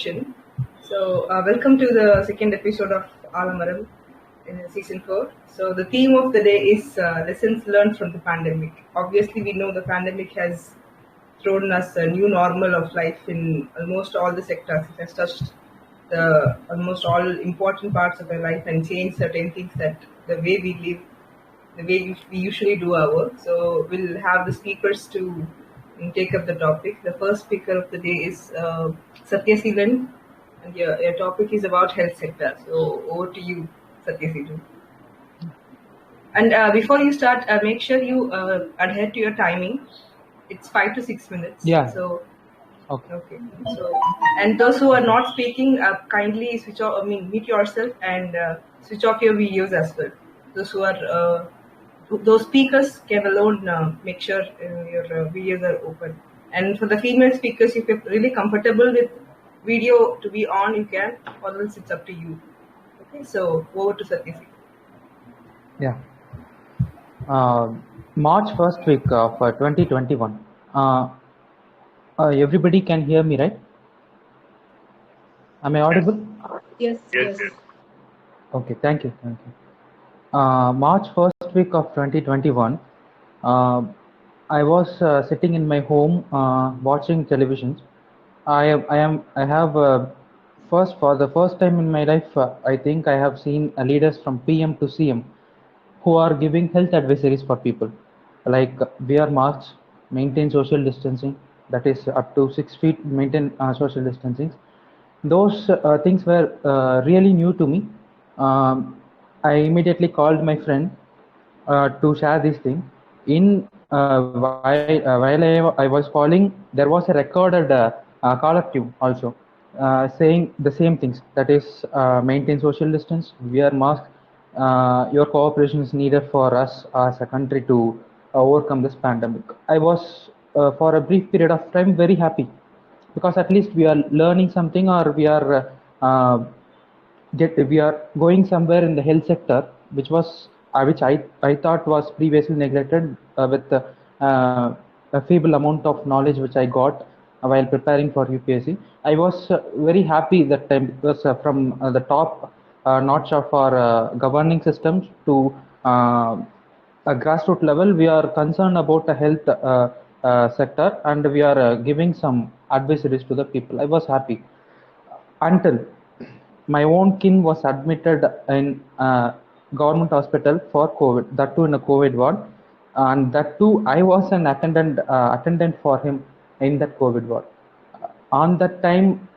session. Welcome to the second episode of Aalamaram in season 4. So, the theme of the day is lessons learned from the pandemic. Obviously, we know the pandemic has thrown us a new normal of life in almost all the sectors. It has touched the almost all important parts of our life and changed certain things that the way we live, the way we usually do our work. So, we'll have the speakers to take up the topic. The first speaker of the day is Sathiyaseelan, and your topic is about health sector. So over to you, Sathiyaseelan. And before you start, make sure you adhere to your timing. It's 5 to 6 minutes. Yeah. So Okay. So, and those who are not speaking, kindly switch off. Mute yourself and switch off your videos as well. Those who are those speakers can alone make sure your videos are open. And for the female speakers, if you're really comfortable with video to be on, you can, or else it's up to you. Okay, so over to Satyasi. Yeah. March first week of 2021. Everybody can hear me, right? Am I audible? Yes. Okay, thank you. March first week of 2021. I was sitting in my home watching television. For the first time in my life, I think I have seen leaders from PM to CM who are giving health advisories for people, like wear masks, maintain social distancing, that is up to 6 feet, maintain social distancing. Those things were really new to me. I immediately called my friend to share this thing. While I was calling, there was a recorded caller tune also saying the same things. That is, maintain social distance, wear mask. Your cooperation is needed for us as a country to overcome this pandemic. I was, for a brief period of time, very happy because at least we are learning something, or we are going somewhere in the health sector, which I thought was previously neglected, with a feeble amount of knowledge which I got while preparing for UPSC. I was very happy that time, because from the top notch of our governing systems to a grassroots level, we are concerned about the health sector, and we are giving some advisories to the people. I was happy until my own kin was admitted in government hospital for COVID, that too in a COVID ward, and that too I was an attendant for him in that COVID ward. On that time,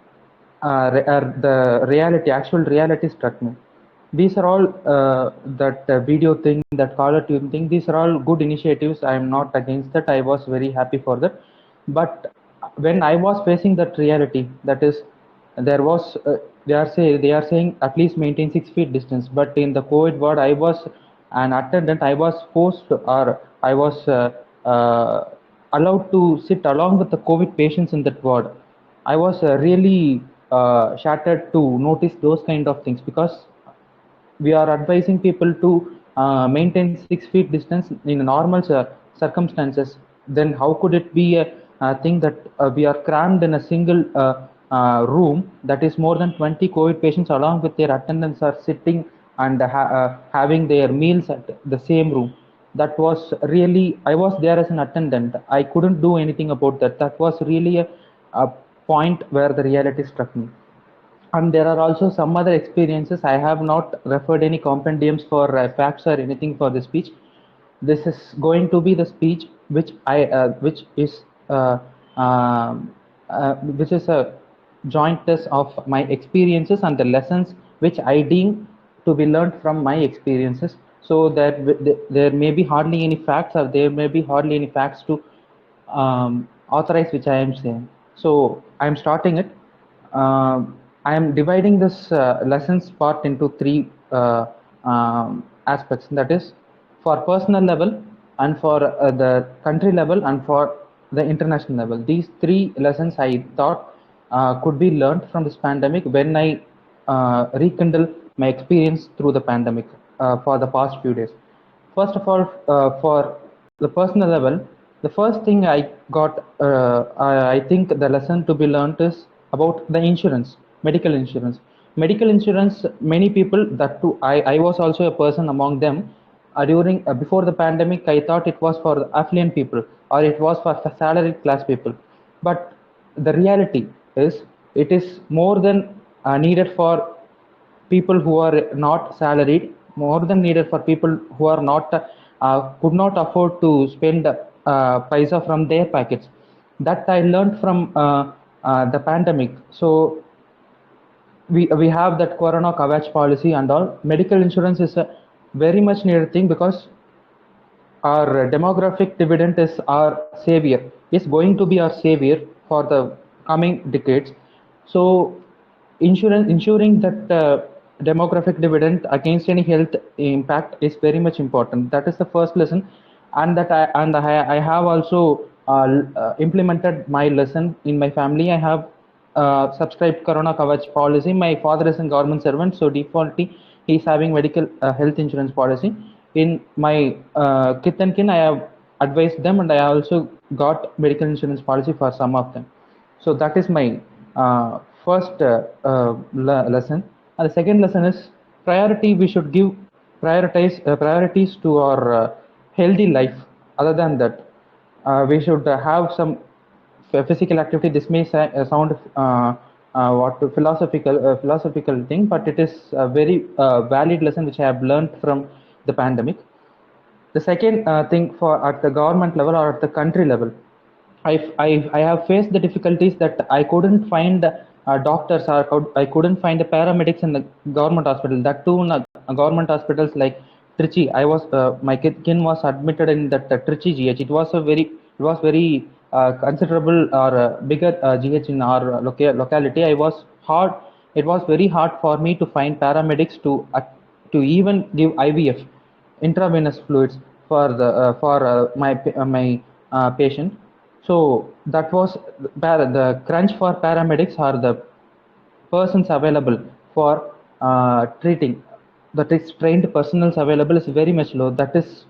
the actual reality struck me. These are all that video thing, that caller tune thing. These are all good initiatives. I am not against that. I was very happy for that. But when I was facing that reality, that is, there was they are saying at least maintain 6 feet distance. But in the COVID ward, I was an attendant. I was forced, or I was allowed to sit along with the COVID patients in that ward. I was really shattered to notice those kind of things, because we are advising people to maintain 6 feet distance in normal circumstances. Then how could it be a thing that we are crammed in a single room, that is more than 20 COVID patients along with their attendants are sitting and having their meals at the same room? That was really, I was there as an attendant. I couldn't do anything about that. That was really a point where the reality struck me. And there are also some other experiences. I have not referred any compendiums for facts or anything for the speech. This is going to be the speech which is a joint test of my experiences and the lessons which I deem to be learned from my experiences. So that there may be hardly any facts, or there may be hardly any facts to authorize which I am saying. So I am starting it. I am dividing this lessons part into three aspects. That is, for personal level, and for the country level, and for the international level. These three lessons I thought could be learned from this pandemic when I rekindle my experience through the pandemic for the past few days. First of all, for the personal level, the first thing I got, I think the lesson to be learned is about the insurance, medical insurance. Medical insurance, many people, that too, I was also a person among them. During before the pandemic, I thought it was for the affluent people or it was for salaried class people. But the reality is, it is more than needed for people who are not salaried, more than needed for people who are not could not afford to spend paisa from their pockets. That I learned from the pandemic. So we have that corona coverage policy and all. Medical insurance is a very much needed thing, because our demographic dividend is our savior, is going to be our savior for the coming decades. So insurance, ensuring that demographic dividend against any health impact is very much important. That is the first lesson. And that I have also implemented my lesson in my family. I have subscribed corona coverage policy. My father is a government servant, so defaultly he is having medical health insurance policy. In my kith and kin, I have advised them, and I also got medical insurance policy for some of them. So that is my first lesson. And the second lesson is priority. We should give priorities to our healthy life. Other than that, we should have some physical activity. This may sound what philosophical thing, but it is a very valid lesson which I have learned from the pandemic. The second thing, for at the government level or at the country level, I have faced the difficulties that I couldn't find doctors, or I couldn't find the paramedics in the government hospital. That too, in government hospitals like Trichy. I was my kin was admitted in that Trichy GH. It was very considerable or bigger GH in our locality. It was very hard for me to find paramedics to even give IVF, intravenous fluids, for my patient. So that was the crunch for paramedics, or the persons available for treating. That is, trained personals available is very much low. That is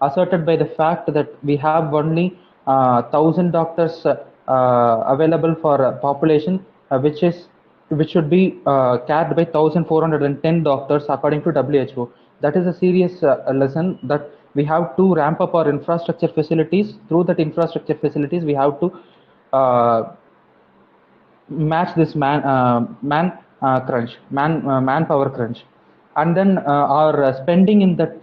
asserted by the fact that we have only 1,000 doctors available for a population which should be cared by 1,410 doctors according to WHO. That is a serious lesson, that we have to ramp up our infrastructure facilities. Through that infrastructure facilities, we have to uh, match this manpower crunch. And then our spending in that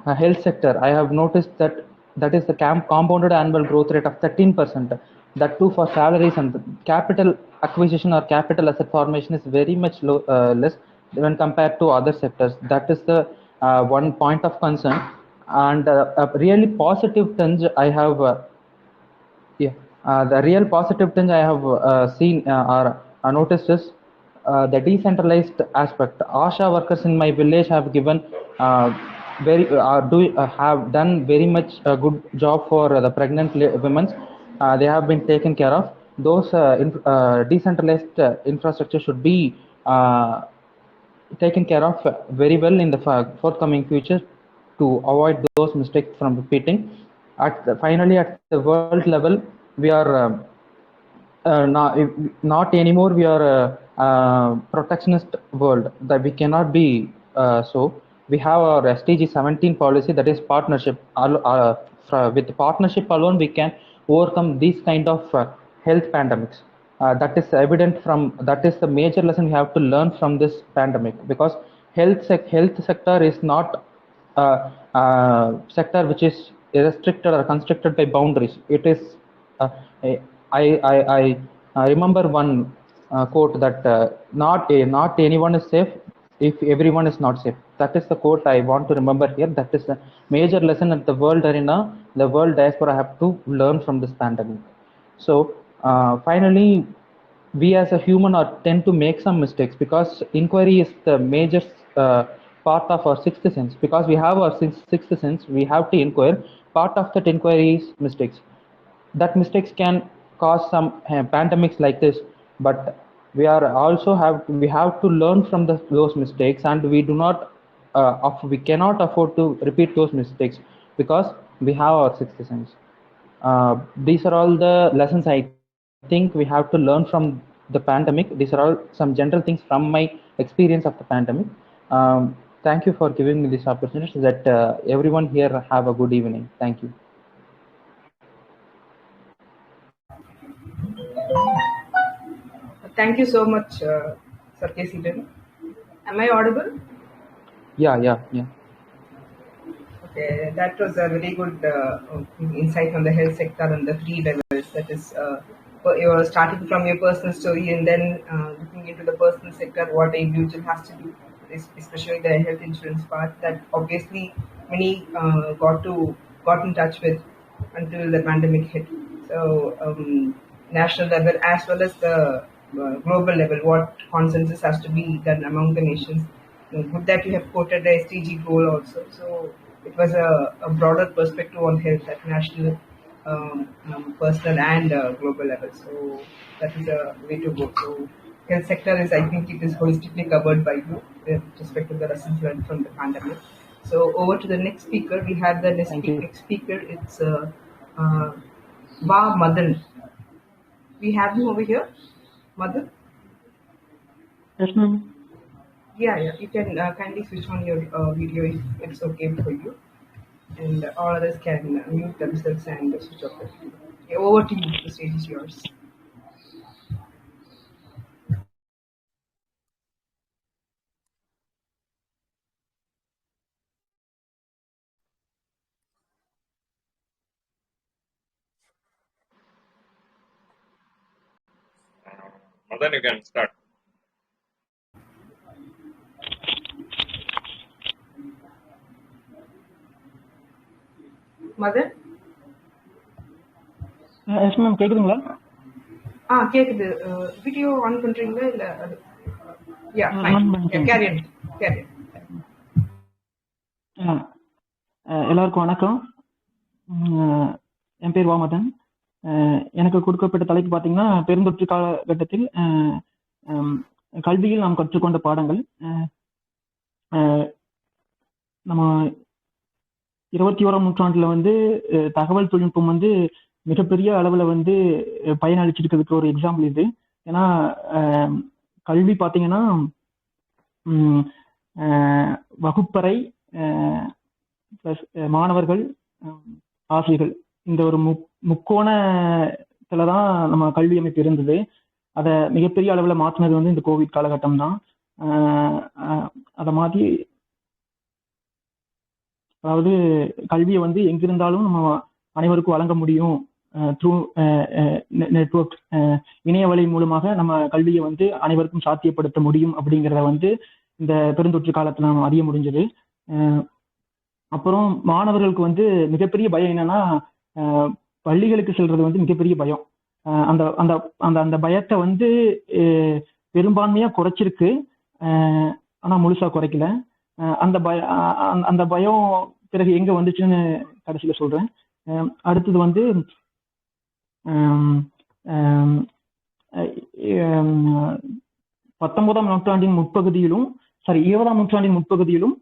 health sector, I have noticed that that is the compounded annual growth rate of 13%. That too for salaries, and the capital acquisition or capital asset formation is very much less when compared to other sectors. That is the one point of concern. And a really positive tinge I have yeah, the real positive thing I have seen or noticed is the decentralized aspect. ASHA workers in my village have given very do have done very much a good job for the pregnant women. They have been taken care of. Those decentralized infrastructure should be taken care of very well in the forthcoming future, to avoid those mistakes from repeating. Finally, at the world level, we are not anymore. We are a protectionist world, that we cannot be so. We have our SDG 17 policy, that is partnership. With partnership alone, we can overcome these kind of health pandemics. That is evident from, that is the major lesson we have to learn from this pandemic, because health sector is not sector which is restricted or constricted by boundaries. It is uh, I remember one quote that not anyone is safe if everyone is not safe. That is the quote I want to remember here. That is a major lesson at the world arena, the world diaspora have to learn from this pandemic. So finally, we as a human are tend to make some mistakes, because inquiry is the major uh, part of our sixth sense. Because we have our sixth sense, we have to inquire. Part of that inquiry is mistakes. That mistakes can cause some pandemics like this, but we have to learn from those mistakes, and we cannot afford to repeat those mistakes, because we have our sixth sense. These are all the lessons I take think we have to learn from the pandemic. These are all some general things from my experience of the pandemic. Thank you for giving me this opportunity so that everyone here have a good evening. Thank you. Thank you so much, Sathiyaseelan. Am I audible? Yeah. Okay, that was a very good insight on the health sector and the three levels. That is, you're starting from your personal story and then looking into the personal sector, what an individual has to do, especially the health insurance part. That obviously many got in touch with until the pandemic hit. So, national level as well as the global level, what consensus has to be done among the nations. Good that you have quoted the SDG goal also. So it was a broader perspective on health at national, personal, and global level. So that is a way to go. So health sector is, I think, it is holistically covered by you with respect to the lessons learned from the pandemic. So over to the next speaker. We have the next speaker. It's Ba Madan. We have him over here, Madan. Yes, ma'am. Yeah. You can kindly switch on your video if it's okay for you, and all others can mute themselves and switch off the video. Okay, over to you. The stage is yours. Then you can start. Madan. Yes ma'am கேக்குதுங்களா? கேக்குது. Video on பண்றீங்களா இல்ல? யா, carry on. எல்லாருக்கும் வணக்கம். என் பேர் வாமதன். எனக்கு கொடுக்கப்பட்ட தலைப்பு பார்த்தீங்கன்னா, பெருந்தொற்று காலகட்டத்தில் கல்வியில் நாம் கற்றுக்கொண்ட பாடங்கள். நம்ம 21ஆம் நூற்றாண்டுல தகவல் தொழில்நுட்பம் மிகப்பெரிய அளவுல பயனளிச்சிருக்கிறதுக்கு ஒரு எக்ஸாம்பிள் இது. ஏன்னா கல்வி பார்த்தீங்கன்னா வகுப்பறை பிளஸ் மாணவர்கள், ஆசிரியர்கள், இந்த ஒரு முக்கோணத்துலதான் நம்ம கல்வி அமைப்பு இருந்தது. அதை மிகப்பெரிய அளவுல மாற்றினது இந்த கோவிட் காலகட்டம் தான். அதை மாற்றி, அதாவது கல்வியை எங்கிருந்தாலும் நம்ம அனைவருக்கும் வழங்க முடியும். த்ரூ நெட்வொர்க், இணையவழி மூலமாக நம்ம கல்வியை அனைவருக்கும் சாத்தியப்படுத்த முடியும் அப்படிங்கிறத இந்த பெருந்தொற்று காலத்துல நம்ம அறிய முடிஞ்சது. அப்புறம் மாணவர்களுக்கு மிகப்பெரிய பயம் என்னன்னா, பள்ளிகளுக்கு செல்றது மிகப்பெரிய பயம். அந்த அந்த அந்த அந்த பயத்தை பெரும்பான்மையா குறைச்சிருக்கு, ஆனா முழுசா குறைக்கல. அந்த பயம் பிறகு எங்க வந்துச்சுன்னு கடைசியில சொல்றேன். அடுத்தது 19ஆம் நூற்றாண்டின் முற்பகுதியிலும் 20ஆம் நூற்றாண்டின் முற்பகுதியிலும்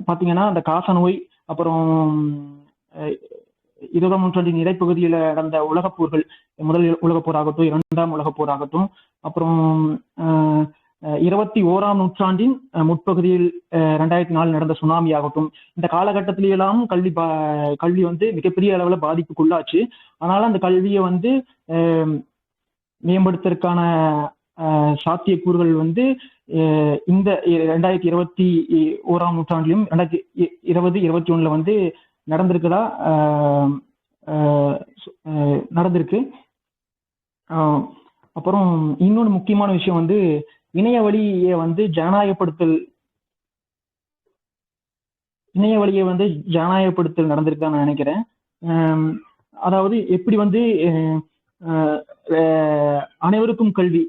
பாத்தீங்கன்னா அந்த காசநோய், அப்புறம் 20ஆம் நூற்றாண்டின் இடைப்பகுதியில நடந்த உலகப்போர்கள், முதல் உலகப்போர் ஆகட்டும், 2ஆம் உலகப்போர் ஆகட்டும், அப்புறம் 21ஆம் நூற்றாண்டின் முற்பகுதியில் 2004 நடந்த சுனாமி ஆகட்டும், இந்த காலகட்டத்திலாம் கல்வி மிகப்பெரிய அளவுல பாதிப்புக்குள்ளாச்சு. ஆனாலும் அந்த கல்வியை மேம்படுத்துறதுக்கான சாத்தியக்கூறுகள் இந்த 2021ஆம் நூற்றாண்டிலும் 2020-21ல நடந்திருக்குதா நடந்திருக்கு. அப்புறம் இன்னொன்று முக்கியமான விஷயம் இணைய வழியை ஜனநாயகப்படுத்தல் நடந்திருக்குதான் நான் நினைக்கிறேன். அதாவது எப்படி அனைவருக்கும் கல்வி,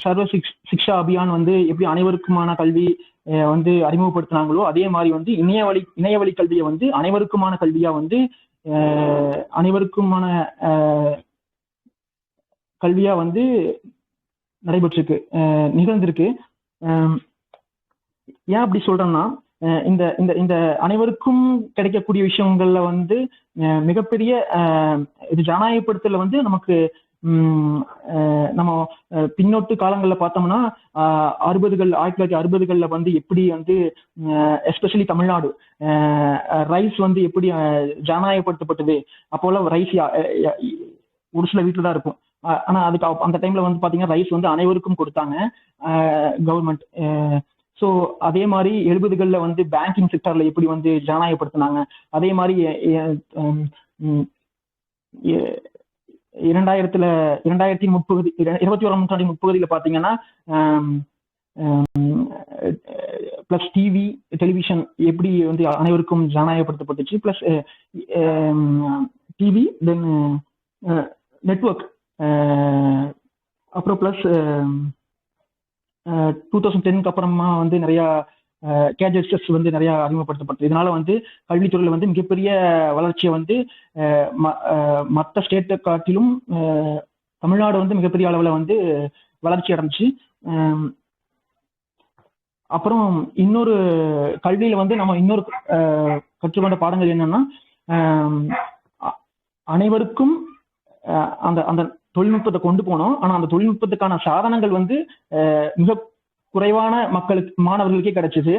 சர்வ சிக்ஷா அபியான் எப்படி அனைவருக்குமான கல்வி அறிமுகப்படுத்தினாங்களோ, அதே மாதிரி இணையவழி கல்வியை அனைவருக்குமான கல்வியா அனைவருக்குமான கல்வியா நடைபெற்றிருக்கு, நிகழ்ந்திருக்கு. ஏன் அப்படி சொல்றேன்னா, இந்த இந்த இந்த அனைவருக்கும் கிடைக்கக்கூடிய விஷயங்கள்ல வந்து மிகப்பெரிய இது ஜனநாயகப்படுத்தல வந்து நமக்கு நம்ம பின்னோட்டு காலங்களில் பார்த்தோம்னா 1960களில் வந்து எப்படி வந்து எஸ்பெஷலி தமிழ்நாடு ரைஸ் வந்து எப்படி ஜனநாயகப்படுத்தப்பட்டது. அப்போல்லாம் ரைஸ் ஒரு சில வீட்டில் தான் இருக்கும். ஆனா அதுக்கு அந்த டைம்ல வந்து பாத்தீங்கன்னா ரைஸ் வந்து அனைவருக்கும் கொடுத்தாங்க கவர்மெண்ட். ஸோ அதே மாதிரி 70களில் வந்து பேங்கிங் செக்டர்ல எப்படி வந்து ஜனநாயகப்படுத்தினாங்க. அதே மாதிரி 2030 21ஆம் நூற்றாண்டின் முற்பகுதியில் பார்த்தீங்கன்னா பிளஸ் டெலிவிஷன் எப்படி வந்து அனைவருக்கும் ஜனநாயகப்படுத்தப்பட்டுச்சு. பிளஸ் டிவி, தென் நெட்வொர்க், அப்புறம் பிளஸ் 2010க்கு அப்புறமா வந்து நிறைய கேஜெட்ஸ் வந்து நிறைய அறிமுகப்படுத்தப்பட்டது. இதனால வந்து கல்வித்துறையில வந்து மிகப்பெரிய வளர்ச்சியை வந்து மற்ற ஸ்டேட்டை காட்டிலும் தமிழ்நாடு வந்து மிகப்பெரிய அளவில் வந்து வளர்ச்சி அடைஞ்சிச்சு. அப்புறம் இன்னொரு கல்வியில வந்து நம்ம இன்னொரு கற்றுக்கொண்ட பாடங்கள் என்னன்னா, அனைவருக்கும் அந்த அந்த தொழில்நுட்பத்தை கொண்டு போனோம். ஆனா அந்த தொழில்நுட்பத்துக்கான சாதனங்கள் வந்து மிக குறைவான மாணவர்களுக்கே கிடைச்சது.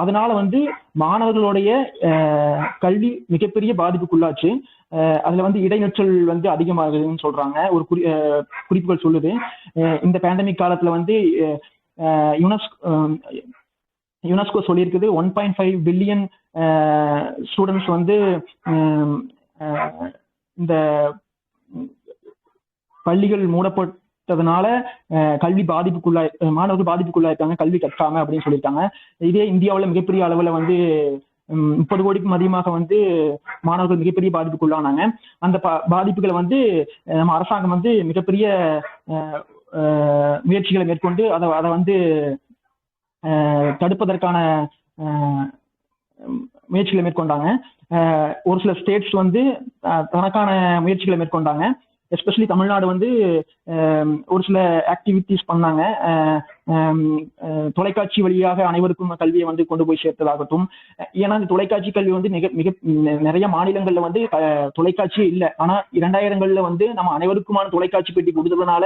அதனால வந்து மாணவர்களுடைய கல்வி மிகப்பெரிய பாதிப்புக்குள்ளாச்சு. அதுல வந்து இடைநிற்றல் வந்து அதிகமாகுதுன்னு சொல்றாங்க. ஒரு குறிப்புகள் சொல்லுது. இந்த பேண்டமிக் காலத்துல வந்து யுனெஸ்கோ சொல்லியிருக்குது 1.5 பில்லியன் ஸ்டூடெண்ட்ஸ் வந்து இந்த பள்ளிகள் மூடப்பட்டதுனால கல்வி மாணவர்கள் பாதிப்புக்குள்ளாயிருக்காங்க கல்வி கற்காம அப்படின்னு சொல்லியிருக்காங்க. இதே இந்தியாவில் மிகப்பெரிய அளவில் வந்து 30 கோடிக்கும் அதிகமாக வந்து மாணவர்கள் மிகப்பெரிய பாதிப்புக்குள்ளானாங்க. அந்த பாதிப்புகளை வந்து நம்ம அரசாங்கம் வந்து மிகப்பெரிய முயற்சிகளை மேற்கொண்டு அதை வந்து தடுப்பதற்கான முயற்சிகளை மேற்கொண்டாங்க. ஒரு சில ஸ்டேட்ஸ் வந்து தனக்கான முயற்சிகளை மேற்கொண்டாங்க. எஸ்பெஷலி தமிழ்நாடு வந்து ஒரு சில ஆக்டிவிட்டிஸ் பண்ணாங்க. தொலைக்காட்சி வழியாக அனைவருக்கும் கல்வியை வந்து கொண்டு போய் சேர்த்ததாகட்டும். ஏன்னா இந்த தொலைக்காட்சி கல்வி வந்து மிக நிறைய மாநிலங்கள்ல வந்து தொலைக்காட்சியே இல்லை. ஆனா 2000களில் வந்து நம்ம அனைவருக்குமான தொலைக்காட்சி பெட்டி கொடுத்ததுனால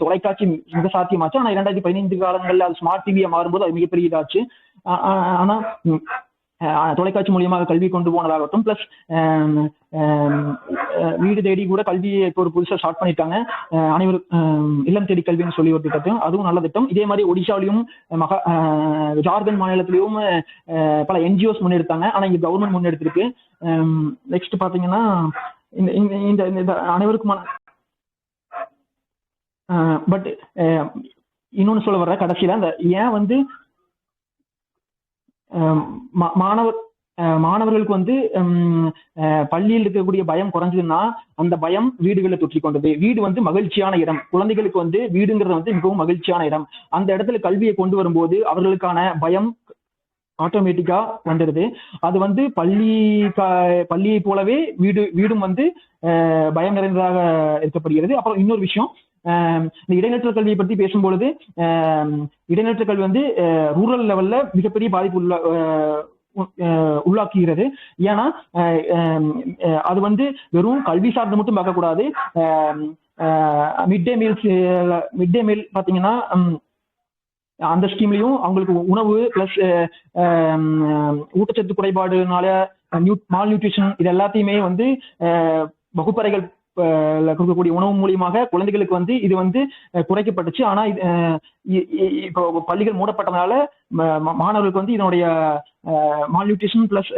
தொலைக்காட்சி மிக சாத்தியமாச்சு. ஆனா 2015 காலங்களில் அது ஸ்மார்ட் டிவியா மாறும்போது அது மிகப்பெரிய இதாச்சு. ஆனா தொலைக்காட்சி மூலியமாக கல்வி கொண்டு போனதாகட்டும். பிளஸ் வீடு தேடி கூட கல்வியை இப்போ ஒரு புதுசாக ஸ்டார்ட் பண்ணியிருக்காங்க. அனைவரும் இல்லம் தேடி கல்வின்னு சொல்லி ஒரு திட்டம், அதுவும் நல்ல திட்டம். இதே மாதிரி ஒடிஷாவிலையும் ஜார்க்கண்ட் மாநிலத்திலையும் பல என்ஜிஓஸ் முன்னெடுத்தாங்க. ஆனால் இங்கே கவர்மெண்ட் முன்னெடுத்திருக்கு. நெக்ஸ்ட் பார்த்தீங்கன்னா இந்த அனைவருக்குமான பட் இன்னொன்று சொல்ல வர்ற கடைசியில் அந்த ஏன் வந்து மாணவர்களுக்கு வந்து பள்ளியில் இருக்கக்கூடிய பயம் குறைஞ்சதுன்னா அந்த பயம் வீடுகளில் தொற்றிக் கொண்டது. வீடு வந்து மகிழ்ச்சியான இடம். குழந்தைகளுக்கு வந்து வீடுங்கிறது வந்து மிகவும் மகிழ்ச்சியான இடம். அந்த இடத்துல கல்வியை கொண்டு வரும்போது அவர்களுக்கான பயம் ஆட்டோமேட்டிக்கா வந்துடுது. அது வந்து பள்ளியை போலவே வீடும் வந்து பயம் நிறைந்ததாக இருக்கப்படுகிறது. அப்புறம் இன்னொரு விஷயம், இந்த இடைநிற்றல் கல்வியை பற்றி பேசும்பொழுது இடைநிற்றல் கல்வி வந்து ரூரல் லெவல்ல மிகப்பெரிய பாதிப்பு உள்ளாக்குகிறது. ஏன்னா அது வந்து வெறும் கல்வி சார்ந்து மட்டும் பார்க்கக்கூடாது. மிட் டே மீல் பார்த்தீங்கன்னா அந்த ஸ்கீம்லையும் அவங்களுக்கு உணவு பிளஸ் ஊட்டச்சத்து குறைபாடுனால மால் நியூட்ரிஷன் இது எல்லாத்தையுமே வந்து வகுப்பறைகள் கொடுக்கக்கூடிய உணவு மூலியமாக குழந்தைகளுக்கு வந்து இது வந்து குறைக்கப்பட்டுச்சு. ஆனா இப்போ பள்ளிகள் மூடப்பட்டதுனால மாணவர்களுக்கு வந்து இதனுடைய மால்நியூட்ரிஷன் பிளஸ்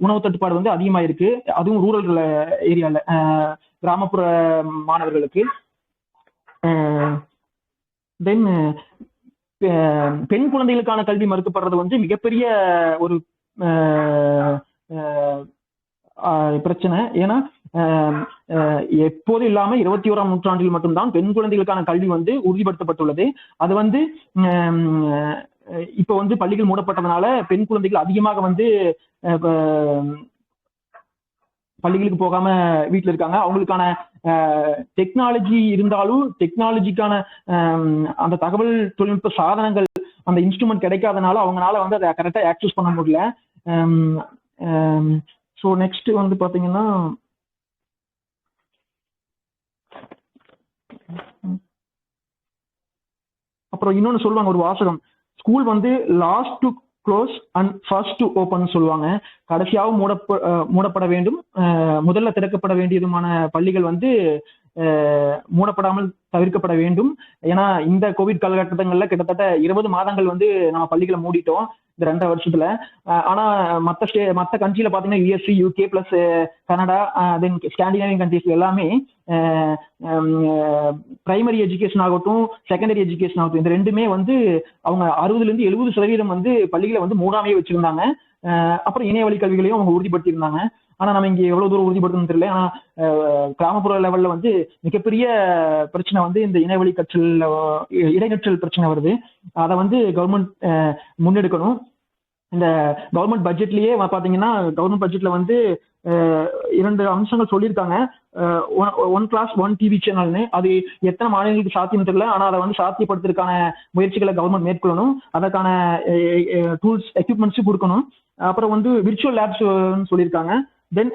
உணவு தட்டுப்பாடு வந்து அதிகமாக இருக்கு. அதுவும் ரூரல் ஏரியால கிராமப்புற மாணவர்களுக்கு. தென் பெண் குழந்தைகளுக்கான கல்வி மறுக்கப்படுறது வந்து மிகப்பெரிய ஒரு பிரச்சனை. ஏன்னா எப்போது இல்லாம 21ஆம் நூற்றாண்டில் மட்டும்தான் பெண் குழந்தைகளுக்கான கல்வி வந்து உறுதிப்படுத்தப்பட்டுள்ளது. அது வந்து இப்ப வந்து பள்ளிகள் மூடப்பட்டதுனால பெண் குழந்தைகள் அதிகமாக வந்து பள்ளிகளுக்கு போகாம வீட்டுல இருக்காங்க. அவங்களுக்கான டெக்னாலஜி இருந்தாலும் டெக்னாலஜிக்கான அந்த தகவல் தொழில்நுட்ப சாதனங்கள் அந்த இன்ஸ்ட்ருமெண்ட் கிடைக்காதனால அவங்களால வந்து அதை கரெக்டாக ஆக்சஸ் பண்ண முடியல. ஸோ நெக்ஸ்ட் வந்து பார்த்தீங்கன்னா அப்புறம் இன்னொன்று சொல்லுவாங்க, ஒரு வாசகம், ஸ்கூல் வந்து last to close and first to open சொல்லுவாங்க. கடைசியாகவும் மூடப்பட வேண்டும், முதல்ல திறக்கப்பட வேண்டியதுமான பள்ளிகள் வந்து மூடப்படாமல் தவிர்க்கப்பட வேண்டும். ஏன்னா இந்த கோவிட் காலகட்டங்களில் கிட்டத்தட்ட 20 மாதங்கள் வந்து நம்ம பள்ளிகளை மூடிட்டோம் இந்த 2 வருஷத்துல. ஆனா மற்ற கண்ட்ரியில பாத்தீங்கன்னா யூஎஸ்சி, யூகே பிளஸ் கனடா, தென் ஸ்காண்டினேவியன் கண்ட்ரிஸ் எல்லாமே பிரைமரி எஜுகேஷன் ஆகட்டும், செகண்டரி எஜுகேஷன் ஆகட்டும், இந்த ரெண்டுமே வந்து அவங்க 60% வந்து பள்ளிகளை வந்து மூடாமையே வச்சிருந்தாங்க. அப்புறம் இணைய வழி கல்விகளையும் அவங்க உறுதிப்படுத்தியிருந்தாங்க. ஆனா நம்ம இங்க எவ்வளவு தூரம் உறுதிப்படுத்தணும் தெரியல. ஆனா கிராமப்புற லெவல்ல வந்து மிகப்பெரிய பிரச்சனை வந்து இந்த இணையவழி இடைநிற்றல் பிரச்சனை வருது. அதை வந்து கவர்மெண்ட் முன்னெடுக்கணும். இந்த கவர்மெண்ட் பட்ஜெட்லயே பாத்தீங்கன்னா கவர்மெண்ட் பட்ஜெட்ல வந்து 2 அம்சங்கள் சொல்லியிருக்காங்க. 1 கிளாஸ் 1 டிவி சேனல்னு. அது எத்தனை மாநிலங்களுக்கு சாத்தியம் தெரியல. ஆனா அதை வந்து சாத்தியப்படுத்துறதுக்கான முயற்சிகளை கவர்மெண்ட் மேற்கொள்ளணும். அதற்கான டூல்ஸ், எக்யூப்மெண்ட்ஸும் கொடுக்கணும். அப்புறம் வந்து விர்ச்சுவல் லேப்ஸ் சொல்லியிருக்காங்க. தென்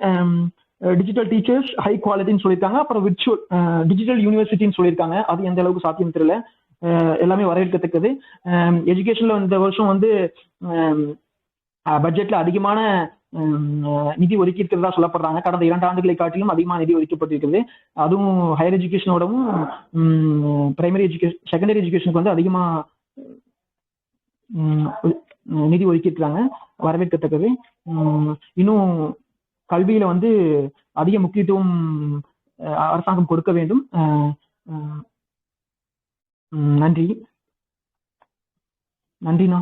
டிஜிட்டல் டீச்சர்ஸ் ஹை குவாலிட்டின்னு சொல்லியிருக்காங்க. அப்புறம் டிஜிட்டல் யூனிவர்சிட்டின்னு சொல்லியிருக்காங்க. அது எந்த அளவுக்கு சாத்தியம் தெரியல. எல்லாமே வரவேற்கத்தக்கது. எஜுகேஷன்ல இந்த வருஷம் வந்து பட்ஜெட்ல அதிகமான நிதி ஒதுக்கி இருக்கிறதா சொல்லப்படுறாங்க. கடந்த 2 ஆண்டுகளை காட்டிலும் அதிகமாக நிதி ஒதுக்கப்பட்டிருக்கிறது. அதுவும் ஹையர் எஜுகேஷனோடவும் பிரைமரி எஜுகேஷன், செகண்டரி எஜுகேஷனுக்கு வந்து அதிகமா நிதி ஒதுக்கியிருக்கிறாங்க, வரவேற்கத்தக்கது. இன்னும் கல்வியில வந்து அதிக முக்கியத்துவம் அரசாங்கம் கொடுக்க வேண்டும். நன்றிண்ணா.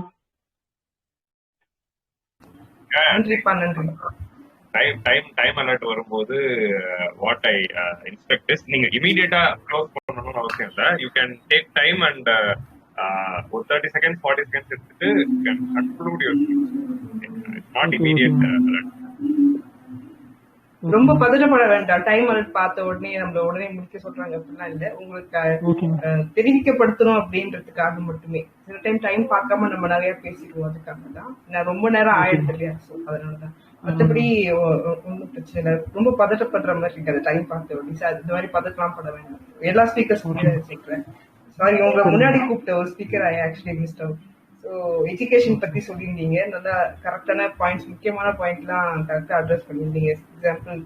டைம் அலர்ட் வரும்போது வாட் ஐ இன்ஸ்பெக்ட் இஸ், நீங்க இமிடியேட்டா க்ளோஸ் பண்ணணும்னு அவசியம் இல்லை. You can take time and ஒரு 30 seconds 40 seconds எடுத்துட்டு you can conclude your it's not immediate alert. ரொம்ப பதட்டப்பட வேண்டாம். டைம் அலர்ட் பார்த்த உடனே நம்மள உடனே முடிக்க சொல்றாங்க அப்படிலாம் இல்ல. உங்களுக்கு தெரிவிக்கப்படுத்தணும் அப்படின்றதுக்காக மட்டுமே. சில டைம் பார்க்காம நம்ம நிறைய பேசிடுவோம். அதுக்காக தான். நான் ரொம்ப நேரம் ஆயிடுது இல்லையா, அதனாலதான். மற்றபடி ஒன்றும் பிரச்சனை இல்லை. ரொம்ப பதட்டப்படுற மாதிரி இருக்காது டைம் பார்த்த உடனே. சார் இந்த மாதிரி பதட்டலாம் பட வேண்டாம். எல்லா ஸ்பீக்கர்ஸ் சேர்க்கிறேன். சாரி, உங்களை முன்னாடி கூப்பிட்ட ஒரு speaker I actually mist out. So education பத்தி சொல்லியிருந்தீங்க. நல்லா கரெக்டான பாயிண்ட்ஸ், முக்கியமான பாயிண்ட்லாம் கரெக்டா அட்ரஸ் பண்ணியிருந்தீங்க. எக்ஸாம்பிள்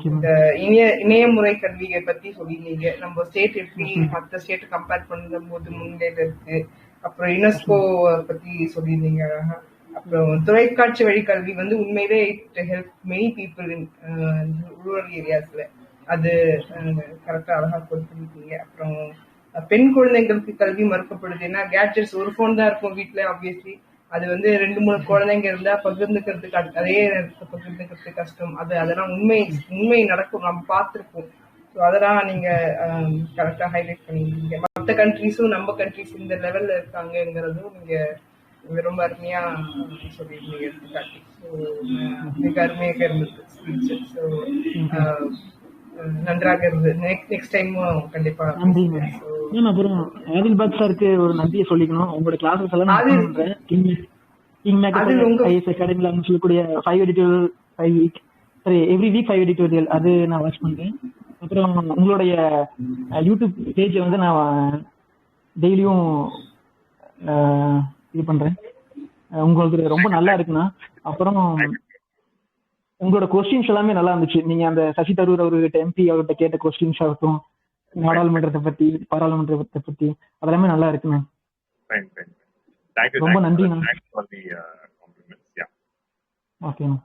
இந்த இணைய முறை கல்வியை பத்தி சொல்லியிருந்தீங்க. நம்ம ஸ்டேட் எப்படி மற்ற ஸ்டேட் கம்பேர் பண்ணும் போது முன்னிலையில இருக்கு. அப்புறம் யுனெஸ்கோ பத்தி சொல்லியிருந்தீங்க அழகா. அப்புறம் தொலைக்காட்சி வழி கல்வி வந்து உண்மையிலே it help many people in rural ஏரியாஸ்ல. அது கரெக்டா அழகா கொடுத்துருக்கீங்க. அப்புறம் பெண் குழந்தைங்களுக்கு கல்வி மறுக்கப்படுது. ஏன்னா கேட்ஜெட்ஸ் ஒரு போன் தான் இருக்கும் வீட்டுல. ஆப்வியஸ்லி அது வந்து 2-3 குழந்தைங்க இருந்தா பகிர்ந்துக்கிறதுக்கு அதே நேரத்துக்கு பகிர்ந்துக்கிறதுக்கு கஷ்டம். அதெல்லாம் உண்மை நடக்கும், நம்ம பார்த்துருப்போம். ஸோ அதெல்லாம் நீங்க கரெக்டா ஹைலைட் பண்ணிருக்கீங்க. மற்ற கண்ட்ரிஸும் நம்ம கண்ட்ரிஸ் இந்த லெவல்ல இருக்காங்கிறதும் நீங்க ரொம்ப அருமையா சொல்லியிருந்தீங்க எடுத்துக்காட்டி. ஸோ மிக அருமையாக இருந்தது ஸ்பீச். ஸோ நன்றாக இருந்தது. நெக்ஸ்ட் டைமும் கண்டிப்பா. அப்புறம் ஆதில் பாத் சாருக்கு ஒரு நன்றியை சொல்லிக்கணும். உங்களோட கிளாஸஸ் எல்லாம் அகாடமில சொல்லக்கூடிய 5 editorial 5 week every week 5 editorial அது நான் வாட்ச் பண்றேன். அப்புறம் உங்களுடைய யூடியூப் பேஜை வந்து நான் டெய்லியும் இது பண்றேன். உங்களுக்கு ரொம்ப நல்லா இருக்குண்ணா. அப்புறம் உங்களோட கொஸ்டின்ஸ் எல்லாமே நல்லா இருந்துச்சு. நீங்க அந்த சசி தரூர் அவர்கிட்ட எம்பி அவர்கிட்ட கேட்ட கொஸ்டின்ஸ் ஆகட்டும், நாடாளுமன்றத்தை பத்தி, பாராளுமன்றத்தை பத்தி, அதெல்லாமே நல்லா இருக்குண்ணா. ரொம்ப நன்றிண்ணா. ஓகேண்ணா.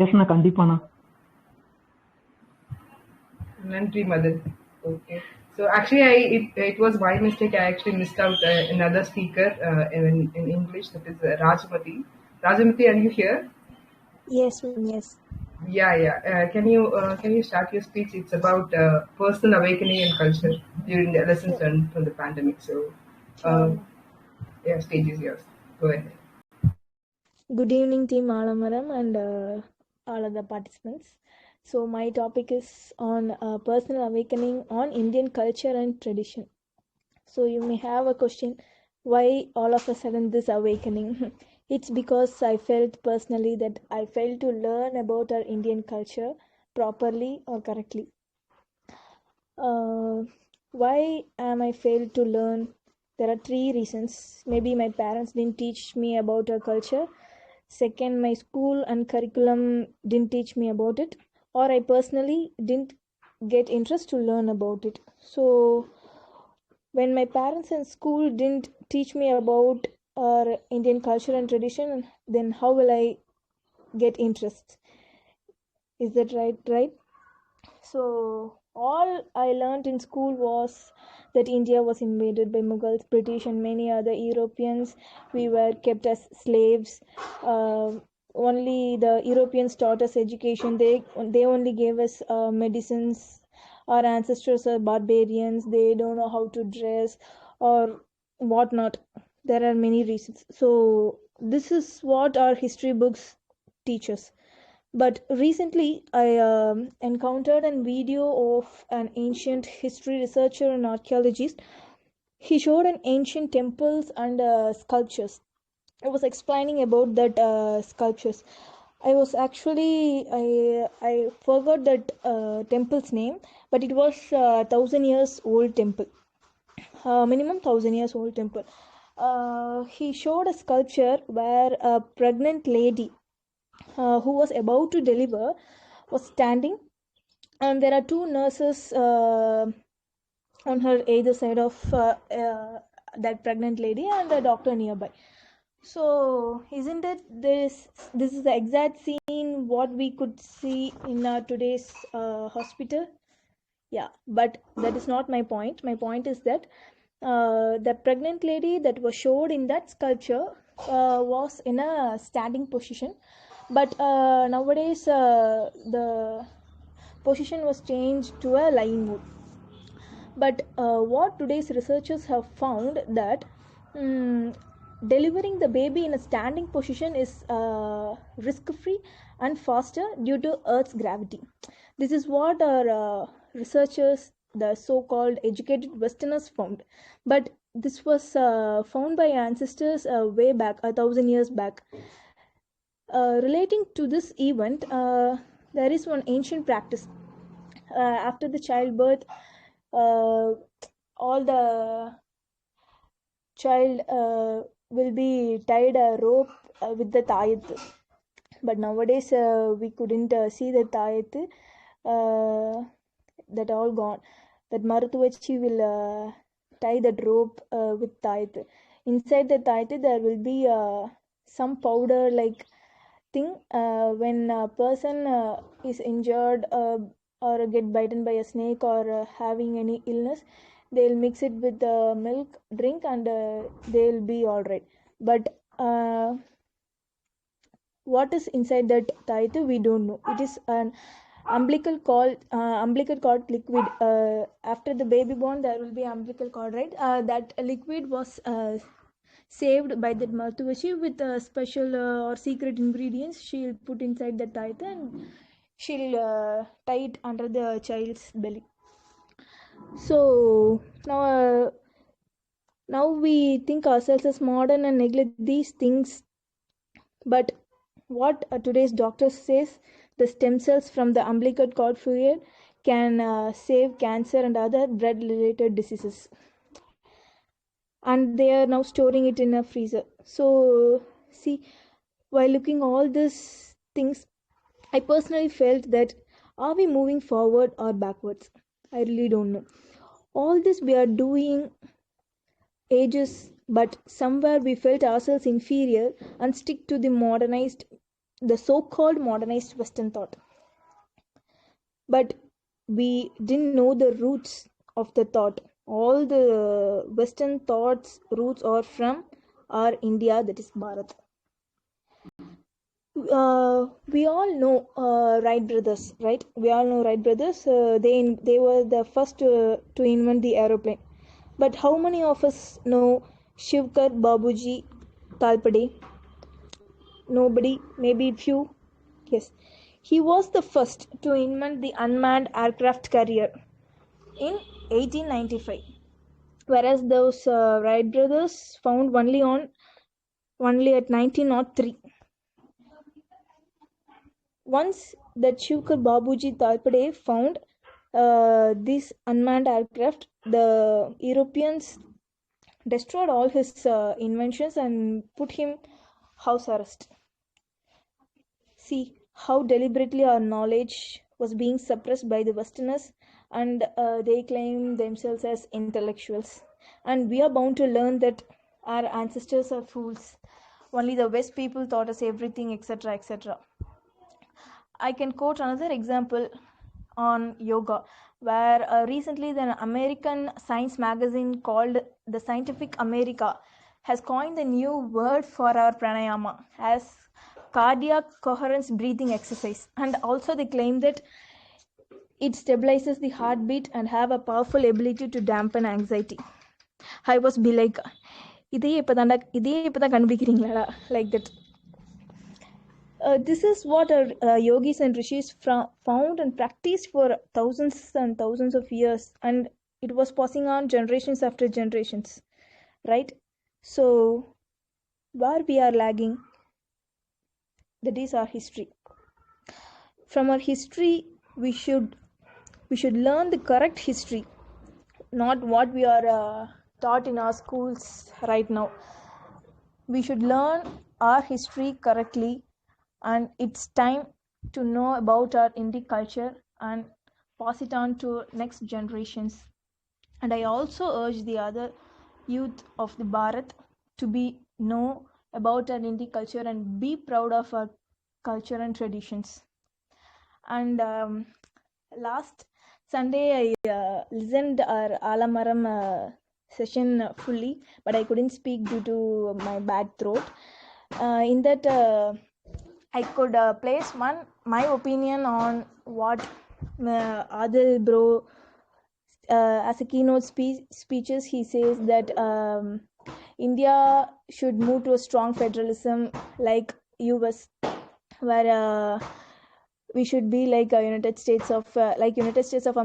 எஸ்ண்ணா, கண்டிப்பாண்ணா. நன்றி Madan. Okay. So actually, it was my mistake. I actually missed out another speaker in English. That is Raajamathi. Raajamathi, are you here? Yes, yes. Yeah. Can you start your speech? It's about personal awakening and culture during the lessons learned from the pandemic. So, stage is yours. Go ahead. Good evening, team Aalamaram and all other participants. So my topic is on personal awakening on Indian culture and tradition. So you may have a question, why all of a sudden this awakening? It's because I felt personally that I failed to learn about our Indian culture properly or correctly. Why am I failed to learn? There are three reasons. Maybe my parents didn't teach me about our culture. Second, my school and curriculum didn't teach me about it, or I personally didn't get interest to learn about it. So when my parents and school didn't teach me about our Indian culture and tradition, then how will I get interest? Is that right? So all I learned in school was that India was invaded by Mughals, British, and many other Europeans. We were kept as slaves. Only the Europeans taught us education. They only gave us medicines. Our ancestors are barbarians. They don't know how to dress or whatnot. There are many reasons. So this is what our history books teach us. But recently, I encountered a video of an ancient history researcher and archaeologist. He showed an ancient temples and sculptures. I was explaining about that sculptures. I forgot that temple's name, but it was 1,000 years old temple. Minimum 1,000 years old temple. He showed a sculpture where a pregnant lady who was about to deliver was standing, and there are two nurses on her either side of that pregnant lady and a doctor nearby. So isn't it this is the exact scene what we could see in today's hospital? Yeah, but that is not my point. My point is that the pregnant lady that was showed in that sculpture was in a standing position, but nowadays the position was changed to a lying mode. But what today's researchers have found that delivering the baby in a standing position is risk-free and faster due to Earth's gravity. This is what our researchers, the so-called educated Westerners, found. But this was found by ancestors way back, 1,000 years back. Relating to this event, there is one ancient practice. After the childbirth, all the child will be tied a rope with the tayat. But nowadays we couldn't see the tayat. That all gone. That Maruthuvachi will tie that rope with tayat. Inside the tayat there will be some powder like thing. When a person is injured or get bitten by a snake or having any illness, they'll mix it with the milk drink and they'll be all right. But what is inside that tayat we don't know. It is an umbilical cord liquid. After the baby born there will be umbilical cord, right? That liquid was saved by that Marthuvashi with special or secret ingredients she'll put inside the tayat and she'll tie it under the child's belly. So now we think ourselves as modern and neglect these things. But what today's doctor says, the stem cells from the umbilical cord fluid can save cancer and other blood-related diseases. And they are now storing it in a freezer. So see, while looking all these things, I personally felt that are we moving forward or backwards? I really don't know. All this we are doing ages, but somewhere we felt ourselves inferior and stick to the so-called modernized Western thought. But we didn't know the roots of the thought. All the Western thoughts roots are from our India, that is Bharat. We all know Wright brothers, right? We all know Wright brothers. They were the first to invent the aeroplane. But how many of us know Shivkar Babuji Talpade? Nobody, maybe few. Yes, he was the first to invent the unmanned aircraft carrier in 1895. whereas those Wright brothers found only at 1903. Once the Chukar Babuji Talpade found this unmanned aircraft, the Europeans destroyed all his inventions and put him house arrest. See how deliberately our knowledge was being suppressed by the Westerners, and they claim themselves as intellectuals. And we are bound to learn that our ancestors are fools. Only the West people taught us everything, etc., etc. I can quote another example on yoga, where recently the American science magazine called The Scientific America has coined the new word for our pranayama as cardiac coherence breathing exercise, and also they claim that it stabilizes the heartbeat and have a powerful ability to dampen anxiety. I was be like, இதையே இப்பதான் கண்டுபிடிக்கிறீங்களா, like that. This is what our yogis and rishis found and practiced for thousands and thousands of years, and it was passing on generations after generations, right? So where we are lagging, that is our history. From our history we should learn the correct history, not what we are taught in our schools right now. We should learn our history correctly, and it's time to know about our Indic culture and pass it on to next generations. And I also urge the other youth of the Bharat to know about our Indic culture and be proud of our culture and traditions. And last Sunday I listened our Aalamaram session fully, but I couldn't speak due to my bad throat. In that I could place my opinion on what Adil bro as a keynote speeches, he says that India should move to a strong federalism like US, where we should be like a United States of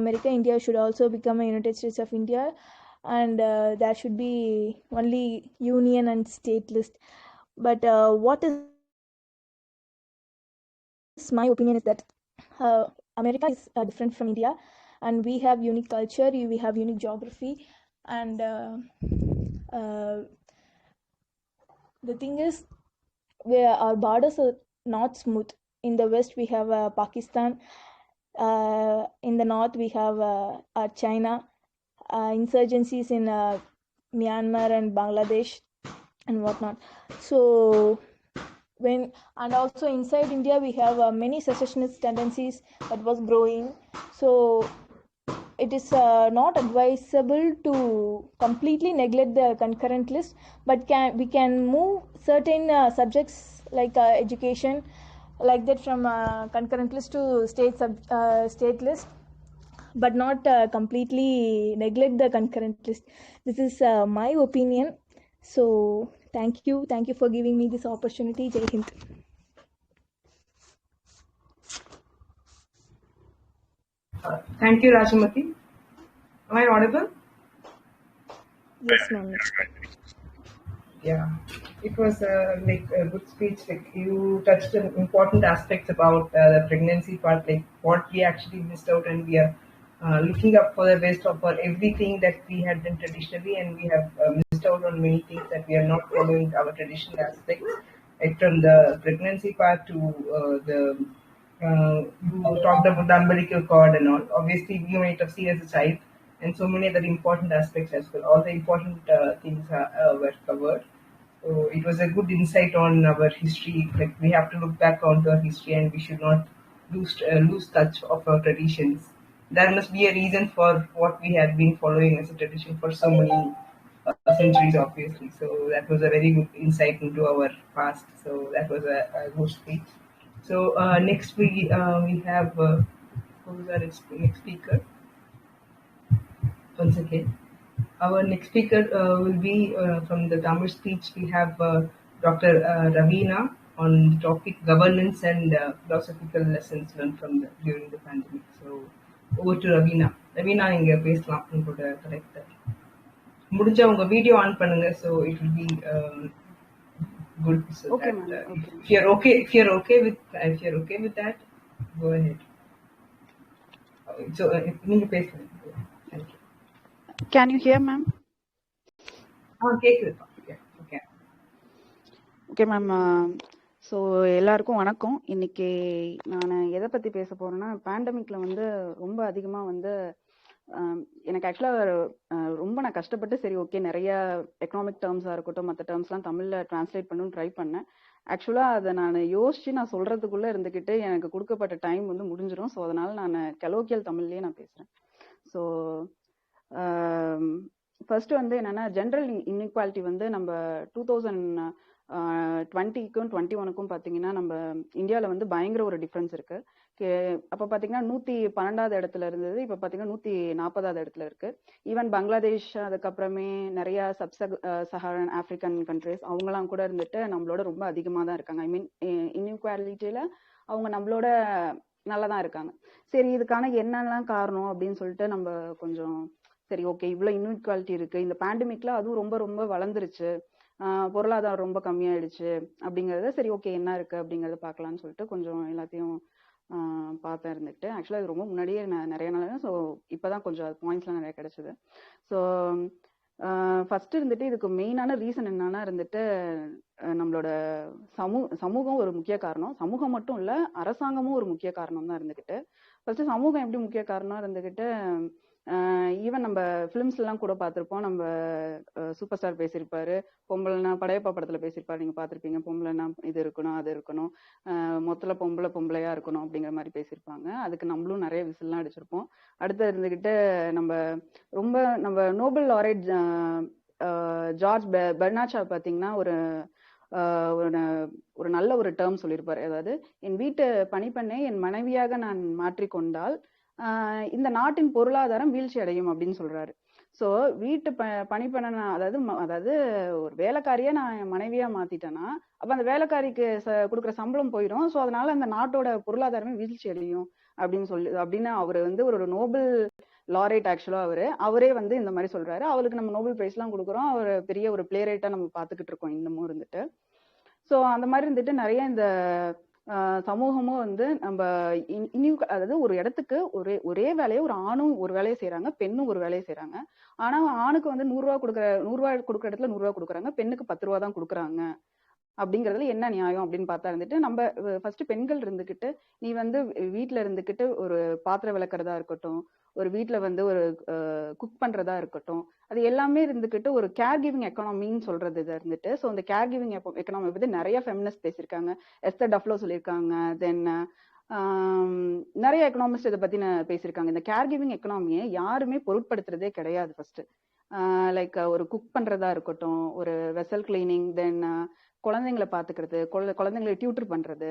America. India should also become a United States of India, and there should be only union and state list. But what is my opinion is that America is different from India, and we have unique culture, we have unique geography, and the thing is, where our borders are not smooth. In the west we have Pakistan, in the north we have China, insurgencies in Myanmar and Bangladesh and whatnot. So and also inside India we have many secessionist tendencies that was growing. So it is not advisable to completely neglect the concurrent list, but we can move certain subjects like education, like that, from concurrent list to state list, but not completely neglect the concurrent list. This is my opinion. So thank you for giving me this opportunity. Jai Hind. Thank you, Raajamathi. Am I audible? Yes, ma'am. Yeah, it was like a good speech. Like you touched on important aspects about the pregnancy part, like what we actually missed out, and we are looking up for the best for everything that we had done traditionally, and we have missed out on many things that we are not following our traditional aspects. Like from the pregnancy part to you talked about the umbilical cord and all. Obviously, we might have seen as a child, and so many other important aspects as well. All the important things were covered. So it was a good insight on our history. Like we have to look back onto our history, and we should not lose touch of our traditions. There must be a reason for what we had been following as a tradition for so many centuries, obviously. So that was a very good insight into our past. So that was a good speech. So next we have who's our next speaker? Once again, our next speaker will be from the Tamil speech. We have Dr. Ravina on the topic governance and philosophical lessons learned during the pandemic. So over to Ravina. Ravina, இங்க பேசலாம் உங்களோட character. முடிஞ்சா உங்க video on பண்ணுங்க, so it will be good. So Okay, that ma'am. Okay. if you're okay with that, go ahead. So நீங்க பேசுங்க. Thank you. Can you hear, ma'am? கேக்குதுப்பா. Okay. Okay ma'am. So எல்லாருக்கும் வணக்கம். இன்னைக்கு நான் எதை பற்றி பேச போகிறேன்னா, பேண்டமிக்கில் வந்து ரொம்ப அதிகமாக வந்து எனக்கு ஆக்சுவலாக ரொம்ப நான் கஷ்டப்பட்டு சரி ஓகே நிறைய எக்கனாமிக் டேர்ம்ஸாக இருக்கட்டும் மற்ற டேர்ம்ஸ்லாம் தமிழில் ட்ரான்ஸ்லேட் பண்ணணும்னு ட்ரை பண்ணேன். ஆக்சுவலாக அதை நான் யோசித்து நான் சொல்கிறதுக்குள்ளே இருந்துக்கிட்டு எனக்கு கொடுக்கப்பட்ட டைம் வந்து முடிஞ்சிடும். ஸோ அதனால் நான் கலோக்கியல் தமிழ்லேயே நான் பேசுகிறேன். ஸோ ஃபர்ஸ்ட் வந்து என்னென்னா, ஜென்ரல் இன்இக்வாலிட்டி வந்து நம்ம 2020க்கும் 2021க்கும் பார்த்தீங்கன்னா நம்ம இந்தியாவில் வந்து பயங்கர ஒரு டிஃப்ரென்ஸ் இருக்குது. அப்போ பார்த்தீங்கன்னா 112வது இடத்துல இருந்தது, இப்போ பார்த்தீங்கன்னா 140வது இடத்துல இருக்குது. ஈவன் பங்களாதேஷ், அதுக்கப்புறமே நிறையா சஹாரன் ஆஃப்ரிக்கன் கண்ட்ரிஸ் அவங்களாம் கூட இருந்துட்டு நம்மளோட ரொம்ப அதிகமாக தான் இருக்காங்க. ஐ மீன் இன்இக்வாலிட்டியில் அவங்க நம்மளோட நல்லா தான் இருக்காங்க. சரி, இதுக்கான என்னெல்லாம் காரணம் அப்படின்னு சொல்லிட்டு நம்ம கொஞ்சம் சரி ஓகே இவ்வளோ இன்இக்வாலிட்டி இருக்குது, இந்த பேண்டமிக்ல அதுவும் ரொம்ப ரொம்ப வளர்ந்துருச்சு, பொருளாதாரம் ரொம்ப கம்மியாயிடுச்சு அப்படிங்கிறத சரி ஓகே என்ன இருக்குது அப்படிங்கிறத பார்க்கலான்னு சொல்லிட்டு கொஞ்சம் எல்லாத்தையும் பார்த்தேன் இருந்துக்கிட்டு. ஆக்சுவலாக இது ரொம்ப முன்னாடியே நான் நிறைய நாள், ஸோ இப்போ தான் கொஞ்சம் பாயிண்ட்ஸ்லாம் நிறைய கிடச்சிது. ஸோ ஃபஸ்ட்டு இருந்துட்டு இதுக்கு மெயினான ரீசன் என்னன்னா இருந்துட்டு நம்மளோட சமூகம் ஒரு முக்கிய காரணம். சமூகம் மட்டும் இல்லை, அரசாங்கமும் ஒரு முக்கிய காரணம் தான் இருந்துக்கிட்டு. ஃபஸ்ட்டு சமூகம் எப்படி முக்கிய காரணம் இருந்துக்கிட்டு, ஈவன் நம்ம ஃபிலிம்ஸ்லாம் கூட பார்த்துருப்போம். நம்ம சூப்பர் ஸ்டார் பேசியிருப்பாரு, பொம்பளைனா படையப்பா படத்தில் பேசியிருப்பாரு, நீங்கள் பார்த்துருப்பீங்க. பொம்பளைனா இது இருக்கணும் அது இருக்கணும், மொத்தத்தில் பொம்பளையா இருக்கணும் அப்படிங்கிற மாதிரி பேசியிருப்பாங்க. அதுக்கு நம்மளும் நிறைய விசில்லாம் அடிச்சிருப்போம். அடுத்து இருந்துக்கிட்டு நம்ம நோபல் லாரேட் ஜார்ஜ் பெர்னாட்ஷா பார்த்தீங்கன்னா ஒரு நல்ல ஒரு டேர்ம் சொல்லியிருப்பாரு. அதாவது, என் வீட்டு பணிப்பெண்ணை என் மனைவியாக நான் மாற்றிக்கொண்டால் இந்த நாட்டின் பொருளாதாரம் வீழ்ச்சி அடையும் அப்படின்னு சொல்றாரு. ஸோ வீட்டு பணிப்பெண்ணை அதாவது ஒரு வேலைக்காரியை நான் என் மனைவியா மாத்திட்டேன்னா அப்ப அந்த வேலைக்காரிக்கு கொடுக்குற சம்பளம் போயிடும். ஸோ அதனால அந்த நாட்டோட பொருளாதாரமே வீழ்ச்சி அடையும் அப்படின்னு அவர் வந்து ஒரு நோபல் லாரேட். ஆக்சுவலா அவரே வந்து இந்த மாதிரி சொல்றாரு. அவருக்கு நம்ம நோபல் பிரைஸ் எல்லாம் கொடுக்குறோம். அவர் பெரிய ஒரு பிளே ரைட்டா நம்ம பார்த்துக்கிட்டு இருக்கோம் இன்னமும் இருந்துட்டு. ஸோ அந்த மாதிரி இருந்துட்டு நிறைய இந்த சமூகமும் வந்து நம்ம அதாவது ஒரு இடத்துக்கு ஒரே வேலையை ஒரு ஆணும் ஒரு வேலையை செய்யறாங்க, பெண்ணும் ஒரு வேலையை செய்யறாங்க. ஆனா ஆணுக்கு வந்து 100 ரூபா கொடுக்குற இடத்துல 100 ரூபா கொடுக்குறாங்க, பெண்ணுக்கு 10 ரூபா தான் கொடுக்குறாங்க. அப்படிங்கிறதுல என்ன நியாயம் அப்படின்னு பார்த்தா இருந்துட்டு, நம்ம ஃபர்ஸ்ட் பெண்கள் இருந்துக்கிட்டு நீ வந்து வீட்டுல இருந்துக்கிட்டு ஒரு பாத்திரம் விளக்குறதா இருக்கட்டும், ஒரு வீட்டுல வந்து ஒரு குக் பண்றதா இருக்கட்டும், அது எல்லாமே இருந்துக்கிட்டு ஒரு கேர் கிவிங் எக்கனாமின்னு சொல்றது இதை இருந்துட்டு. ஸோ அந்த கேர் கிவிங் எக்கனாமி பத்தி நிறைய ஃபெமினிஸ்ட் பேசியிருக்காங்க. எஸ்தர் டஃப்லோ சொல்லியிருக்காங்க. தென் நிறைய எக்கனாமிஸ்ட் இதை பத்தி பேசியிருக்காங்க. இந்த கேர் கிவிங் எக்கனாமியை யாருமே பொருட்படுத்துறதே கிடையாது. ஃபர்ஸ்ட் லைக் ஒரு குக் பண்றதா இருக்கட்டும், ஒரு வெசல் கிளீனிங், தென் குழந்தைங்களை பாத்துக்கிறது, குழந்தைங்களை டியூட்டர் பண்றது,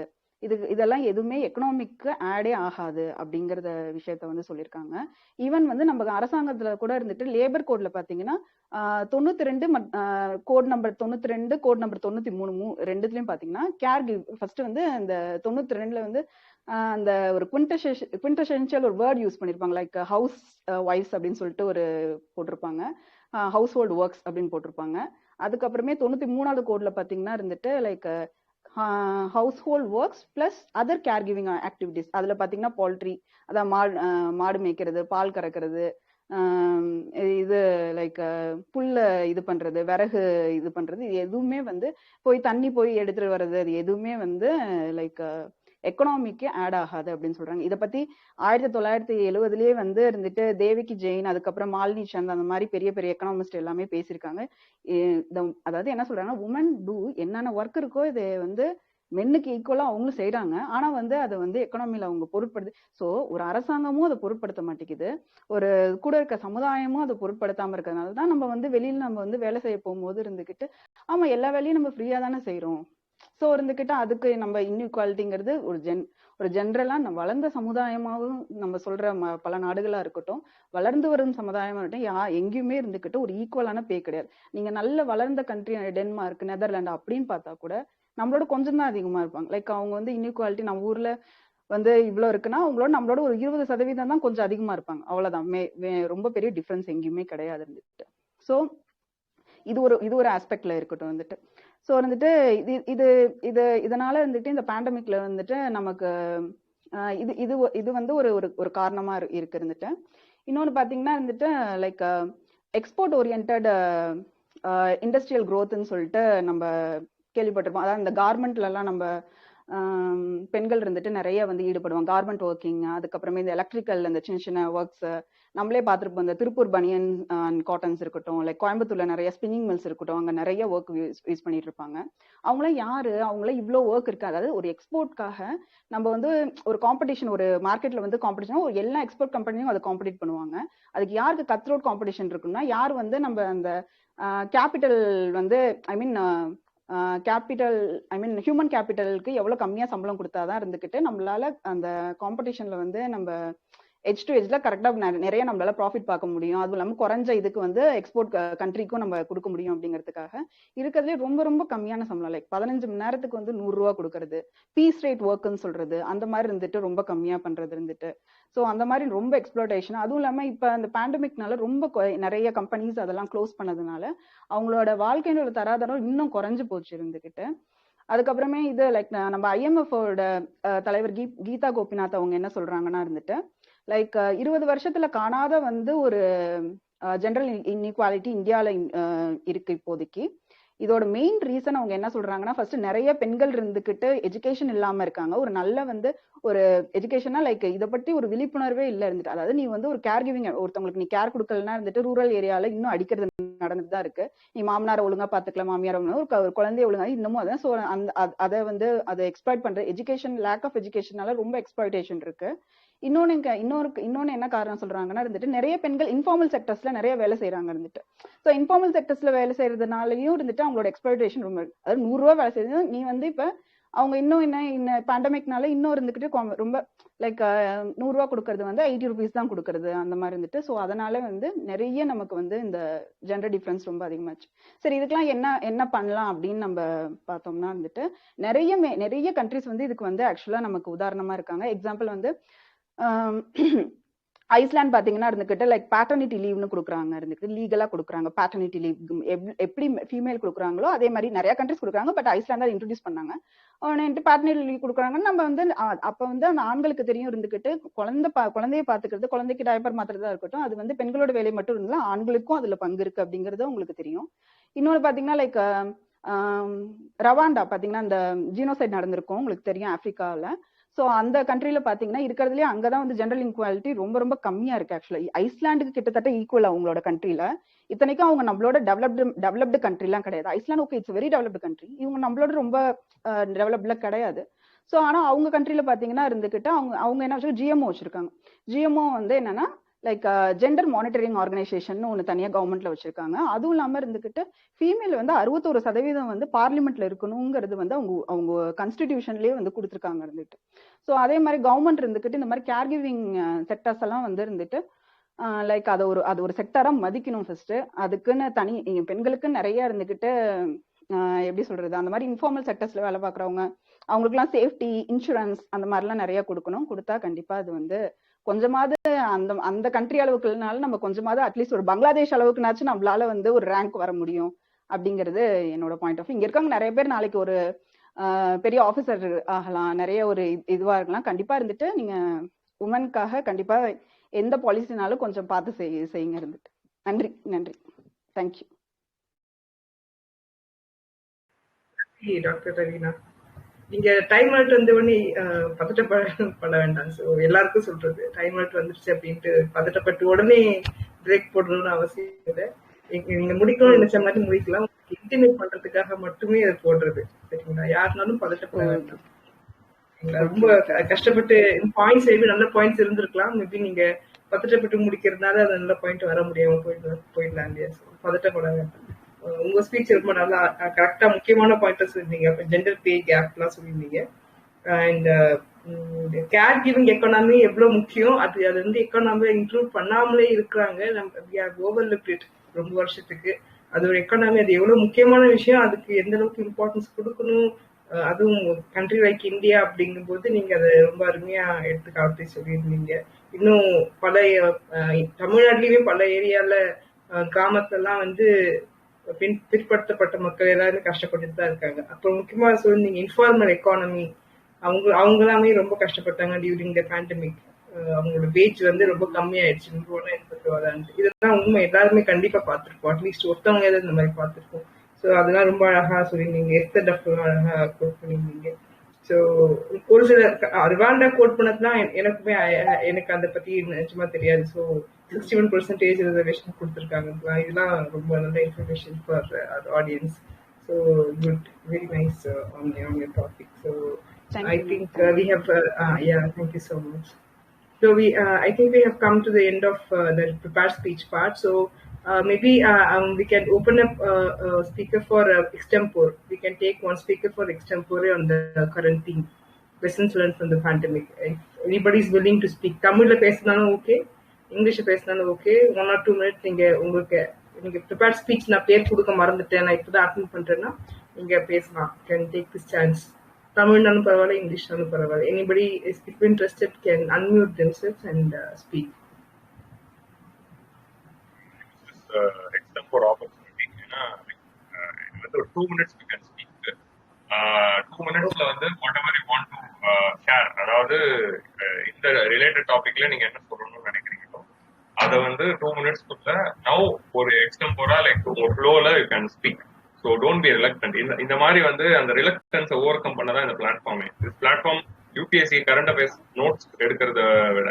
இதெல்லாம் எதுவுமே எக்கனாமிக்கு ஆடே ஆகாது அப்படிங்கறத விஷயத்த வந்து சொல்லியிருக்காங்க. ஈவன் வந்து நம்ம அரசாங்கத்துல கூட இருந்துட்டு லேபர் கோட்ல பாத்தீங்கன்னா 92 கோட் நம்பர் 92 கோட் நம்பர் 93 ரெண்டுத்துலயும் பாத்தீங்கன்னா கேர் கிவ் ஃபர்ஸ்ட் வந்து அந்த 92ல வந்து அந்த ஒரு குவிண்டெசென்ஷியல் ஒரு வேர்ட் யூஸ் பண்ணிருப்பாங்க. லைக் ஹவுஸ் வைஃப்ஸ் அப்படின்னு சொல்லிட்டு ஒரு போட்டிருப்பாங்க, ஹவுஸ் ஹோல்ட் ஒர்க்ஸ் அப்படின்னு போட்டிருப்பாங்க. அதுக்கப்புறமே 93வது கோட்ல பாத்தீங்கன்னா இருந்துட்டு like house hold works plus other care giving activities. அதுல பாத்தீங்கன்னா போல்ட்ரி, அதான் மாடு மேய்க்கிறது, பால் கறக்கிறது, இது லைக் புல்ல இது பண்றது, விறகு இது பண்றது, இது எதுவுமே வந்து தண்ணி போய் எடுத்துட்டு வர்றது, அது எதுவுமே வந்து லைக் எக்கனாமிக்கு ஆட் ஆகாது அப்படின்னு சொல்றாங்க. இதை பத்தி 1970லயே வந்து இருந்துட்டு தேவிகி ஜெயின், அதுக்கப்புறம் மாலினி சந்த், அந்த மாதிரி பெரிய பெரிய எக்கனாமிஸ்ட் எல்லாமே பேசியிருக்காங்க. அதாவது என்ன சொல்றாங்கன்னா, உமன் டூ என்னென்ன ஒர்க் இருக்கோ இதை வந்து மென்னுக்கு ஈக்குவலா அவங்களும் செய்யறாங்க. ஆனா வந்து அதை வந்து எக்கனாமில அவங்க பொருட்படுத்து. ஸோ ஒரு அரசாங்கமும் அதை பொருட்படுத்த மாட்டேங்குது, ஒரு கூட இருக்க சமுதாயமும் அதை பொருட்படுத்தாம இருக்கிறதுனால தான் நம்ம வந்து வெளியில நம்ம வந்து வேலை செய்ய போகும்போது இருந்துகிட்டு ஆமா எல்லா வேலையும் நம்ம ஃப்ரீயா தானே செய்யறோம். ஸோ இருந்துகிட்டு அதுக்கு நம்ம இன்இக்வாலிட்டிங்கிறது ஒரு ஜென்ரலா வளர்ந்த சமுதாயமாகவும் நம்ம சொல்ற பல நாடுகளா இருக்கட்டும், வளர்ந்து வரும் சமுதாயமா இருக்கட்டும், எங்கேயுமே இருந்துகிட்டு ஒரு ஈக்குவலான பே கிடையாது. நீங்க நல்ல வளர்ந்த கண்ட்ரி டென்மார்க், நெதர்லாந்து அப்படின்னு பார்த்தா கூட நம்மளோட கொஞ்சம் தான் அதிகமா இருப்பாங்க. லைக் அவங்க வந்து இன்இக்வாலிட்டி நம்ம ஊர்ல வந்து இவ்வளவு இருக்குன்னா அவங்களோட நம்மளோட ஒரு 20% தான் கொஞ்சம் அதிகமா இருப்பாங்க. அவ்வளவுதான், ரொம்ப பெரிய டிஃபரன்ஸ் எங்கேயுமே கிடையாது இருந்துட்டு. ஸோ இது ஒரு ஆஸ்பெக்ட்ல இருக்கட்டும் வந்துட்டு. ஸோ வந்துட்டு இதனால வந்துட்டு இந்த பேண்டமிக்ல வந்துட்டு நமக்கு இது இது இது வந்து ஒரு காரணமா இருக்கு இருந்துட்டு. இன்னொன்று பார்த்தீங்கன்னா வந்துட்டு லைக் எக்ஸ்போர்ட் ஓரியன்ட் இண்டஸ்ட்ரியல் க்ரோத்ன்னு சொல்லிட்டு நம்ம கேள்விப்பட்டிருப்போம். அதாவது இந்த கார்மெண்ட்லலாம் நம்ம பெண்கள் இருந்துட்டு நிறைய வந்து ஈடுபடுவாங்க. கார்மெண்ட் ஒர்க்கிங், அதுக்கப்புறமே இந்த எலக்ட்ரிக்கல் இந்த சின்ன சின்ன ஒர்க்ஸ் நம்மளே பார்த்துருப்போம். இந்த திருப்பூர் பனியன் அண்ட் காட்டன்ஸ் இருக்கட்டும், லைக் கோயம்புத்தூர்ல நிறைய ஸ்பின்னிங் மில்ஸ் இருக்கட்டும், அங்கே நிறைய ஒர்க் யூஸ் பண்ணிட்டு இருப்பாங்க. அவங்களாம் யாரு, அவங்களாம் இவ்வளோ ஒர்க் இருக்கு. அதாவது ஒரு எக்ஸ்போர்ட்காக நம்ம வந்து ஒரு காம்படிஷன், ஒரு மார்க்கெட்ல வந்து காம்படிஷன், எல்லா எக்ஸ்போர்ட் கம்பெனியும் அதை காம்படிட் பண்ணுவாங்க. அதுக்கு யாருக்கு கட் த்ரோட் காம்படிஷன் இருக்குன்னா, யார் வந்து நம்ம அந்த கேபிட்டல் வந்து ஹியூமன் கேபிட்டலுக்கு எவ்வளவு கம்மியா சம்பளம் கொடுத்தாதான் இருந்துகிட்டு நம்மளால அந்த காம்படிஷன்ல வந்து நம்ம எட்ஜ் டு எட்ஜ்ல கரெக்டா நிறைய நம்மளால ப்ராஃபிட் பார்க்க முடியும். அதுவும் இல்லாமல் குறைஞ்ச இதுக்கு வந்து எக்ஸ்போர்ட் கண்ட்ரிக்கும் நம்ம கொடுக்க முடியும் அப்படிங்கிறதுக்காக இருக்கிறதுலே ரொம்ப ரொம்ப கம்மியான சம்பளம், லைக் 15 மணி நேரத்துக்கு வந்து 100 ரூபா கொடுக்கறது, பீஸ் ரேட் ஒர்க்னு சொல்றது, அந்த மாதிரி இருந்துட்டு ரொம்ப கம்மியா பண்றது இருந்துட்டு. ஸோ அந்த மாதிரி ரொம்ப எக்ஸ்ப்ளோர்டேஷன். அதுவும் இல்லாமல் இப்போ அந்த பேண்டமிக்னால ரொம்ப நிறைய கம்பெனிஸ் அதெல்லாம் க்ளோஸ் பண்ணதுனால அவங்களோட வாழ்க்கையோட தராதரம் இன்னும் குறைஞ்சு போச்சு இருந்துகிட்டு. அதுக்கப்புறமே இது லைக் நம்ம IMF-ஓட தலைவர் கீதா கோபிநாத் அவங்க என்ன சொல்றாங்கன்னா இருந்துட்டு லைக் 20 வருஷத்துல காணாத வந்து ஒரு ஜென்ரல் இன்இக்வாலிட்டி இந்தியாவில் இருக்கு இப்போதைக்கு. இதோட மெயின் ரீசன் அவங்க என்ன சொல்றாங்கன்னா, ஃபர்ஸ்ட் நிறைய பெண்கள் இருந்துகிட்டு எஜுகேஷன் இல்லாம இருக்காங்க. ஒரு நல்ல வந்து ஒரு எஜுகேஷனா லைக் இதை பற்றி ஒரு விழிப்புணர்வே இல்லை இருந்துட்டு. அதாவது நீ வந்து ஒரு கேர் கிவிங், ஒருத்தவங்களுக்கு நீ கேர் கொடுக்கலன்னா இருந்துட்டு ரூரல் ஏரியால இன்னும் அடிக்கிறது நடந்துட்டு தான் இருக்கு. நீ மாமனாரை ஒழுங்கா பாத்துக்கல, மாமியார் ஒரு குழந்தைய ஒழுங்கா இன்னமும் அதான். ஸோ அதை வந்து அதை எக்ஸ்ப்ளாய்ட் பண்ற எஜுகேஷன், லேக் ஆஃப் எஜுகேஷனால ரொம்ப எக்ஸ்ப்ளாய்டேஷன் இருக்கு. இன்னொன்னு என்ன காரணம் சொல்றாங்கன்னா இருந்துட்டு நிறைய பெண்கள் இன்ஃபார்மல் செக்டர்ஸ்ல நிறைய வேலை செய்யறாங்க இருந்துட்டு. ஸோ இன்ஃபார்மல் செக்டர்ஸ்ல வேலை செய்யறதுனாலயும் இருந்துட்டு அவங்களோட எக்ஸ்ப்ளாய்டேஷன் ரொம்ப, அதாவது 100 ரூபா வேலை செய்யுது. நீ வந்து இப்ப அவங்க இன்னும் என்ன பேண்டமிக்னால இன்னும் இருந்துகிட்டு ரொம்ப லைக் 100 ரூபா கொடுக்கறது வந்து 80 ருபீஸ் தான் கொடுக்கறது அந்த மாதிரி இருந்துட்டு. ஸோ அதனால வந்து நிறைய நமக்கு வந்து இந்த ஜெண்டர் டிஃபரன்ஸ் ரொம்ப அதிகமாச்சு. சரி, இதுக்கெல்லாம் என்ன பண்ணலாம் அப்படின்னு நம்ம பார்த்தோம்னா இருந்துட்டு நிறைய கண்ட்ரிஸ் வந்து இதுக்கு வந்து ஆக்சுவலா நமக்கு உதாரணமா இருக்காங்க. எக்ஸாம்பிள் வந்து ஐஸ்லாண்ட் பாத்தீங்கன்னா இருந்துகிட்டு லைக் பேட்டர்னிட்டி லீவ்னு கொடுக்குறாங்க இருந்துட்டு, லீகலா கொடுக்குறாங்க பேட்டர்னிட்டி லீவ். எப்படி ஃபீமேல் கொடுக்குறாங்களோ அதே மாதிரி நிறைய கண்ட்ரிஸ் கொடுக்குறாங்க. பட் ஐஸ்லாண்ட் தான் இன்ட்ரோடியூஸ் பண்ணாங்க. பேட்டர்னிட்டி லீவ் கொடுக்குறாங்கன்னு நம்ம வந்து அப்ப வந்து அந்த ஆண்களுக்கு தெரியும் இருந்துகிட்டு குழந்தைய பாத்துக்கிறது, குழந்தைக்கு டயப்பர் மாத்திரதா இருக்கட்டும், அது வந்து பெண்களோட வேலை மட்டும் இருந்தா ஆண்களுக்கும் அதுல பங்கு இருக்கு அப்படிங்கறது உங்களுக்கு தெரியும். இன்னொன்னு பாத்தீங்கன்னா லைக் ரவாண்டா பாத்தீங்கன்னா இந்த ஜீனோசைட் நடந்திருக்கும் உங்களுக்கு தெரியும் ஆப்பிரிக்கால. ஸோ அந்த கண்ட்ரில பாத்தீங்கன்னா இருக்கிறதுலே அங்கதான் வந்து ஜென்ரல் இன்குவாலிட்டி ரொம்ப ரொம்ப கம்மியா இருக்கு. ஆக்சுவலி ஐஸ்லாண்டுக்கு கிட்டத்தட்ட ஈக்குவல் அவங்களோட கண்ட்ரில. இத்தனைக்கும் அவங்க நம்மளோட டெவலப்டு கண்ட்ரிலாம் கிடையாது. Island okay, it's very developed country. இவங்க நம்மளோட ரொம்ப டெவலப்ல கிடையாது. ஸோ ஆனா அவங்க கண்ட்ரில பாத்தீங்கன்னா இருந்துகிட்டு அவங்க என்ன வச்சு GMO வச்சிருக்காங்க. GMO வந்து என்னன்னா லைக் ஜெண்டர் மானிட்டரிங் ஆர்கனைசேஷன் ஒன்று தனியாக கவர்மெண்ட்ல வச்சிருக்காங்க. அதுவும் இல்லாமல் இருந்துகிட்டு ஃபீமேல் வந்து 61% வந்து பார்லிமெண்ட்ல இருக்கணுங்கிறது வந்து அவங்க கான்ஸ்டிடியூஷன்லேயே வந்து கொடுத்துருக்காங்க இருந்துட்டு. ஸோ அதே மாதிரி கவர்மெண்ட் இருந்துகிட்டு இந்த மாதிரி கேர் கிவிங் செக்டர்ஸ் எல்லாம் வந்து இருந்துட்டு லைக் அது ஒரு செக்டரா மதிக்கணும் ஃபர்ஸ்ட். அதுக்குன்னு தனி பெண்களுக்கு நிறைய இருந்துகிட்டு எப்படி சொல்றது, அந்த மாதிரி இன்ஃபார்மல் செக்டர்ஸ்ல வேலை பார்க்குறவங்க அவங்களுக்குலாம் சேஃப்டி இன்சூரன்ஸ் அந்த மாதிரிலாம் நிறைய கொடுக்கணும். கொடுத்தா கண்டிப்பா அது வந்து கொஞ்சமாவது அந்த கண்ட்ரி அளவுக்குனாலும் நம்ம கொஞ்சமாவது அட்லீஸ்ட் ஒரு பங்களாதேஷ் அளவுக்குனாச்சும் நம்மளால வந்து ஒரு ரேங்க் வர முடியும் அப்படிங்கிறது என்னோட பாயிண்ட் ஆஃப். இங்க இருக்காங்க நிறைய பேர் நாளைக்கு ஒரு பெரிய ஆஃபீஸர் ஆகலாம், நிறைய ஒரு இதுவா இருக்கலாம். கண்டிப்பா இருந்துட்டு நீங்க உமனுக்காக கண்டிப்பா எந்த பாலிசினாலும் கொஞ்சம் பார்த்து செய்யுங்க இருந்துட்டு. நன்றி நன்றி, தேங்க்யூ. டாக்டர் ரவீனா, நீங்க டைம் அவுட் வந்து உடனே பதட்டப்பட வேண்டாம். ஸோ எல்லாருக்கும் சொல்றது, டைம் அவுட் வந்துருச்சு அப்படின்ட்டு பதட்டப்பட்டு உடனே பிரேக் போடணும்னு அவசியம் இல்லை. நீங்க முடிக்கணும்னு நினைச்ச மாதிரி முடிக்கலாம். இன்டிமேட் பண்றதுக்காக மட்டுமே அதை போடுறது, சரிங்களா? யாருனாலும் பதட்டப்பட வேண்டாம். ரொம்ப கஷ்டப்பட்டு பாயிண்ட்ஸ் எழுதி நல்ல பாயிண்ட்ஸ் இருந்திருக்கலாம். மேபி நீங்க பதட்டப்பட்டு முடிக்கிறதுனால அது நல்ல பாயிண்ட் வர முடியாம போயிடலாம் இல்லையா? பதட்டப்பட வேண்டாம். உங்க ஸ்பீச் ரொம்ப நல்லா கரெக்டா முக்கியமான பாயிண்ட் சொல்லியிருந்தீங்க. ஜெண்டர் பே கேப்லாம் சொல்லியிருந்தீங்க. அண்ட் கேர் கிவிங் எக்கானமி எவ்வளவு முக்கியம், அது வந்து எக்கானமில இன்க்ளூட் பண்ணாமலே இருக்கிறாங்க. நம்ம ஓவர்லுக்ட் இட் ரொம்ப வருஷத்துக்கு. அது ஒரு எக்கானமி, அது எவ்வளவு முக்கியமான விஷயம், அதுக்கு எந்த அளவுக்கு இம்பார்ட்டன்ஸ் கொடுக்கணும், அதுவும் கண்ட்ரி லைக் இந்தியா அப்படிங்கும் போது நீங்க அதை ரொம்ப அருமையா எடுத்து காட்டி சொல்லியிருந்தீங்க. இன்னும் பல தமிழ்நாட்டிலயுமே பல ஏரியால கிராமத்துலாம் வந்து பிற்படுத்தப்பட்ட மக்கள் எல்லாருமே கஷ்டப்பட்டுட்டு தான் இருக்காங்க. அப்புறம் முக்கியமா சொன்னீங்க இன்ஃபார்மல் எக்கானமி, அவங்க எல்லாமே ரொம்ப கஷ்டப்பட்டாங்க டியூரிங் த பேண்டமிக். அவங்களோட வேஜ் வந்து ரொம்ப கம்மியாயிடுச்சு, 180 இதெல்லாம் உண்மை, எல்லாருமே கண்டிப்பா பார்த்திருப்போம், அட்லீஸ்ட் ஒருத்தவங்க ஏதாவது இந்த மாதிரி பார்த்திருப்போம். ஸோ அதெல்லாம் ரொம்ப அழகா சொல்லியிருந்தீங்க, எஸ்தர் டஃப்லும் அழகா கோட் பண்ணியிருந்தீங்க. ஸோ ஒரு சில ரிவாண்டா கோட் பண்ணதுலாம் எனக்குமே எனக்கு அதை பத்தி நிஜமா தெரியாது. ஸோ 61% ரிசர்வேஷன் கொடுத்துருக்காங்க, இதெல்லாம் ரொம்ப நல்ல information for audience. So good, very nice on your topic. So I think we have yeah, thank you so much. So I think we have come to the end of the prepared speech part. So maybe we can open up a speaker for extempore. We can take one speaker for extempore on the current theme, lessons learned from the pandemic. If anybody is willing to speak, Tamil la pesnalum okay, English la pesnalum okay, 1 or 2 minutes நீங்க prepared speech நான் பேர் கொடுக்க மறந்துட்டேன், நான் இப்பதான் attend பண்றேன்னா நீங்க பேசலாம். Can take this chance. Tamilnadu பரவாயில்ல, இங்கிலீஷ்னாலும் பரவாயில்ல. Anybody is interested can unmute themselves and speak. Extempore opportunity. ஏன்னா வந்து ஒரு 2 minutes we can speak. 2 minutesல வந்து whatever you want to share, அதாவது இந்த ரிலேட்டட் டாபிக்ல நீங்க என்ன சொல்லணும்னு நினைக்கிறீங்களோ அதை வந்து 2 minutesக்குள்ள now ஒரு எக்ஸ்டெம்போரா லைக் ஒரு ஃப்ளோல you can speak. So don't be reluctant. இந்த மாதிரி வந்து அந்த ரிலக்டன்ஸை ஓவர் கம் பண்ணதான் இந்த பிளாட்ஃபார்மே. This platform UPSC current affairs notes எடுக்கிறத விட,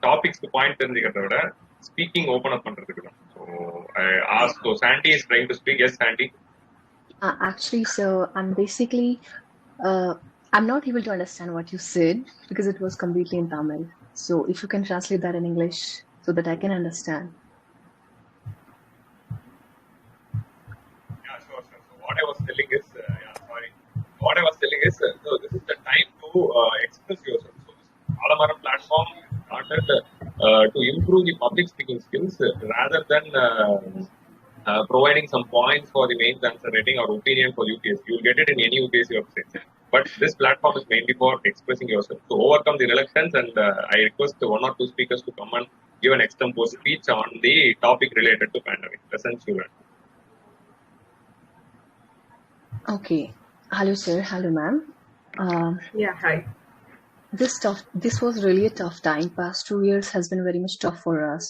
டாபிக்ஸ்க்கு பாயிண்ட் தெரிஞ்சுக்கிறத விட ஸ்பீக்கிங் ஓபன் அப் பண்றதுக்கு தான். So ask, so Sandy is trying to speak. Yes Sandy. Actually, so I'm basically I'm not able to understand what you said because it was completely in Tamil. So if you can translate that in English so that I can understand. What I was telling is, so this is the time to express yourself. So this Aalamaram platform started to improve the public speaking skills rather than providing some points for the mains answer rating or opinion for UPSC. You will get it in any UPSC website. But this platform is mainly for expressing yourself. To overcome the reluctance, and I request 1 or 2 speakers to come and give an extempore speech on the topic related to pandemic. Lessons you learned. Okay. Hello, sir. Hello, ma'am. Yeah, hi. This was really a tough time. Past 2 years has been very much tough for us.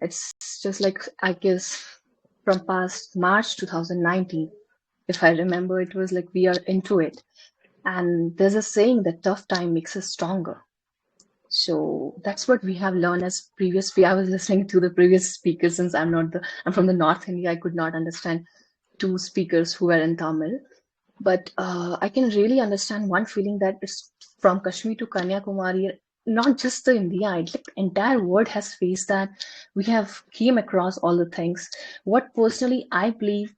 It's just like, I guess, from past March 2019, if I remember, it was like we are into it. And there's a saying that tough time makes us stronger. So that's what we have learned as I was listening to the previous speakers, since I'm from the North India. I could not understand 2 speakers who were in Tamil, but I can really understand one feeling that it's from Kashmir to Kanyakumari, not just the India, like entire world has faced that. We have came across all the things. What personally I believe,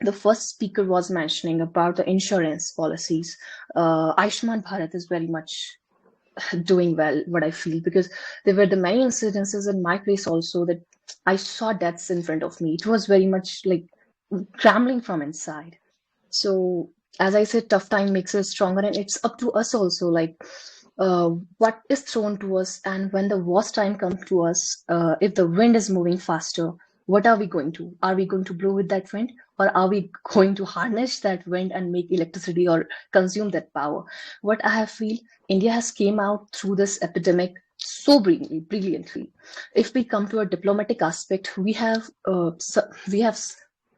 the first speaker was mentioning about the insurance policies. Ayushman Bharat is very much doing well, what I feel, because there were the many incidences in my place also that I saw deaths in front of me. It was very much like trembling from inside. So as I said, tough time makes us stronger, and it's up to us also, like what is thrown to us, and when the worst time comes to us, if the wind is moving faster, what are we going to? Are we going to blow with that wind, or are we going to harness that wind and make electricity or consume that power? What I have feel, India has came out through this epidemic so brilliantly. If we come to a diplomatic aspect, we have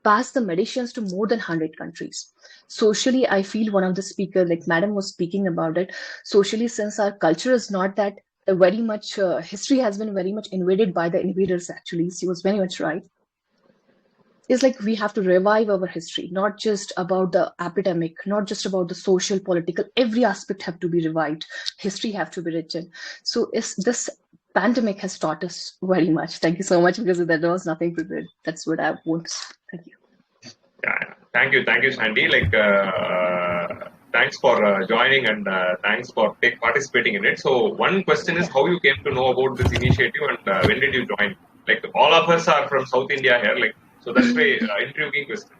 passed the medicines to more than 100 countries. Socially, I feel one of the speaker, like Madam was speaking about it, socially, since our culture is not that very much, history has been very much invaded by the invaders, actually. She was very much right. It's like we have to revive our history, not just about the epidemic, not just about the social, political, every aspect have to be revived. History have to be written. So this pandemic has taught us very much. Thank you so much, because there was nothing prepared. That's what I want to say. Thank you. Yeah, thank you, Sandy. Like, thanks for joining, and thanks for participating in it. So, one question is how you came to know about this initiative, and when did you join? Like, all of us are from South India here, like, so that's why intriguing question.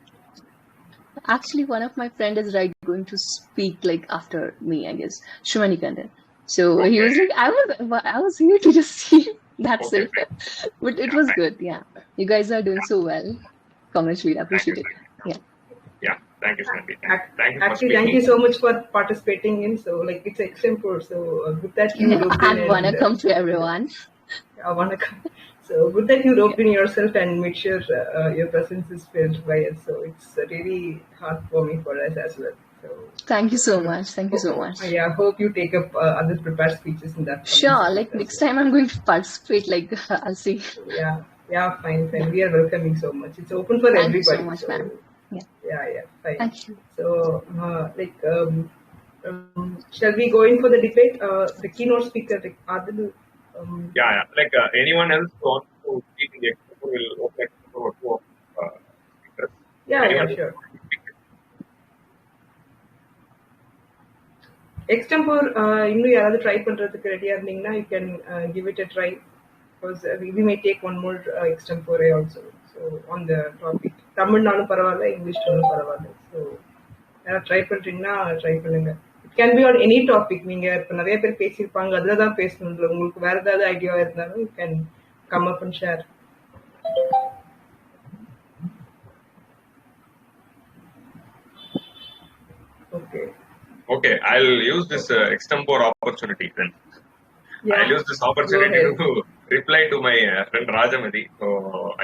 Actually, one of my friend is going to speak like after me, I guess, Shumani Kandan. So okay. He was like, I was here to just see. That's okay, it. But it was good. Yeah, you guys are doing so well. congratulate. Appreciate it. Yeah. Yeah, thank you, Sandy. Thank you for Actually, speaking. thank you so much for participating in. So, like, it's extempore. So, good that you roped in. And welcome to everyone. Vanakkam. So, good that you roped in yourself and made sure your presence is felt by us. So, it's really heartwarming for us as well. So, Thank you so much. Thank you so much. Yeah, hope you take up other prepared speeches in that. Sure. Like next time I'm going to participate. Like I'll see. Yeah, fine. We are welcoming so much. It's open for Thank everybody. you so much, ma'am. Yeah, fine. Thank you. So, shall we go in for the debate? The keynote speaker, like Adil. Yeah. Like anyone else who wants to speak in the expo will open for two of speakers. Yeah, sure. Extempore, இன்னும் யாராவது try பண்றதுக்கு ரெடியா இருந்தீங்கன்னா you can give it a try because we may take one more extempore also. So on the topic, தமிழ்னாலும் பரவாயில்ல, இங்கிலீஷ்னாலும் பரவாயில்ல. So யாராவது try பண்றீங்கன்னா try பண்ணுங்க. It can be on any topic. நீங்க இப்ப நிறைய பேர் பேசியிருப்பாங்க, அதுல தான் பேசணும். உங்களுக்கு வேற ஏதாவது ஐடியா இருந்தாலும் you can come up and share. Okay, I'll use this extempore opportunity then. Yeah. I'll use this opportunity to reply to my friend Raajamathi. So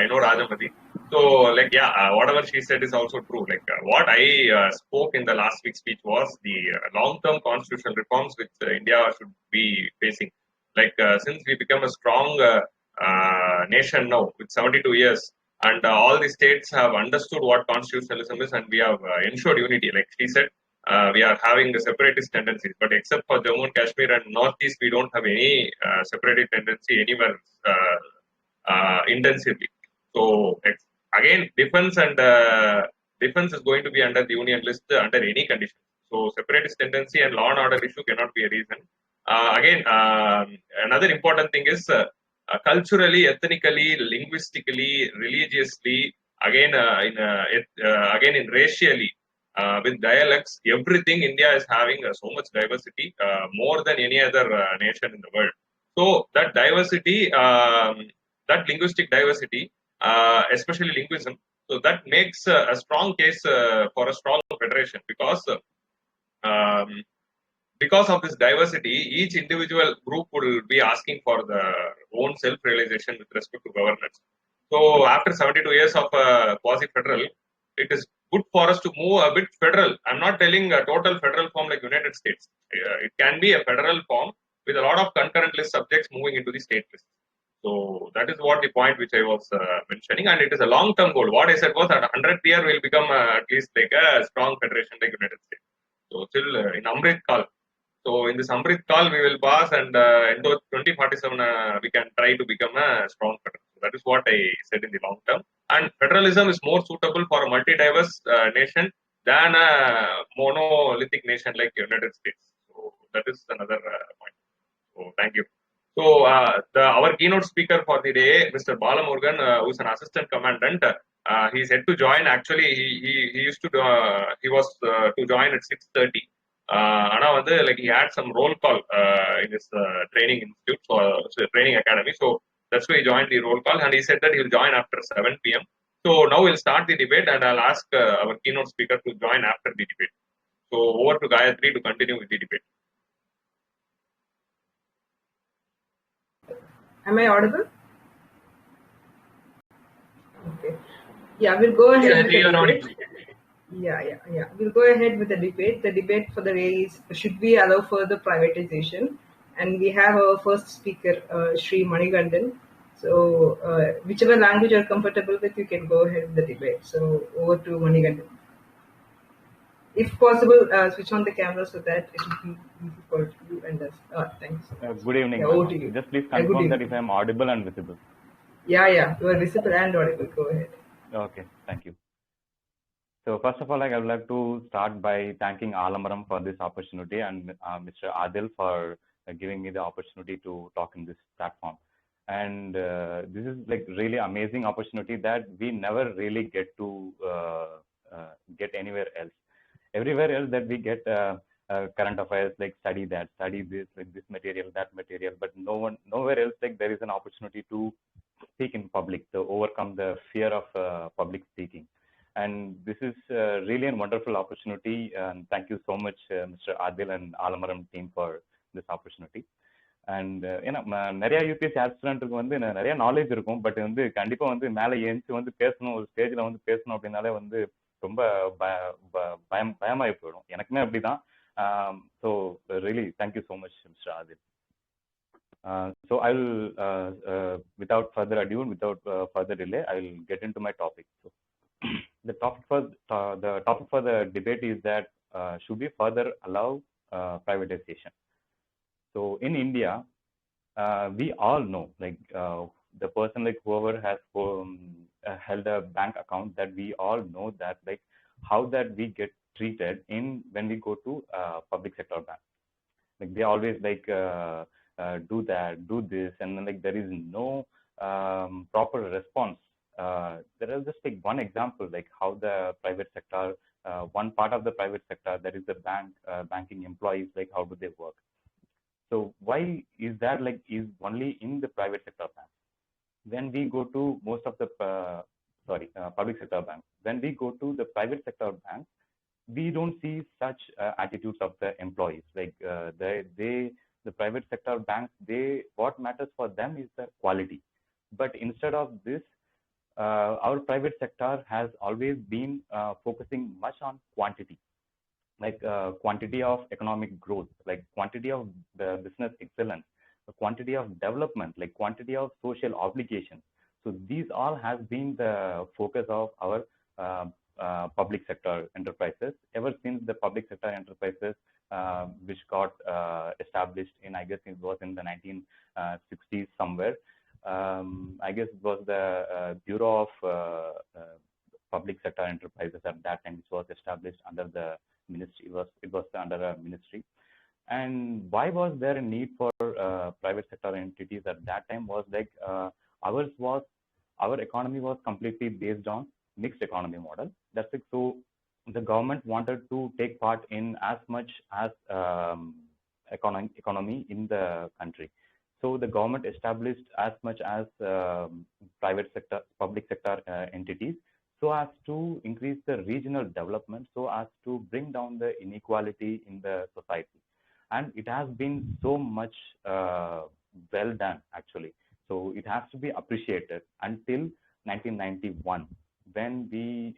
I know Raajamathi. So whatever she said is also true. Like what I spoke in the last week's speech was the long-term constitutional reforms which India should be facing. Like since we become a strong nation now with 72 years and all the states have understood what constitutionalism is and we have ensured unity. Like she said, we are having the separatist tendencies, but except for Jammu and Kashmir and Northeast, we don't have any separatist tendency anywhere intensively. So again, defense is going to be under the union list under any condition. So separatist tendency and law and order issue cannot be a reason. Another important thing is culturally, ethnically, linguistically, religiously, again in racially. With dialects, everything India is having so much diversity, more than any other nation in the world. So that diversity, that linguistic diversity, especially linguism, so that makes a strong case for a strong federation because of this diversity, each individual group will be asking for their own self-realization with respect to governance. So after 72 years of quasi-federal, it is good for us to move a bit federal. I'm not telling a total federal form like United States. It can be a federal form with a lot of concurrent list subjects moving into the state list. So that is what the point which I was mentioning, and it is a long-term goal. What I said was that 100th year will become at least like a strong federation like United States. So still in Amrit Kal. So in this Amrit Kal we will pass, and in 2047 we can try to become a strong federation. So that is what I said in the long term. And federalism is more suitable for a multi-diverse nation than a monolithic nation like United States. So that is another point. So thank you. So our keynote speaker for the day, Mr. Aalamaram, who is an assistant commandant, he is yet to join. Actually, he used to he was to join at 6:30. Like he had some roll call in his training institute, so training academy. So that's why he joined the roll call, and he said that he will join after 7 p.m. So now we'll start the debate, and I'll ask our keynote speaker to join after the debate. So over to Gayatri to continue with the debate. Am I audible? Okay. Yeah, we'll go ahead with the debate. Yeah. We'll go ahead with the debate. The debate for the day is, should we allow further privatization? And we have our first speaker, Sri Manigandan. So whichever language you're comfortable with, you can go ahead with the debate. So over to Manigandan. If possible, switch on the camera so that it will be easy for you and us. Thanks. Good evening. Just please confirm that if I am audible and visible. Yeah. You are visible and audible. Go ahead. Okay. Thank you. So first of all, I would like to start by thanking Aalamaram for this opportunity and Mr. Adil for giving me the opportunity to talk in this platform. And this is like really amazing opportunity that we never really get to get anywhere else. Everywhere else that we get current affairs, like study that, study this, like this material, that material, but nowhere else like there is an opportunity to speak in public, to overcome the fear of public speaking. And this is really a wonderful opportunity. And thank you so much, Mr. Adil and Aalamaram team for this opportunity. And ஏன்னா நிறைய UPSC ஆஸ்பிரண்ட்டுக்கு வந்து நிறைய knowledge இருக்கும், but வந்து கண்டிப்பாக வந்து மேலே ஏஞ்சி வந்து பேசணும், ஒரு ஸ்டேஜில் வந்து பேசணும் அப்படின்னாலே வந்து ரொம்ப பயமாகி போயிடும். எனக்குமே அப்படிதான். So really thank you so much mister Adil. So I will, without further ado, without further delay, I will get into my topic. So the topic for the debate is that should we further allow privatization? So in India, we all know, like the person, like whoever has held a bank account, that we all know that like how that we get treated in when we go to public sector bank. Like they always like do that, do this, and then like there is no proper response. There is just like one example, like how the private sector, one part of the private sector, that is the banking employees, like how do they work? So why is that like is only in the private sector bank? When we go to most of the public sector banks, when we go to the private sector banks, we don't see such attitudes of the employees. Like the private sector banks, what matters for them is the quality. But instead of this, our private sector has always been focusing much on quantity. Like quantity of economic growth, like quantity of the business excellence, quantity of development, like quantity of social obligations. So these all has been the focus of our public sector enterprises ever since the public sector enterprises which got established in, I guess it was in the 1960s somewhere. I guess it was the Bureau of Public Sector Enterprises at that time, which was established under the ministry. It was under a ministry. And why was there a need for private sector entities at that time? Was like our economy was completely based on mixed economy model. That's like, so the government wanted to take part in as much as economy in the country. So the government established as much as public sector entities, so as to increase the regional development, so as to bring down the inequality in the society. And it has been so much well done, actually. So it has to be appreciated until 1991, when we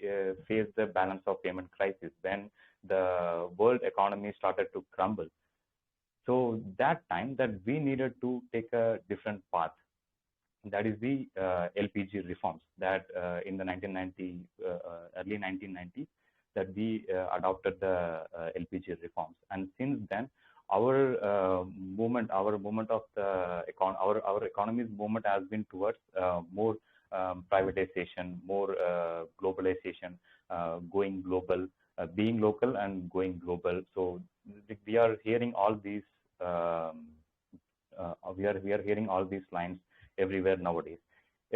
faced the balance of payment crisis, when the world economy started to crumble. So that time that we needed to take a different path. That is the LPG reforms that in the early 1990s that we adopted the LPG reforms. And since then, our movement of the our economy's movement has been towards more privatization, more globalization, going global, being local and going global. So we are hearing all these we are hearing all these lines everywhere nowadays,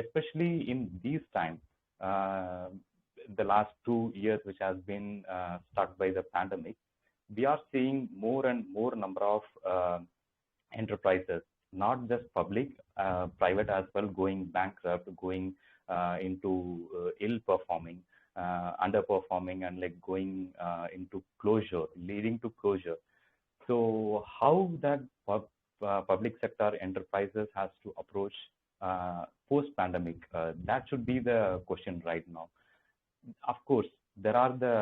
especially in these times, the last 2 years, which has been struck by the pandemic. We are seeing more and more number of enterprises, not just public, private as well, going bankrupt, going into ill performing, underperforming, and like going into closure, leading to closure. So how that public sector enterprises has to approach post-pandemic, that should be the question right now. Of course, there are the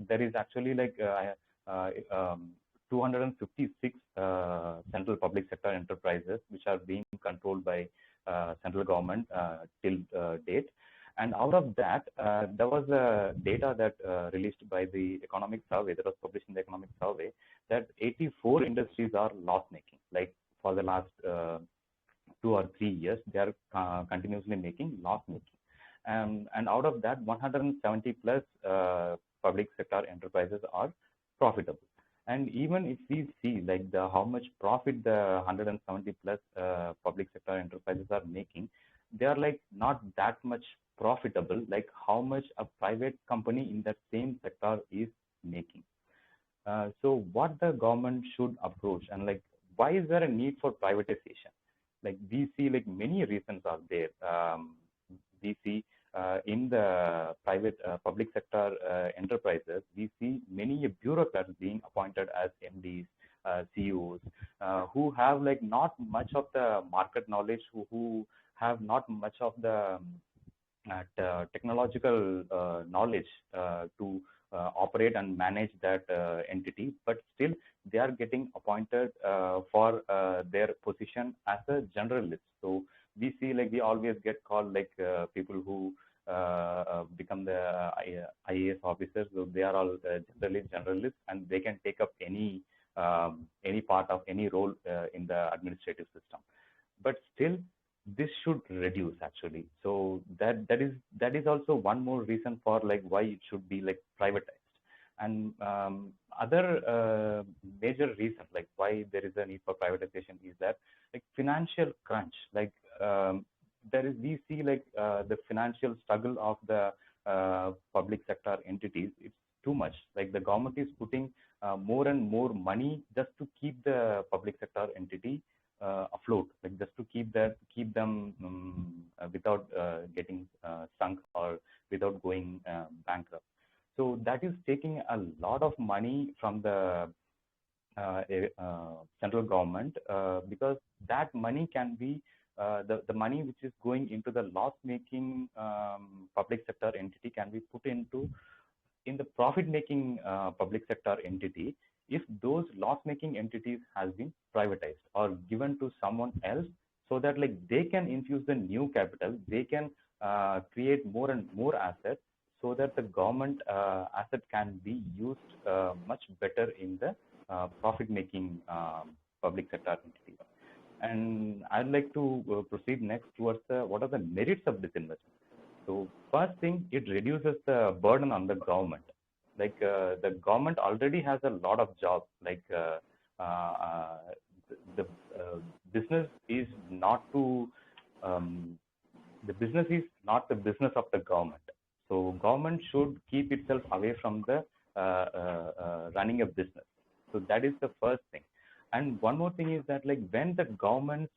there is actually like 256 central public sector enterprises which are being controlled by central government till date. And out of that, there was a data that released by the economic survey, that was published in the economic survey, that 84 industries are loss making. Like for the last 2 or 3 years, they are continuously making loss making. And out of that, 170 plus public sector enterprises are profitable. And even if we see like how much profit the 170 plus public sector enterprises are making, they are like not that much profitable like how much a private company in that same sector is making. So what the government should approach, and like why is there a need for privatization? like we see like many reasons are there. We see in the private public sector enterprises, we see many bureaucrats being appointed as MDs, CEOs, who have like not much of the market knowledge, who have not much of the technological knowledge to operate and manage that entity, but still they are getting appointed for their position as a generalist. So we see like we always get called like people who become the IAS officers. So they are all generalists, and they can take up any part of any role in the administrative system. But still, this should reduce actually. So that is also one more reason for like why it should be like privatized. And other major reasons like why there is a need for privatization is that like financial crunch. Like we see like the financial struggle of the public sector entities. It's too much. Like the government is putting more and more money just to keep the public sector entity afloat, like just to keep them without getting sunk or without going bankrupt. So that is taking a lot of money from the central government because that money can be the money which is going into the loss-making public sector entity can be put in the profit-making public sector entity if those loss-making entities has been privatized or given to someone else, so that like they can infuse the new capital, they can create more and more assets, so that the government asset can be used much better in the profit-making public sector entities. And I'd like to proceed next towards what are the merits of this investment. So first thing, it reduces the burden on the government. Like the government already has a lot of jobs. Like the business is not the business is not the business of the government. So government should keep itself away from the running a business. So that is the first thing. And one more thing is that like when the government's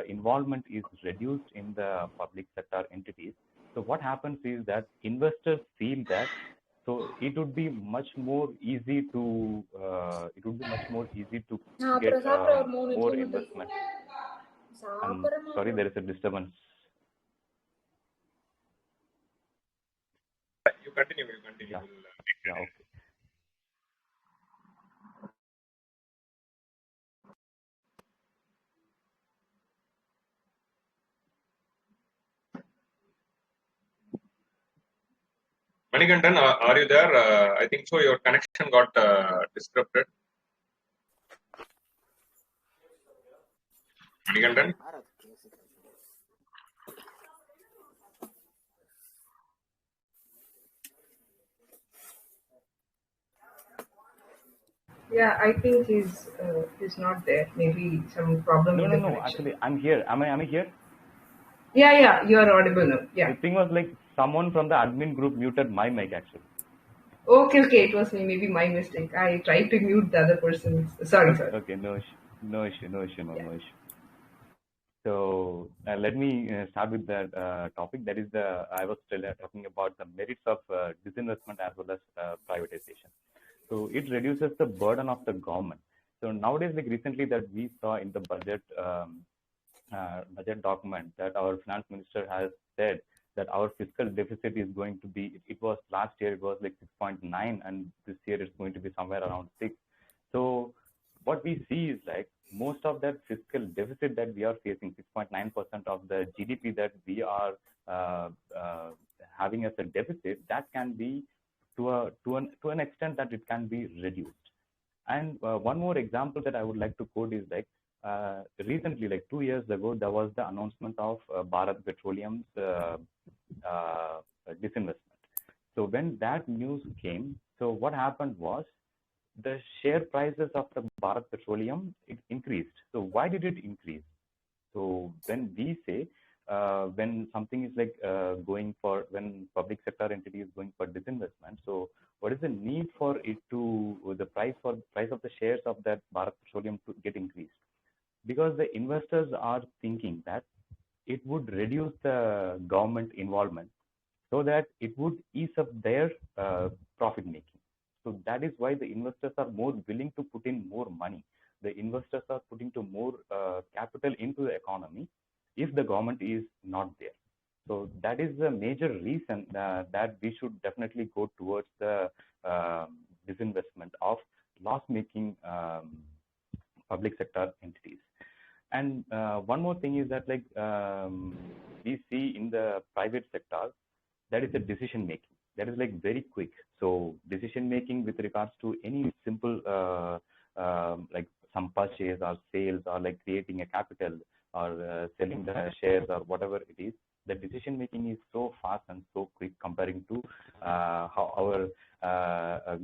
involvement is reduced in the public sector entities, so what happens is that investors feel that it would be much more easy to get more investment. And sorry, there is a disturbance. You continue. Yeah. Yeah, okay. Manikandan, are you there? I think so. Your connection got disrupted. Manikandan? Yeah, I think he's not there. Maybe some problem. No. Actually, I'm here. Am I here? Yeah. You are audible now. Yeah. The thing was like someone from the admin group muted my mic actually. Okay. It was maybe my mistake. I tried to mute the other person. Sorry. Okay, no issue. So let me start with that topic. That is I was still talking about the merits of disinvestment as well as privatization. So it reduces the burden of the government. So nowadays, like recently that we saw in the budget document that our finance minister has said that our fiscal deficit is going to be, it was last year, it was like 6.9, and this year it's going to be somewhere around 6. So what we see is like most of that fiscal deficit that we are facing, 6.9% of the GDP that we are having as a deficit, that can be to an extent that it can be reduced. And one more example that I would like to quote is like recently, like 2 years ago, there was the announcement of Bharat Petroleum's disinvestment. So when that news came, so what happened was the share prices of the Bharat Petroleum, it increased. So why did it increase? So when we say when something is like when public sector entity is going for disinvestment, so what is the need for it to the price of the shares of that Bharat Petroleum to get increased? because the investors are thinking that it would reduce the government involvement so that it would ease up their profit making. So that is why the investors are more willing to put in more money. The investors are putting to more capital into the economy if the government is not there. So that is the major reason that we should definitely go towards the disinvestment of loss-making public sector entities. And one more thing is that we see in the private sector, that is the decision making. That is very quick. So decision making with regards to any simple some purchase or sales or creating a capital or selling the shares or whatever it is, the decision making is so fast and so quick comparing to how our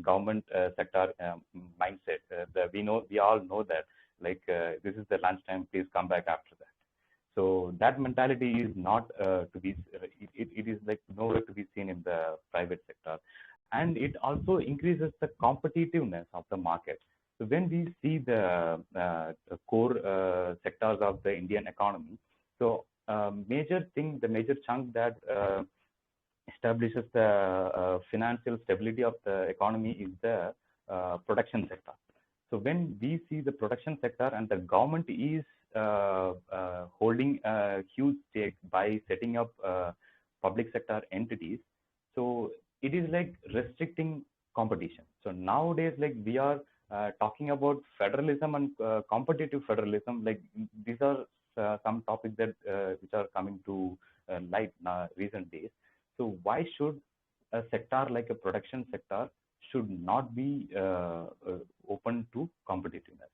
government sector mindset. We all know that this is the lunchtime, please come back after that. So that mentality is not to be, it is nowhere to be seen in the private sector. And it also increases the competitiveness of the market. So when we see the core sectors of the Indian economy, so the major chunk that establishes the financial stability of the economy is the production sector. So when we see the production sector and the government is holding a huge stake by setting up public sector entities, so it is restricting competition. So nowadays, we are talking about federalism and competitive federalism. These are some topics that which are coming to light in recent days. So why should a sector like a production sector should not be open to competitiveness?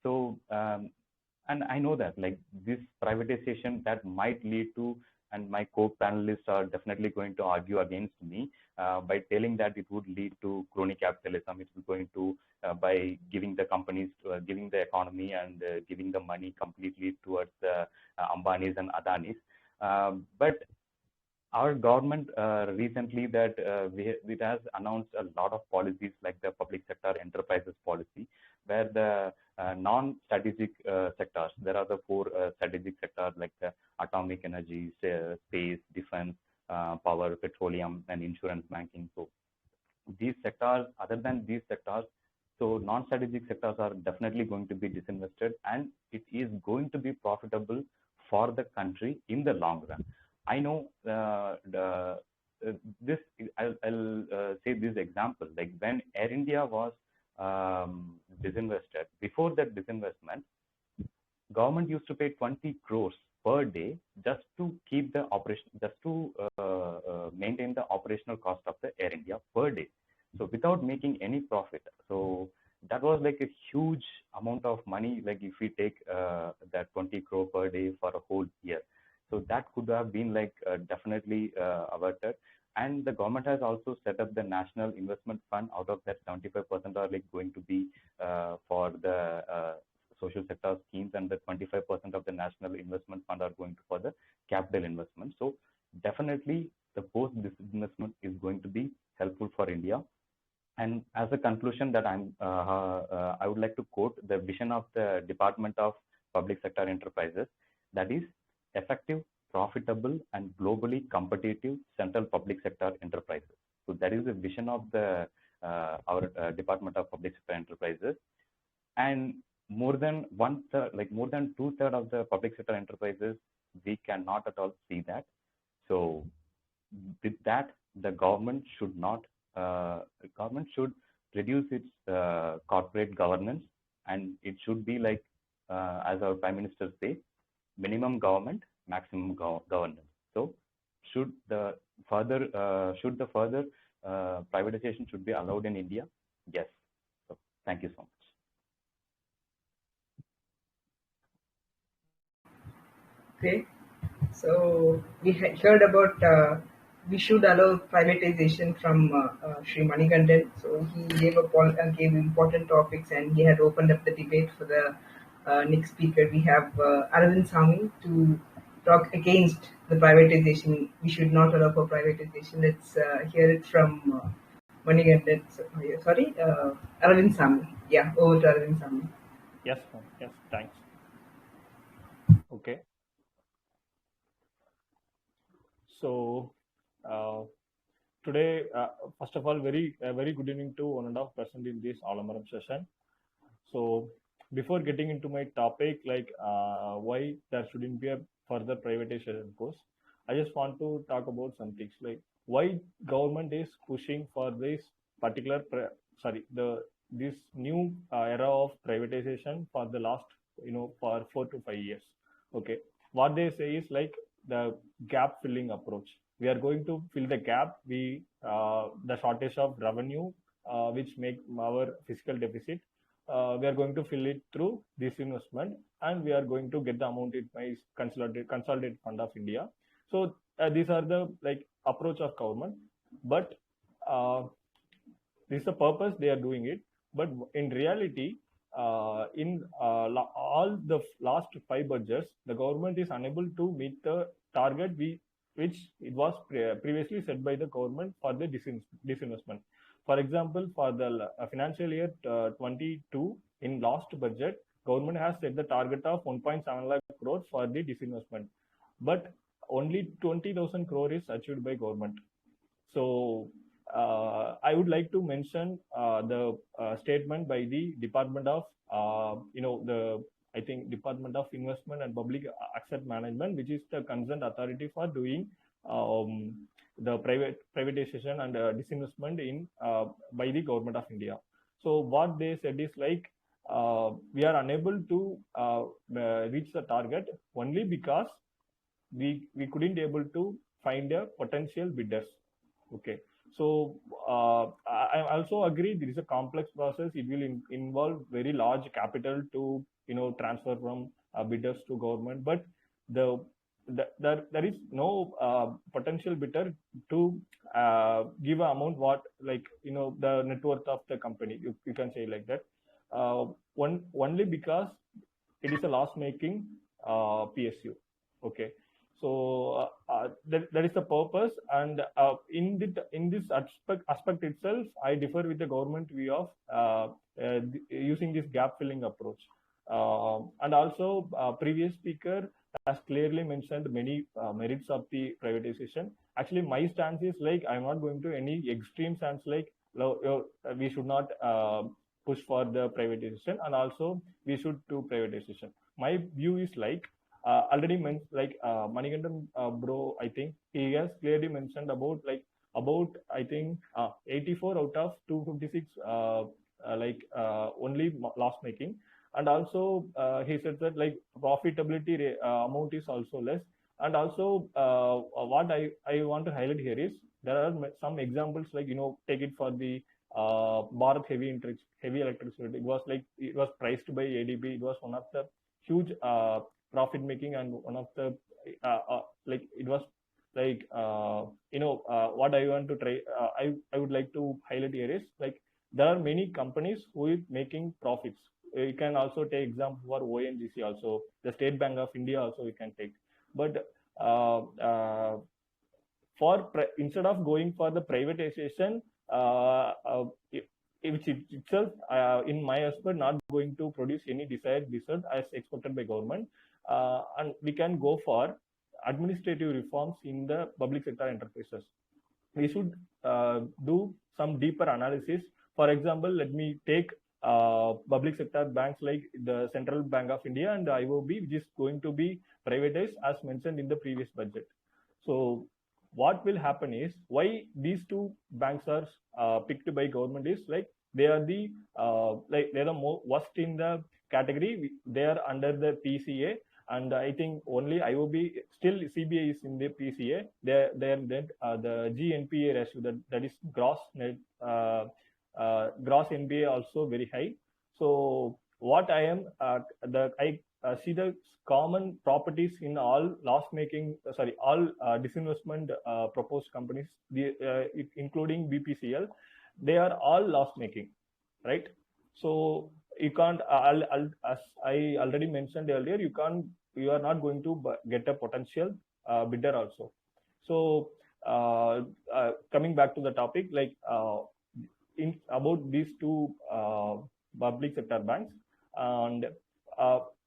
So and I know that this privatization that might lead to, and my co-panelists are definitely going to argue against me by telling that it would lead to crony capitalism. It is going to, by giving the companies, giving the economy and giving the money completely towards the Ambanis and Adanis. But our government recently that it has announced a lot of policies like the public sector enterprises policy, where the non-strategic sectors, there are the 4 strategic sectors like the atomic energy, space, defense, power, petroleum, and insurance banking. So these sectors, other than these sectors, so non-strategic sectors are definitely going to be disinvested, and it is going to be profitable for the country in the long run. I know this. I'll say this example. When Air India was disinvested, before that disinvestment, government used to pay 20 crores per day just to keep the operation, just to maintain the operational cost of the Air India per day. So without making any profit. So that was a huge amount of money. If we take that 20 crore per day for a whole year. So that could have been definitely averted. And the government has also set up the National Investment Fund. Out of that, 75% are going to be for the social sector schemes, and the 25% of the National Investment Fund are going to for the capital investment. So definitely the post-disinvestment is going to be helpful for India. And as a conclusion that I would like to quote the vision of the Department of Public Sector Enterprises, that is effective, profitable, and globally competitive central public sector enterprises. So that is the vision of the our Department of Public Sector Enterprises. And more than 1/3, more than 2/3 of the public sector enterprises, we cannot at all see that. So with that, the government should not. Government should reduce its corporate governance, and it should be as our Prime Minister say, minimum government, maximum governance. So should the further privatization should be allowed in India? Yes. So thank you so much. Okay, so we had heard about we should allow privatization from Sri Manikandan. So he gave gave important topics, and he had opened up the debate for the next speaker. We have Aravind Sami to talk against the privatization. We should not allow for privatization. Let's hear it from Manikandan. Sorry, Aravind Sami. Yeah, over to Aravind Sami. Yes, yes, thanks. Okay. So today, first of all, very good evening to 1.5% in this Aalamaram session. So before getting into my topic, like why there shouldn't be a further privatization course, I just want to talk about some things like why government is pushing for this particular this new era of privatization for the last for 4 to 5 years. Okay, what they say is like the gap filling approach. We are going to fill the gap, the shortage of revenue, which make our fiscal deficit. We are going to fill it through this investment, and we are going to get the amount in my consolidated fund of India. So these are the like approach of government, but this is the purpose they are doing it. But in reality, in all the last 5 budgets, the government is unable to meet the target which it was previously set by the government for the disinvestment. For example, for the financial year 22, in last budget, government has set the target of 1.7 lakh crore for the disinvestment, but only 20,000 crore is achieved by government. So I would like to mention the statement by the Department of Department of Investment and Public Asset Management, which is the concerned authority for doing the privatization and disinvestment in by the government of India. So what they said is like we are unable to reach the target only because we couldn't able to find a potential bidders. Okay. So I also agree there is a complex process. It will involve very large capital to transfer from bidders to government, but there is no potential bidder to give an amount what like the net worth of the company. You can say like that. Only because it is a loss making PSU. Okay. So that is the purpose, and in this aspect itself, I differ with the government view of using this gap filling approach. And also, previous speaker has clearly mentioned many merits of the privatization. Actually, my stance is like I'm not going to any extreme stance like we should not push for the privatization, and also we should do privatization. My view is like already mentioned, like Manikandan bro, I think he has clearly mentioned about I think 84 out of 256 only loss making, and also he said that like profitability amount is also less, and also what I want to highlight here is there are some examples like take it for the Bharat heavy electricity. It was priced by ADB. It was one of the huge profit making, and one of the it was like what I want to try I would like to highlight here is like there are many companies who is making profits. You can also take example for ONGC, also the State Bank of India also you can take, but instead of going for the privatization, which itself in my aspect not going to produce any desired result as expected by government, and we can go for administrative reforms in the public sector enterprises. We should do some deeper analysis. For example, let me take public sector banks like the Central Bank of India and the IOB, which is going to be privatized as mentioned in the previous budget. So what will happen is why these two banks are picked by government is like they are the worst in the category. They are under the PCA, and I think only IOB, still CBI is in the PCA. They are the GNPA ratio, that is gross NPA also very high. So what I am I see the common properties in all disinvestment proposed companies, including BPCL, they are all loss making, right? So you can't, as I already mentioned earlier, you are not going to get a potential bidder also. So coming back to the topic, like about these two public sector banks, and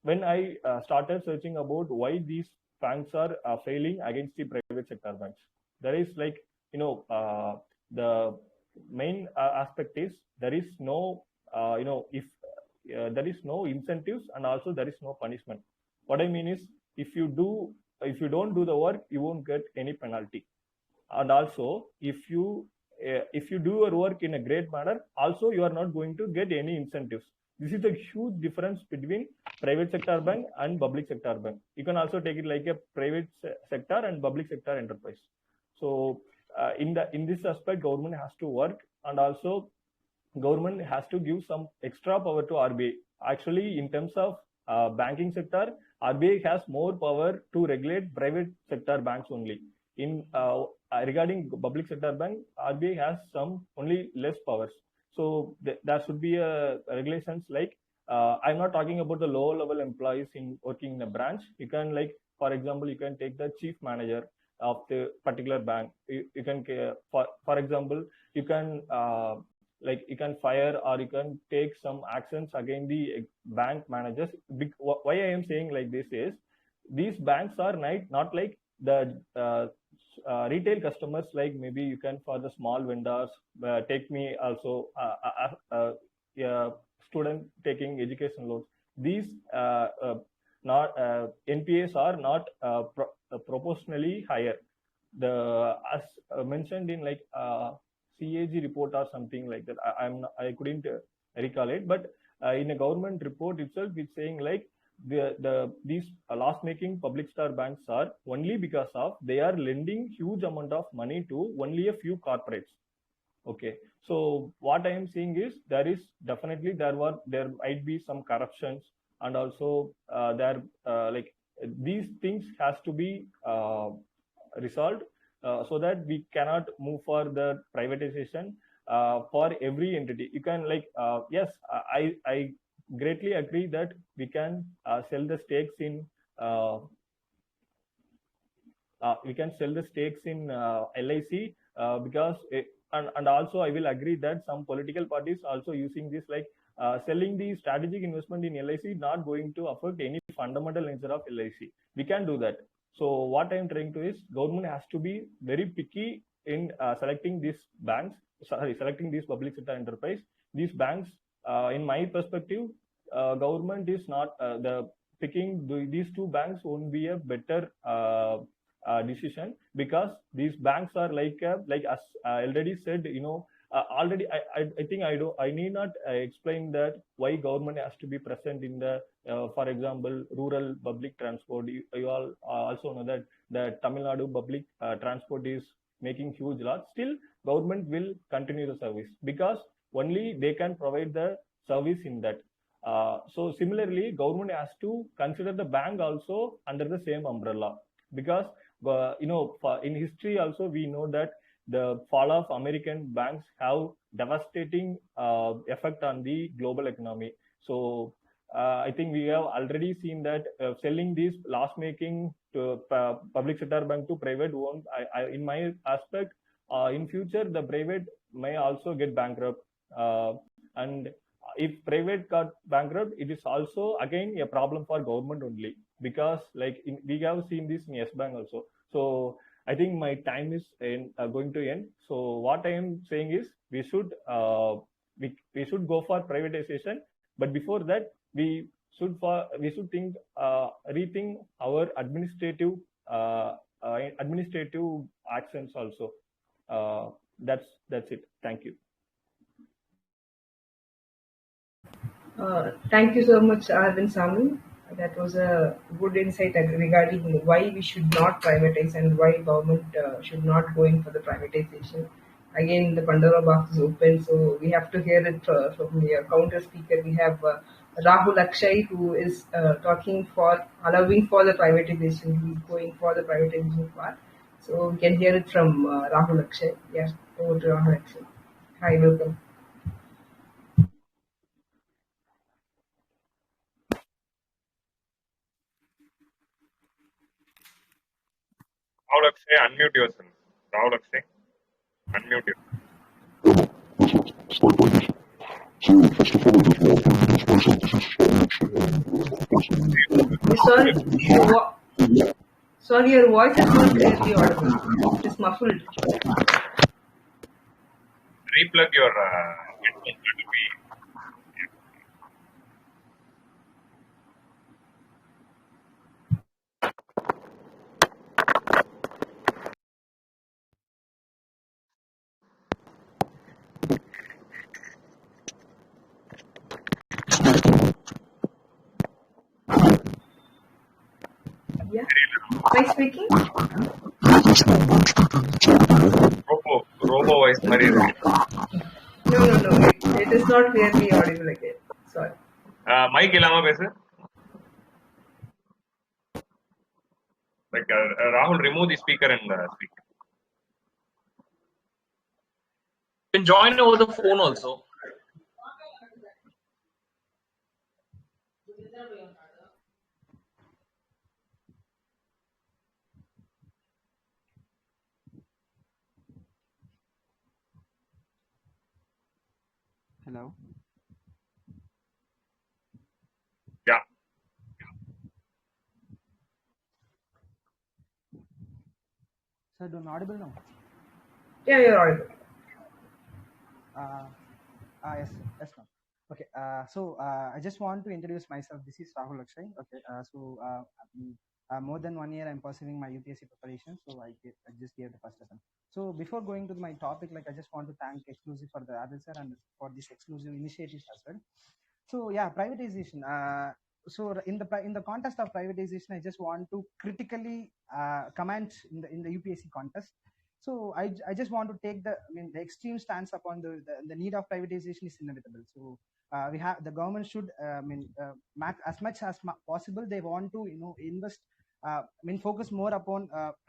when I started searching about why these banks are failing against the private sector banks, there is like, the main aspect is there is no, if there is no incentives, and also there is no punishment. What I mean is, if you don't do the work, you won't get any penalty. And also, if you do your work in a great manner, also you are not going to get any incentives. This is a huge difference between private sector bank and public sector bank. You can also take it like a private sector and public sector enterprise. So in this aspect, government has to work, and also government has to give some extra power to RBI. Actually, in terms of banking sector, RBI has more power to regulate private sector banks only. In regarding public sector bank, RBI has some only less powers. So there should be regulations like, I'm not talking about the lower level employees working in a branch. You can, like, for example, you can take the chief manager of the particular bank. You can, for example, you can you can fire, or you can take some actions against the bank managers. Why I am saying like this is, these banks are not like the retail customers, like maybe you can, for the small vendors, take me also a student taking education loans. These not NPAs are not proportionally higher. As mentioned in like CAG report or something like that, I couldn't recall it, but in a government report itself, it's saying like these loss-making public sector banks are only because of they are lending huge amount of money to only a few corporates. Okay, so what I am seeing is, there might be some corruptions, and also like these things has to be resolved, so that we cannot move for the privatization for every entity. You can, like, yes, I greatly agree that we can sell the stakes in LIC, because and also I will agree that some political parties also using this, like selling the strategic investment in LIC not going to affect any fundamental nature of LIC. We can do that. So what I am trying to is, government has to be very picky in selecting these public sector enterprise. These banks, in my perspective, government is not picking these two banks won't be a better decision, because these banks are like as I already said, already I think I need not explain that why government has to be present in the for example, rural public transport. You all also know that the Tamil Nadu public transport is making huge loss. Still, government will continue the service, because only they can provide the service in that. So similarly, government has to consider the bank also under the same umbrella, because in history also we know that the fall of American banks have devastating effect on the global economy. So I think we have already seen that selling these loss-making to public sector bank to private won't. In my aspect, in future the private may also get bankrupt, and if private got bankrupt, it is also again a problem for government only, because like we have seen this in Yes Bank also. So I think my time is going to end. So what I am saying is, we should go for privatization, but before that we should rethink our administrative actions also. That's it. Thank you. Thank you so much, Arvind Samu. That was a good insight regarding why we should not privatize and why government should not go in for the privatization. Again, the Pandora box is open, so we have to hear it from the counter speaker. We have Rahul Akshay, who is talking for allowing for the privatization. He's going for the privatization part. So we can hear it from Rahul Akshay. Yeah, over to Rahul Akshay. Hi, welcome. Rahul Akshay, unmute yourself. Rahul Akshay, unmute yourself. Start by this. So first of all, I just want to Sorry, sorry, your voice is not clearly audible. It is muffled. Replug your headphones. That will be. Yeah. Am I speaking? Robo voice மாதிரி இருக்கு. No. It is not clearly audible again. Sorry. Mic இல்லாம பேசு. Like Rahul, remove the speaker and speak. You can join over the phone also. Hello. Yeah. Sir, I'm audible now? Yeah, you're audible. Yes, ma'am. Okay, so I just want to introduce myself. This is Rahul Akshay. Okay, more than 1 year I'm pursuing my UPSC preparation, so I just gave the first lesson. So before going to my topic, like I just want to thank exclusive for the Adil sir and for this exclusive initiatives as well. So yeah, privatization. So in the context of privatization, I just want to critically comment in the UPSC contest. So I just want to take the the extreme stance upon the need of privatization is inevitable. So we have the government should as much as possible they want to invest focus more upon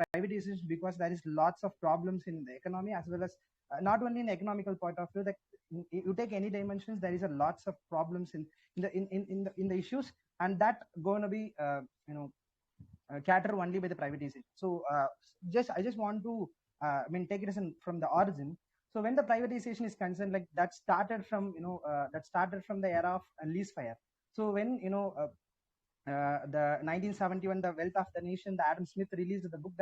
privatization, because there is lots of problems in the economy as well as not only in economical point of view. That you take any dimensions, there is a lots of problems in the issues, and that going to be catered only by the privatization. So I just want to take it as from the origin. So when the privatization is concerned, like that started from the era of lease fire. So when the 1971, the Wealth of the Nation, the Adam Smith released the book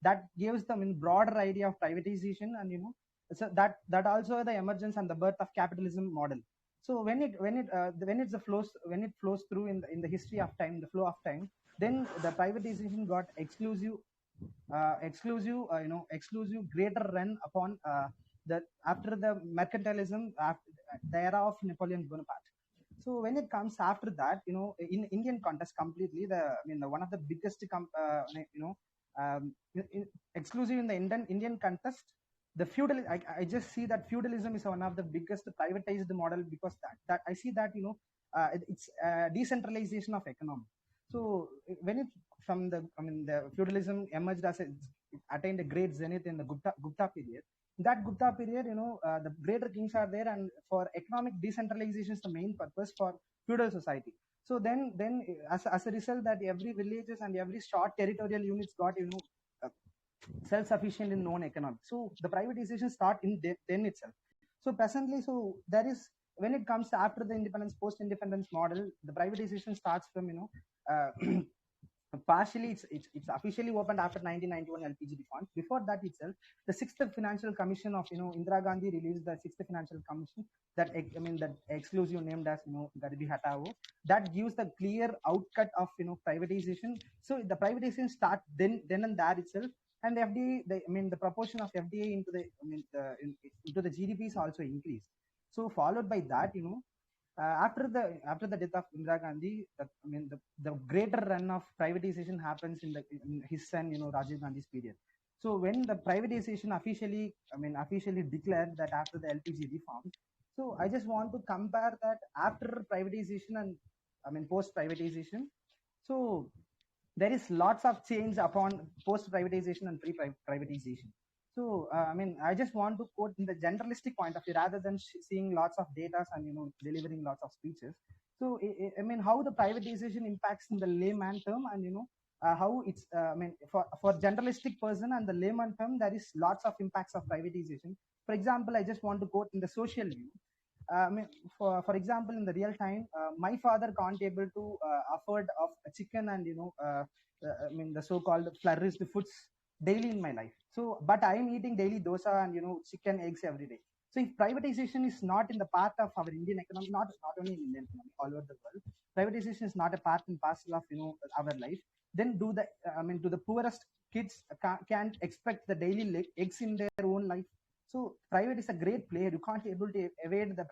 that gives them in broader idea of privatization, and so that also the emergence and the birth of capitalism model. So when it flows through in the history of time, the flow of time, then the privatization got exclusive greater run upon after the mercantilism, after the era of Napoleon Bonaparte. So when it comes after that, in Indian context completely, the one of the biggest exclusive in the Indian context, the feudal. I just see that feudalism is one of the biggest privatized model, because that I see that it's decentralization of economy. So when it from the feudalism emerged as it attained a great zenith in the Gupta period. That Gupta period, the greater kings are there, and for economic decentralization is the main purpose for feudal society. So then as a result, that every villages and every short territorial units got self-sufficient in known economy. So the privatization start in then itself. So presently, so there is, when it comes after the independence, post-independence model, the privatization starts from partially it's officially opened after 1991 LPG reforms. Before that itself, the 6th Financial Commission of Indira Gandhi released the 6th Financial Commission, that that exclusive named as Garibi Hatao, that gives the clear outcut of privatization. So the privatization start then and there itself, and FDI, the proportion of FDI into the into the GDP is also increased. So followed by that, after the death of Indira Gandhi, the greater run of privatization happens in his son, Rajiv Gandhi's period. So when the privatization officially declared that after the LPG reforms, so I just want to compare that after privatization and post privatization. So there is lots of change upon post privatization and pre privatization. So I just want to quote in the generalistic point of view rather than seeing lots of data and delivering lots of speeches. So how the privatization impacts in the layman term, and how it's for generalistic person and the layman term, there is lots of impacts of privatization. For example, I just want to quote in the social view. I mean, for example, in the real time, my father can't able to afford of chicken and I mean the so-called flourished foods daily in my life. So, but I am eating daily dosa and chicken, eggs every day. So, if privatization is not in the path of our Indian economy, not only in Indian economy, all over the world, privatization is not a part and parcel of our life. Then do the poorest kids can't expect the daily eggs in their own life. So private is a great player. You can't able to evade the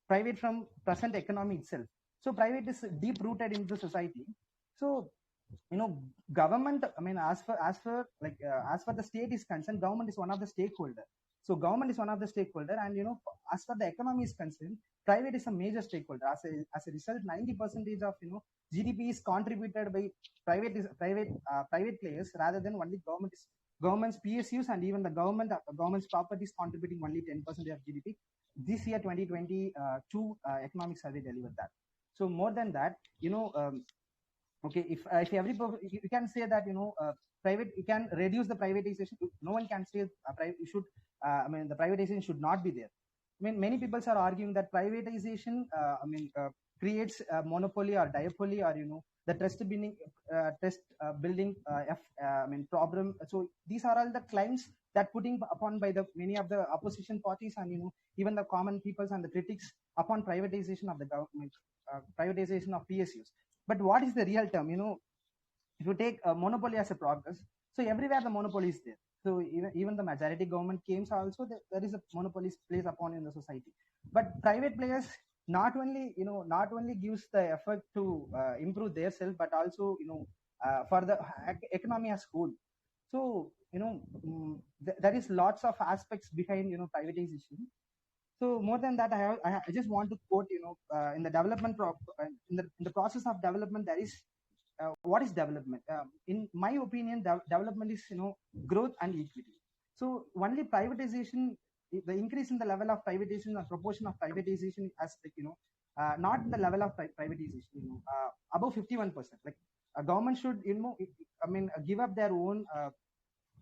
private from present economy itself. So private is deep rooted into society. So government, I mean, as far the state is concerned, government is one of the stakeholder. So government is one of the stakeholder, and as far the economy is concerned, private is a major stakeholder. As a result, 90% of GDP is contributed by private players rather than only government's PSUs, and even the government's properties contributing only 10% of GDP. This year 2022 economic survey delivered that. So more than that, okay, if you can say that private, you can reduce the privatization. No one can say the privatization should not be there. I mean, many people are arguing that privatization creates a monopoly or duopoly, or the trust building problem. So these are all the claims that putting upon by the many of the opposition parties, and even the common peoples and the critics upon privatization of the government, privatization of PSUs. But what is the real term? If you take a monopoly as a progress, so everywhere the monopoly is there. So even the majority government claims also there is a monopoly placed upon in the society. But private players not only gives the effort to improve their self, but also for the economy as whole. So there is lots of aspects behind privatization. So more than that, I just want to quote in the development in the process of development, there is what is development? In my opinion, development is growth and equity. So only privatization, the increase in the level of privatization or proportion of privatization as not the level of privatization above 51%. Like a government should give up their own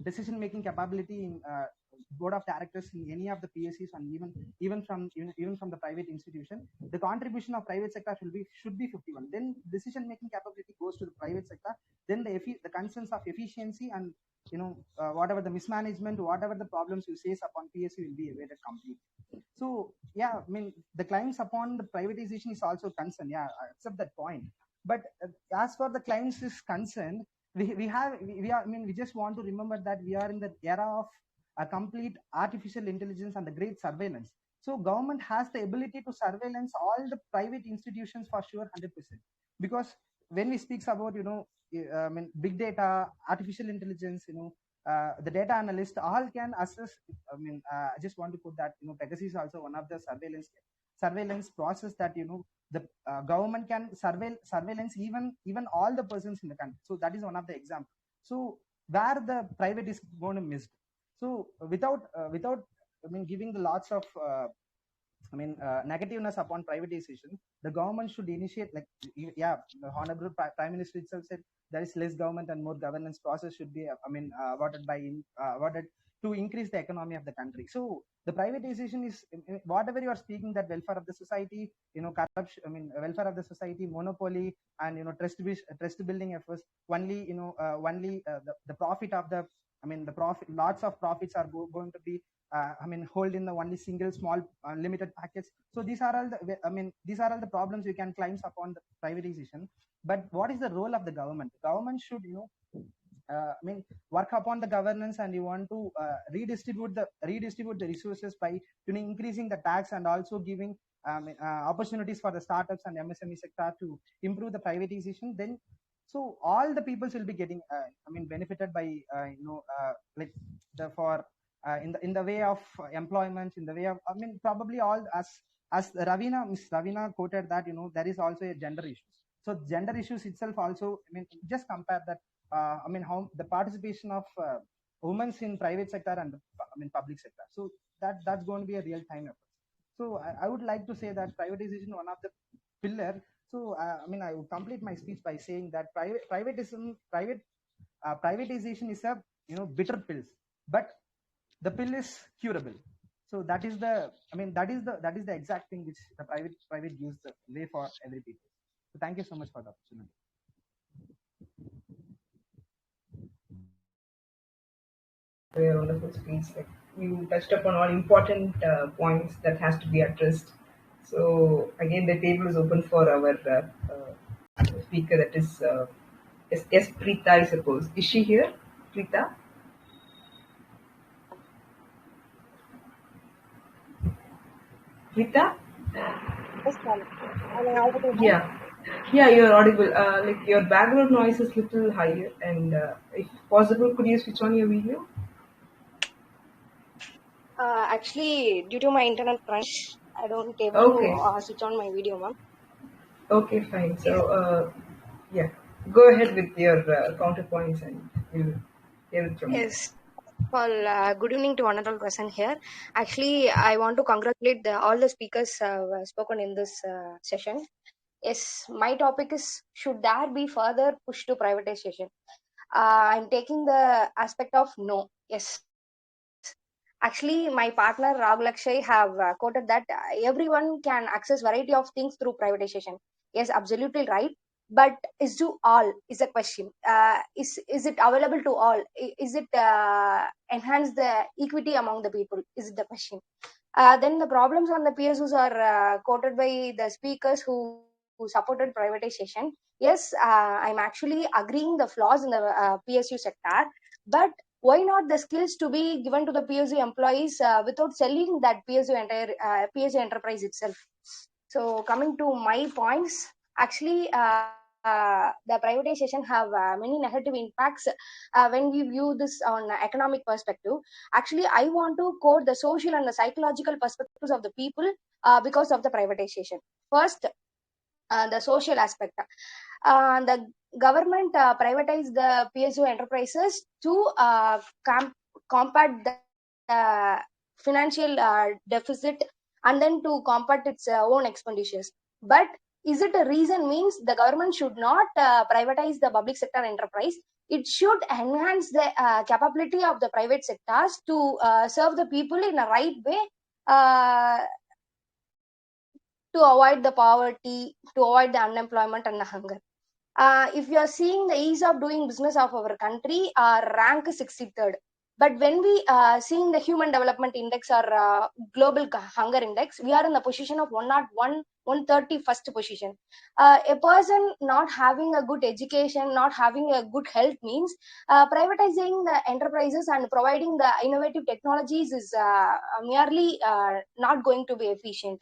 decision making capability in board of directors in any of the PSCs, and even from the private institution. The contribution of private sector should be 51. Then decision making capability goes to the private sector. Then the concerns of efficiency and whatever the mismanagement, whatever the problems you face upon PSC will be evaded completely. So yeah, I mean, the claims upon the privatization is also concerned. Yeah, I accept that point. But as far the claims is concerned, we just want to remember that we are in the era of a complete artificial intelligence and the great surveillance. So government has the ability to surveillance all the private institutions for sure 100%. Because when we speak about big data, artificial intelligence, the data analyst all can assess. I just want to put that Pegasus is also one of the surveillance process that the government can surveillance even all the persons in the country. So that is one of the examples. So where the private is going to miss. So without giving the lots of negativeness upon privatization, the government should initiate, like, yeah, the Honorable Prime Minister itself said there is less government and more governance process should be awarded to increase the economy of the country. So the privatization is whatever you are speaking, that welfare of the society, corruption, welfare of the society, monopoly, and trust building efforts. Only the profit of the lots of profits are going to be hold in the only single small limited packets. So these are all the problems you can claim upon the privatization. But what is the role of the government? The government should work upon the governance, and you want to redistribute the resources by increasing the tax, and also giving opportunities for the startups and MSME sector to improve the privatization. Then so all the peoples will be getting benefited by in the way of employment, in the way of probably all, as Miss Ravina quoted that there is also a gender issues. So gender issues itself also, just compare that how the participation of women in private sector and public sector. So that's going to be a real time effort. So I would like to say that privatization one of the pillar. So I would complete my speech by saying that privatization is a bitter pills, but the pill is curable. So that is the, I mean, that is the exact thing which the private gives the way for every people. So thank you so much for the opportunity. Very wonderful speech. Like you touched upon all important points that has to be addressed. So again, the table is open for our speaker. That is S. Preeta, I suppose. Is she here, Preeta? Preeta? Yes, ma'am. Am I audible, ma'am? Yeah, you're audible. Like your background noise is little higher, and if possible, could you switch on your video? Actually, due to my internet crunch, I don't able Okay. to switch on my video, ma'am. Okay, fine. So, yeah, go ahead with your counterpoints, and we'll hear it from you. Yes. Well, good evening to another person here. Actually, I want to congratulate all the speakers spoken in this session. Yes, my topic is, should there be further push to privatization? I'm taking the aspect of no. Yes. Actually, my partner Raghu Lakshay have quoted that everyone can access variety of things through privatization. Yes, absolutely right. But is to all is a question. Is it available to all? Is it enhance the equity among the people? Is it the question? Then the problems on the PSUs are quoted by the speakers who supported privatization. Yes, I'm actually agreeing the flaws in the PSU sector, but why not the skills to be given to the PSU employees without selling that PSU enterprise itself? So coming to my points, actually the privatization have many negative impacts when we view this on economic perspective. Actually, I want to quote the social and the psychological perspectives of the people because of the privatization. First, the social aspect. The government privatized the PSU enterprises to combat the financial deficit and then to combat its own expenditures. But is it a reason means the government should not privatize the public sector enterprise? It should enhance the capability of the private sectors to serve the people in a right way, to avoid the poverty, to avoid the unemployment and the hunger. If you are seeing the ease of doing business of our country, our rank is 63rd. But when we seeing the Human Development Index or Global Hunger Index, we are in the position of 101, 131st position. A person not having a good education, not having a good health means privatizing the enterprises and providing the innovative technologies is merely not going to be efficient.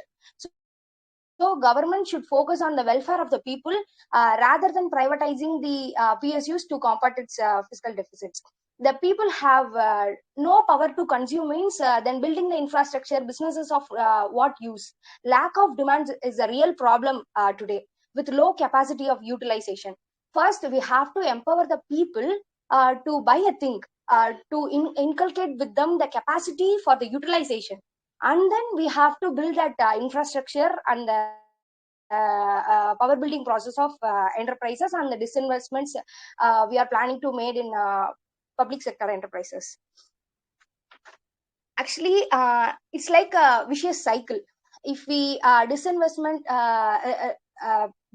So government should focus on the welfare of the people rather than privatizing the PSUs to combat its fiscal deficits. The people have no power to consume means then building the infrastructure, businesses of what use. Lack of demand is a real problem today with low capacity of utilization. First, we have to empower the people to buy a thing, to inculcate with them the capacity for the utilization. And then we have to build that infrastructure and the power building process of enterprises and the disinvestments we are planning to made in public sector enterprises. Actually, it's like a vicious cycle. If we disinvestment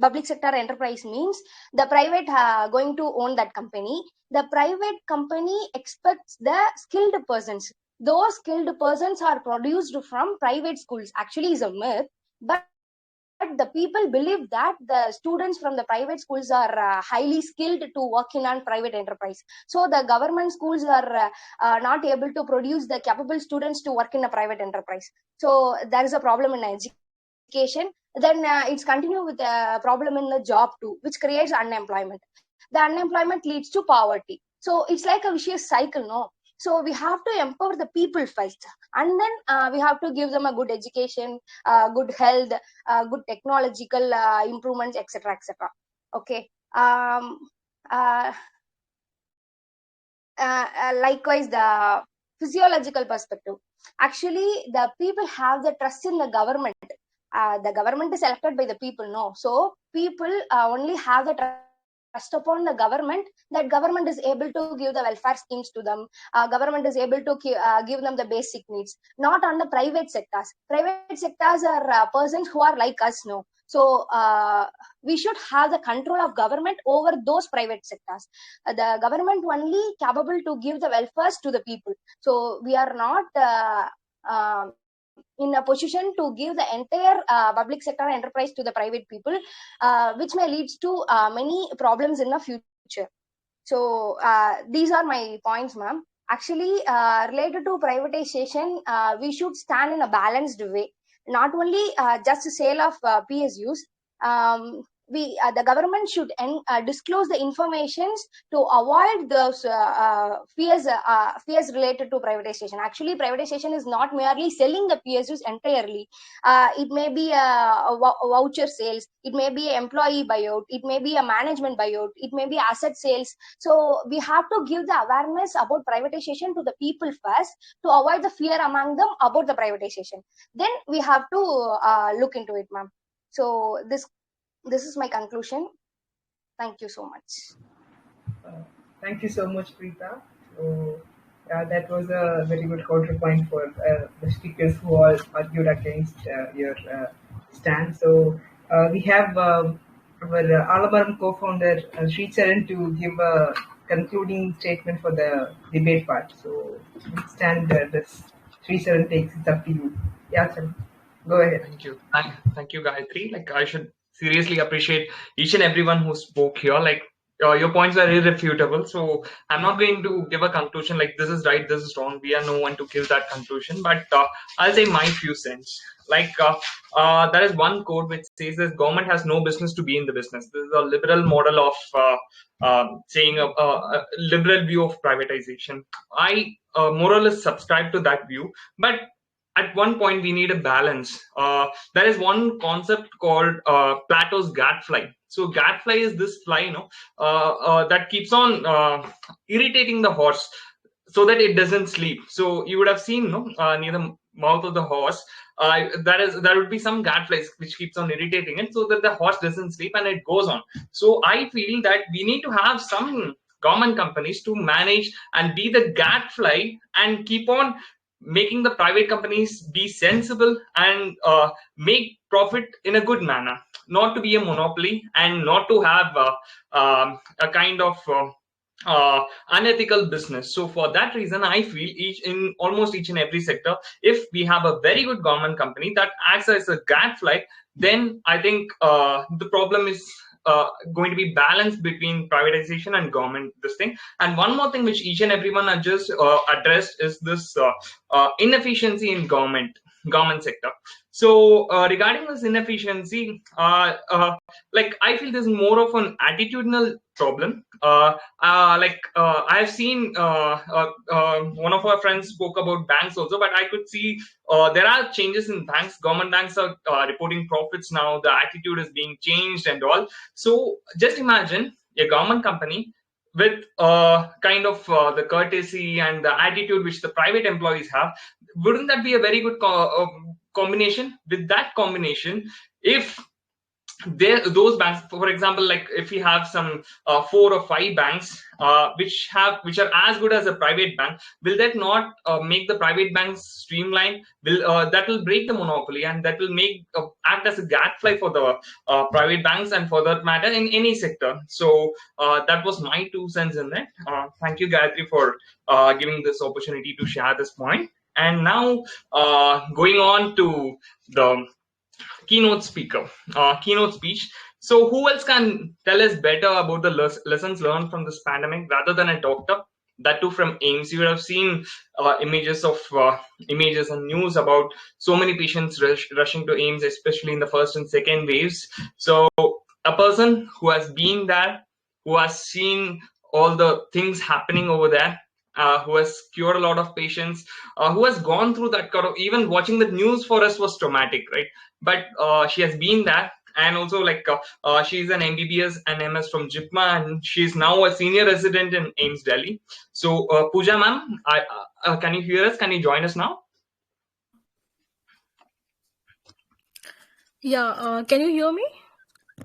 public sector enterprise means the private going to own that company. The private company expects the skilled persons. Those skilled persons are produced from private schools. Actually, is a myth, but the people believe that the students from the private schools are highly skilled to work in a private enterprise. So the government schools are not able to produce the capable students to work in a private enterprise. So there is a problem in education. Then it's continue with a problem in the job too, which creates unemployment. The unemployment leads to poverty. So it's like a vicious cycle, no? So we have to empower the people first, and then we have to give them a good education, good health, good technological improvements, etc., etc. Okay. Uh, Likewise, the physiological perspective. Actually, the people have the trust in the government. The government is elected by the people, no? So people only have the trust upon the government, that government is able to give the welfare schemes to them. Government is able to give them the basic needs, not on the private sectors. Private sectors are persons who are like us, no. So we should have the control of government over those private sectors. The government only capable to give the welfare to the people. So we are not in a position to give the entire public sector enterprise to the private people, which may lead to many problems in the future. So these are my points, ma'am. Actually, related to privatization, we should stand in a balanced way. Not only just sale of PSUs, the government should disclose the informations to avoid those fears related to privatization. Actually, privatization is not merely selling the PSUs entirely. It may be a voucher sales, it may be an employee buyout, it may be a management buyout, it may be asset sales. So we have to give the awareness about privatization to the people first, to avoid the fear among them about the privatization. Then we have to look into it, ma'am. So this is my conclusion. Thank you so much. Thank you so much, Preeta. So, that was a very good counterpoint for the speakers who all argued against your stand. So, we have our Aalamaram co-founder Sri Charan to give a concluding statement for the debate part. So, which stand does Sri Charan takes? It's up to you. Yeah, Charan, go ahead. Thank you. Thank you, Gayatri. Like, I should seriously appreciate each and everyone who spoke here. Like, your points are irrefutable. So I'm not going to give a conclusion like this is right, this is wrong. We are no one to give that conclusion. But I'll say my few cents. Like, there is one quote which says that government has no business to be in the business. This is a liberal model of saying a liberal view of privatization. I more or less subscribe to that view. But at one point we need a balance. There is one concept called Plato's gadfly. So gadfly is this fly, that keeps on irritating the horse so that it doesn't sleep. So you would have seen, near the mouth of the horse, there would be some gadflies which keeps on irritating it so that the horse doesn't sleep and it goes on. So I feel that we need to have some government companies to manage and be the gadfly and keep on making the private companies be sensible and make profit in a good manner, not to be a monopoly and not to have a kind of unethical business. So for that reason, I feel in almost each and every sector, if we have a very good government company that acts as a gadfly, then I think the problem is going to be balanced between privatization and government this thing. And one more thing which each and everyone are just addressed is this inefficiency in government sector. So regarding this inefficiency, like I feel this is more of an attitudinal problem. I have seen one of our friends spoke about banks also, but I could see there are changes in banks. Government banks are reporting profits now. The attitude is being changed and all. So just imagine a government company with kind of the courtesy and the attitude which the private employees have. Wouldn't that be a very good combination? With that combination, if those banks, for example, like if we have some 4 or 5 banks which are as good as a private bank, will that not make the private banks streamlined? That will break the monopoly, and that will make act as a gadfly for the private banks, and for that matter in any sector. So that was my 2 cents in that. Thank you, Gayatri, for giving this opportunity to share this point. And now going on to the keynote speech. So who else can tell us better about the lessons learned from this pandemic rather than a doctor? That too from AIIMS. You would have seen images and news about so many patients rushing to AIIMS, especially in the first and second waves. So a person who has been there, who has seen all the things happening over there, who has cured a lot of patients, who has gone through that kind of, even watching the news for us was traumatic, right? But she has been there, and also like she's an MBBS and MS from JIPMA, and she's now a senior resident in AIIMS Delhi. So Pooja ma'am, can you hear us? Can you join us now? Yeah, can you hear me?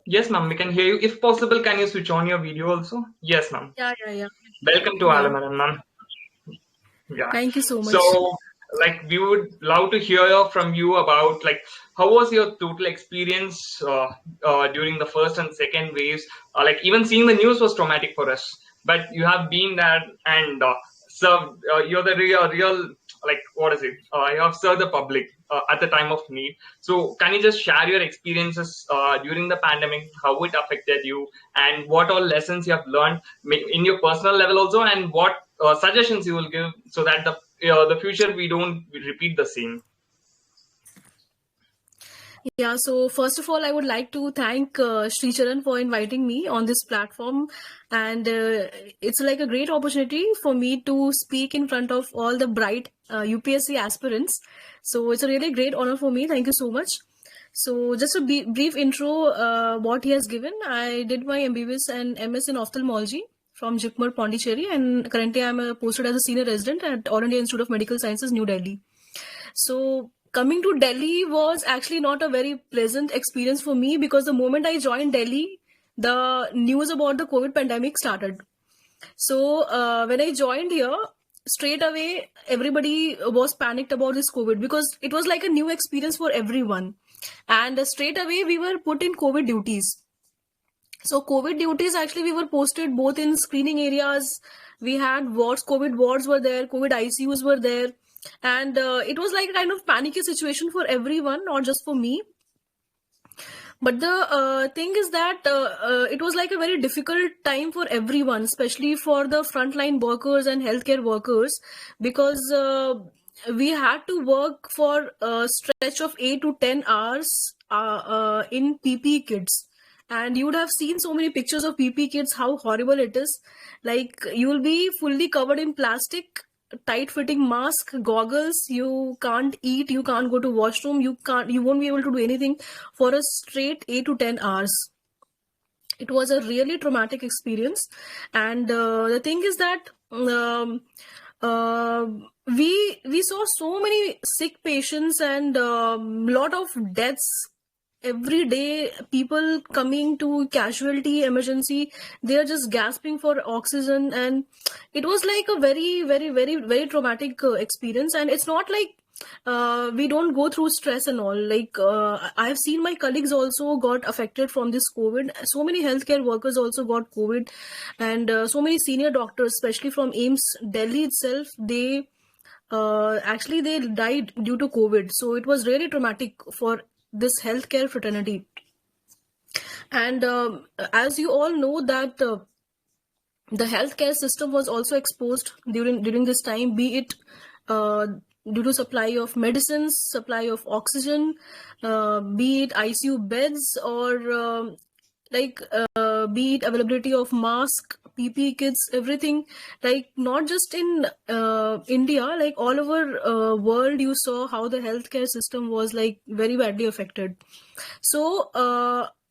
Yes, ma'am, we can hear you. If possible, can you switch on your video also? Yes, ma'am. Yeah. Welcome to Yeah. Aalamaram, ma'am. Yeah. Thank you so much. So, like, we would love to hear from you about, like, how was your total experience during the first and second waves? Like, even seeing the news was traumatic for us, but you have been there and served. You're the real, like, what is it? You have served the public at the time of need. So, can you just share your experiences during the pandemic, how it affected you, and what all lessons you have learned in your personal level also, and what suggestions you will give so that the future we don't repeat the same? Yeah, so first of all, I would like to thank Sri Charan for inviting me on this platform. And it's like a great opportunity for me to speak in front of all the bright UPSC aspirants. So it's a really great honor for me. Thank you so much. So just a brief intro, what he has given. I did my MBBS and MS in ophthalmology from Jipmer, Pondicherry, and currently I'm posted as a senior resident at All India Institute of Medical Sciences, New Delhi. So coming to Delhi was actually not a very pleasant experience for me, because the moment I joined Delhi, the news about the COVID pandemic started. So when I joined here, straight away everybody was panicked about this COVID, because it was like a new experience for everyone. And straight away we were put in COVID duties. So COVID duties, actually we were posted both in screening areas. We had wards, COVID wards were there, COVID ICUs were there. And it was like a kind of panicky situation for everyone, not just for me. But the thing is that it was like a very difficult time for everyone, especially for the frontline workers and healthcare workers, because we had to work for a stretch of 8 to 10 hours in PPE kits. And you would have seen so many pictures of PPE kits, how horrible it is. Like, you will be fully covered in plastic, tight fitting mask, goggles, you can't eat, you can't go to washroom, you won't be able to do anything for a straight 8 to 10 hours. It was a really traumatic experience. And the thing is that we saw so many sick patients and lot of deaths every day. People coming to casualty emergency, they are just gasping for oxygen, and it was like a very traumatic experience. And it's not like we don't go through stress and all. Like I have seen my colleagues also got affected from this COVID. So many healthcare workers also got COVID, and so many senior doctors, especially from AIIMS Delhi itself, they actually they died due to COVID. So it was really traumatic for this healthcare fraternity. And as you all know that the healthcare system was also exposed during this time, be it due to supply of medicines, supply of oxygen, be it ICU beds, or be it availability of mask, PPE kits, everything. Like, not just in India, like all over world, you saw how the healthcare system was like very badly affected. So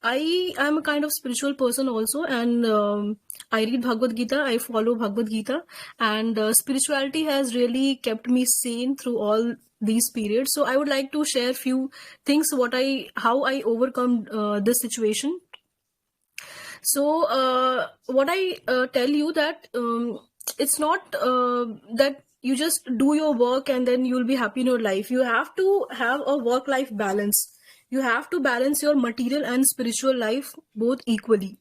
I am a kind of spiritual person also, and I read Bhagavad Gita, I follow Bhagavad Gita, and spirituality has really kept me sane through all these periods. So I would like to share few things how I overcome this situation. So what I tell you that it's not that you just do your work and then you'll be happy in your life. You have to have a work-life balance. You have to balance your material and spiritual life both equally.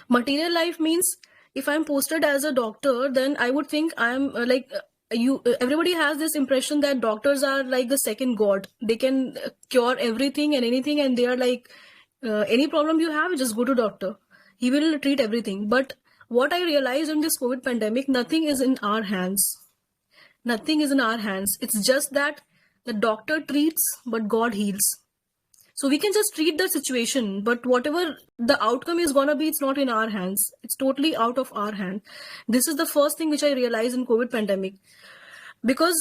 Material life means, if I'm posted as a doctor, then I would think I'm everybody has this impression that doctors are like the second god. They can cure everything and anything, and they are like, any problem you have, just go to doctor. He will treat everything. But what I realized in this COVID pandemic, nothing is in our hands. Nothing is in our hands. It's just that the doctor treats, but God heals. So we can just treat the situation, but whatever the outcome is gonna be, it's not in our hands. It's totally out of our hand. This is the first thing which I realized in COVID pandemic. Because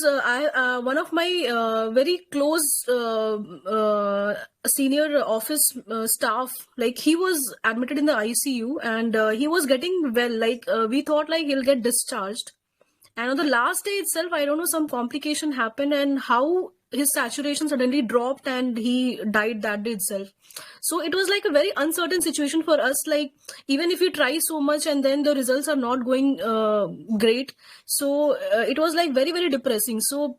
one of my very close senior office staff, like, he was admitted in the ICU, and he was getting well. Like, we thought like he'll get discharged. And on the last day itself, I don't know, some complication happened, and how his saturation suddenly dropped and he died that day itself. So it was like a very uncertain situation for us. Like, even if we try so much and then the results are not going great, so it was like very, very depressing. So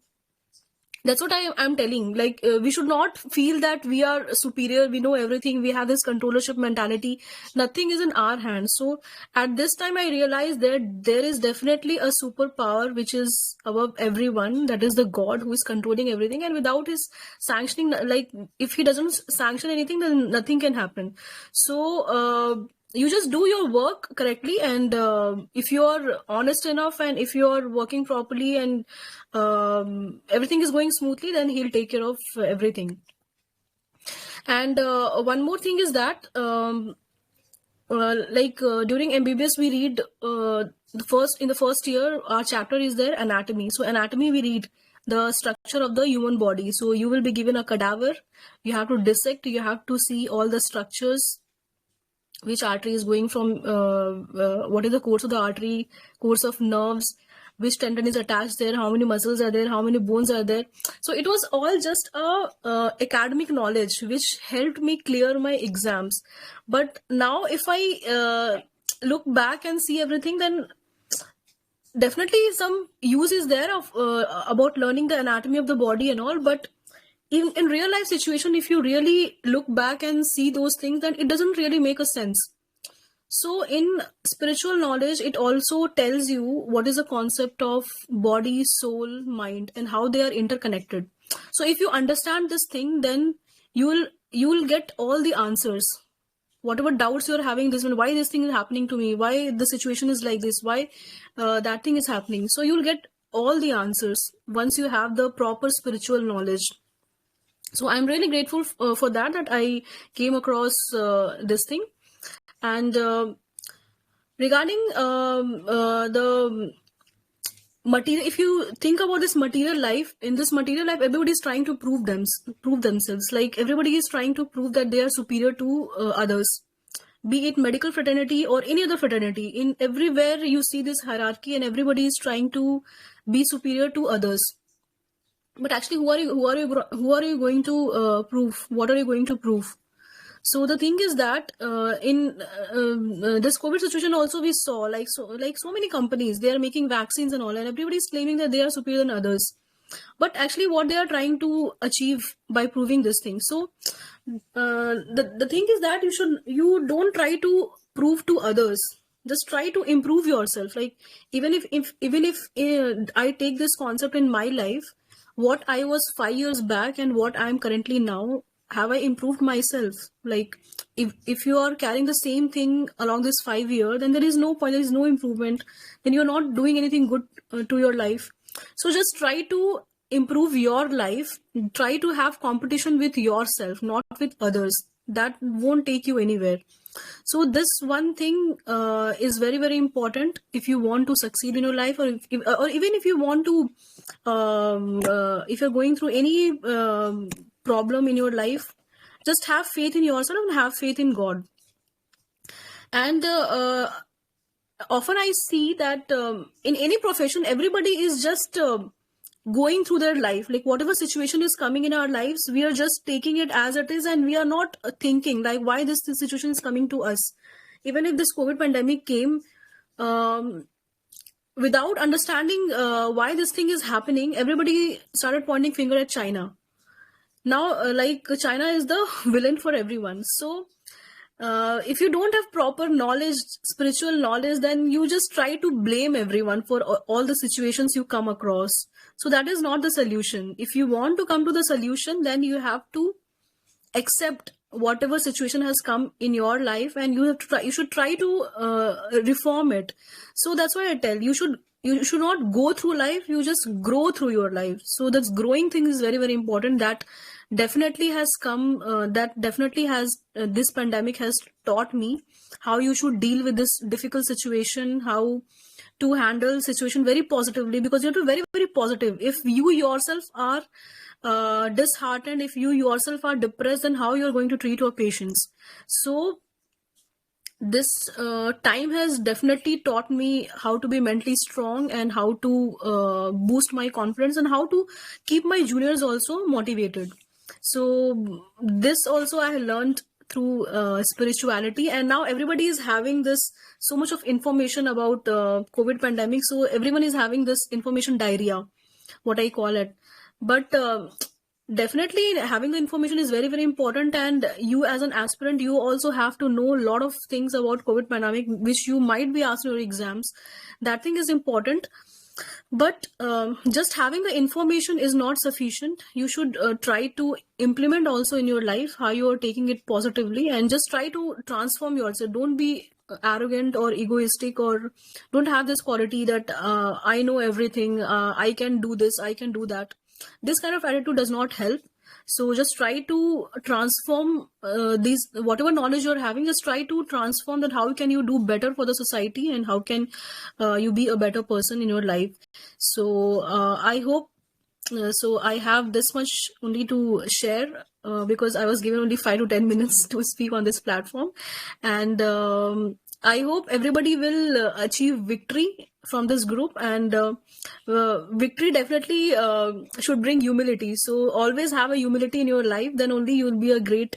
that's what I'm telling. Like, we should not feel that we are superior, we know everything, we have this controllership mentality. Nothing is in our hands. So at this time, I realized that there is definitely a superpower which is above everyone. That is the God who is controlling everything. And without his sanctioning, like, if he doesn't sanction anything, then nothing can happen. So you just do your work correctly, and if you are honest enough and if you are working properly and everything is going smoothly, then he'll take care of everything. And one more thing is that during MBBS we read in the first year, our chapter is there, anatomy. So anatomy, we read the structure of the human body. So you will be given a cadaver, you have to dissect, you have to see all the structures, which artery is going from, what is the course of the artery, course of nerves, which tendon is attached there, how many muscles are there, how many bones are there. So it was all just academic knowledge which helped me clear my exams. But now if I look back and see everything, then definitely some use is there of about learning the anatomy of the body and all. But in real life situation, if you really look back and see those things, then it doesn't really make a sense. So in spiritual knowledge, it also tells you what is the concept of body, soul, mind, and how they are interconnected. So if you understand this thing, then you will get all the answers. Whatever doubts you're having, this one, why this thing is happening to me, why the situation is like this, why that thing is happening. So you'll get all the answers once you have the proper spiritual knowledge. So I'm really grateful for that I came across this thing. And regarding the material, if you think about this material life, in this material life, everybody is trying to prove themselves. Like, everybody is trying to prove that they are superior to others, be it medical fraternity or any other fraternity. In everywhere you see this hierarchy, and everybody is trying to be superior to others. But actually, who are you going to prove? What are you going to prove? So the thing is that in this COVID situation also, we saw like so many companies, they are making vaccines and all, and everybody is claiming that they are superior than others. But actually, what they are trying to achieve by proving this thing. So the thing is that you don't try to prove to others. Just try to improve yourself. Like, even if I take this concept in my life, what I was 5 years back and what I'm currently now, have I improved myself? Like, if you are carrying the same thing along this 5 year, then there is no point, there is no improvement, then you're not doing anything good to your life. So just try to improve your life, try to have competition with yourself, not with others. That won't take you anywhere. So this one thing is very, very important if you want to succeed in your life, or even if you want to, if you're going through any problem in your life, just have faith in yourself and have faith in God. And often I see that in any profession, everybody is just going through their life. Like, whatever situation is coming in our lives, we are just taking it as it is, and we are not thinking like why this situation is coming to us. Even if this COVID pandemic came, without understanding why this thing is happening, everybody started pointing finger at China. Now, like, China is the villain for everyone. So if you don't have proper knowledge, spiritual knowledge, then you just try to blame everyone for all the situations you come across. So that is not the solution. If you want to come to the solution, then you have to accept whatever situation has come in your life, and you should try to reform it. So that's why I tell you should not go through life, you just grow through your life. So this growing thing is very, very important. That definitely has come, this pandemic has taught me how you should deal with this difficult situation, how to handle situation very positively, because you have to be very, very positive. If you yourself are disheartened, if you yourself are depressed, then how you're going to treat your patients. So this time has definitely taught me how to be mentally strong and how to boost my confidence and how to keep my juniors also motivated. So this also I learned through spirituality, and now everybody is having this so much of information about COVID pandemic. So everyone is having this information diarrhea, what I call it. But definitely having the information is very, very important, and you as an aspirant, you also have to know a lot of things about COVID pandemic, which you might be asked in your exams. That thing is important. But just having the information is not sufficient. You should try to implement also in your life how you are taking it positively, and just try to transform yourself. Don't be arrogant or egoistic, or don't have this quality that I know everything, I can do this, I can do that. This kind of attitude does not help. So just try to transform these, whatever knowledge you're having, just try to transform that. How can you do better for the society, and how can you be a better person in your life? So I hope, so I have this much only to share because I was given only 5 to 10 minutes to speak on this platform. And I hope everybody will achieve victory from this group, and victory definitely should bring humility. So always have a humility in your life, then only you will be a great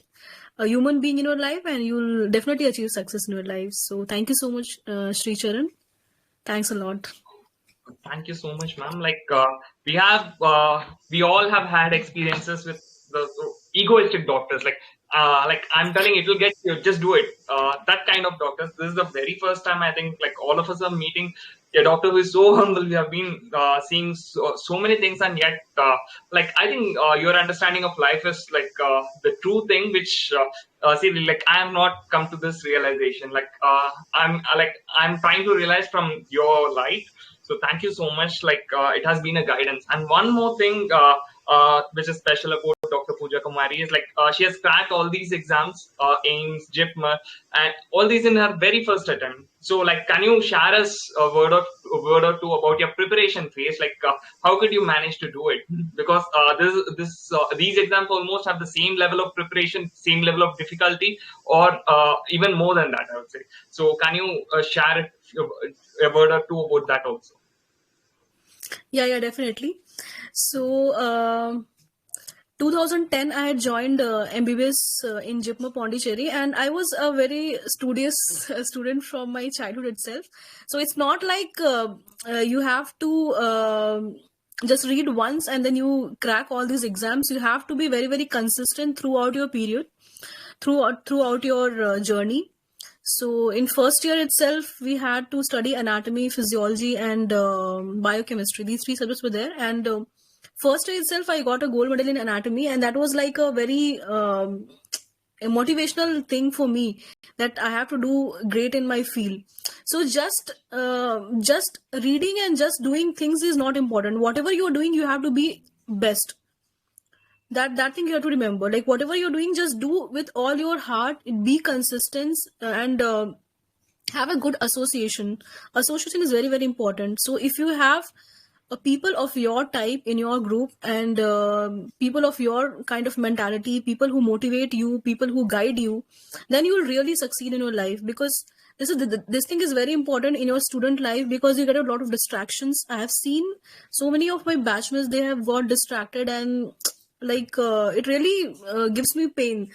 human being in your life, and you will definitely achieve success in your life. So thank you so much, Sri Charan. Thanks a lot. Thank you so much, ma'am. Like we all have had experiences with the egoistic doctors. Like I'm telling you, it will get you. Just do it. That kind of doctors. This is the very first time I think like all of us are meeting a doctor who is so humble. We have been seeing so many things, and yet like I think your understanding of life is like the true thing. Which see, like I have not come to this realization. Like I'm trying to realize from your light. So thank you so much. Like it has been a guidance. And one more thing, which is special about Dr. Pooja Kumari is like she has cracked all these exams, AIMS, JIPMER, and all these in her very first attempt. So like, can you share us a word or two about your preparation phase? Like, how could you manage to do it? Because these exams almost have the same level of preparation, same level of difficulty, or even more than that, I would say. So can you share a word or two about that also? Yeah, definitely. So 2010 I had joined MBBS in JIPMER Pondicherry, and I was a very studious student from my childhood itself. So it's not like you have to just read once and then you crack all these exams. You have to be very, very consistent throughout your period, throughout your journey. So in first year itself, we had to study anatomy, physiology, and biochemistry. These 3 subjects were there. And first year itself, I got a gold medal in anatomy, and that was like a very a motivational thing for me, that I have to do great in my field. So just reading and just doing things is not important. Whatever you're doing, you have to be best. That thing you have to remember. Like whatever you're doing, just do with all your heart. Be consistent, and have a good association. Association is very, very important. So if you have people of your type in your group, and people of your kind of mentality, people who motivate you, people who guide you, then you will really succeed in your life. Because this thing is very important in your student life, because you get a lot of distractions. I have seen so many of my batchmates, they have got distracted, and like it really gives me pain.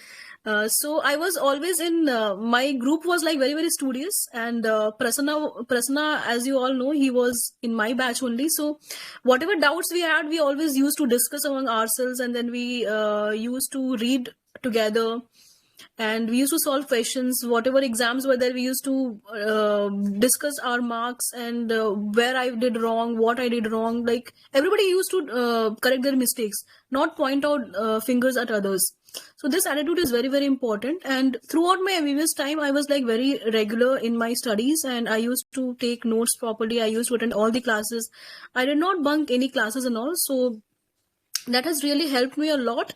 So I was always in my group was like very, very studious, and Prasanna, as you all know, he was in my batch only. So whatever doubts we had, we always used to discuss among ourselves, and then we used to read together, and we used to solve questions. Whatever exams were there, we used to discuss our marks, and where I did wrong, what I did wrong. Like everybody used to correct their mistakes, not point out fingers at others. So this attitude is very, very important. And throughout my MBBS time, I was like very regular in my studies, and I used to take notes properly. I used to attend all the classes. I did not bunk any classes and all. So that has really helped me a lot.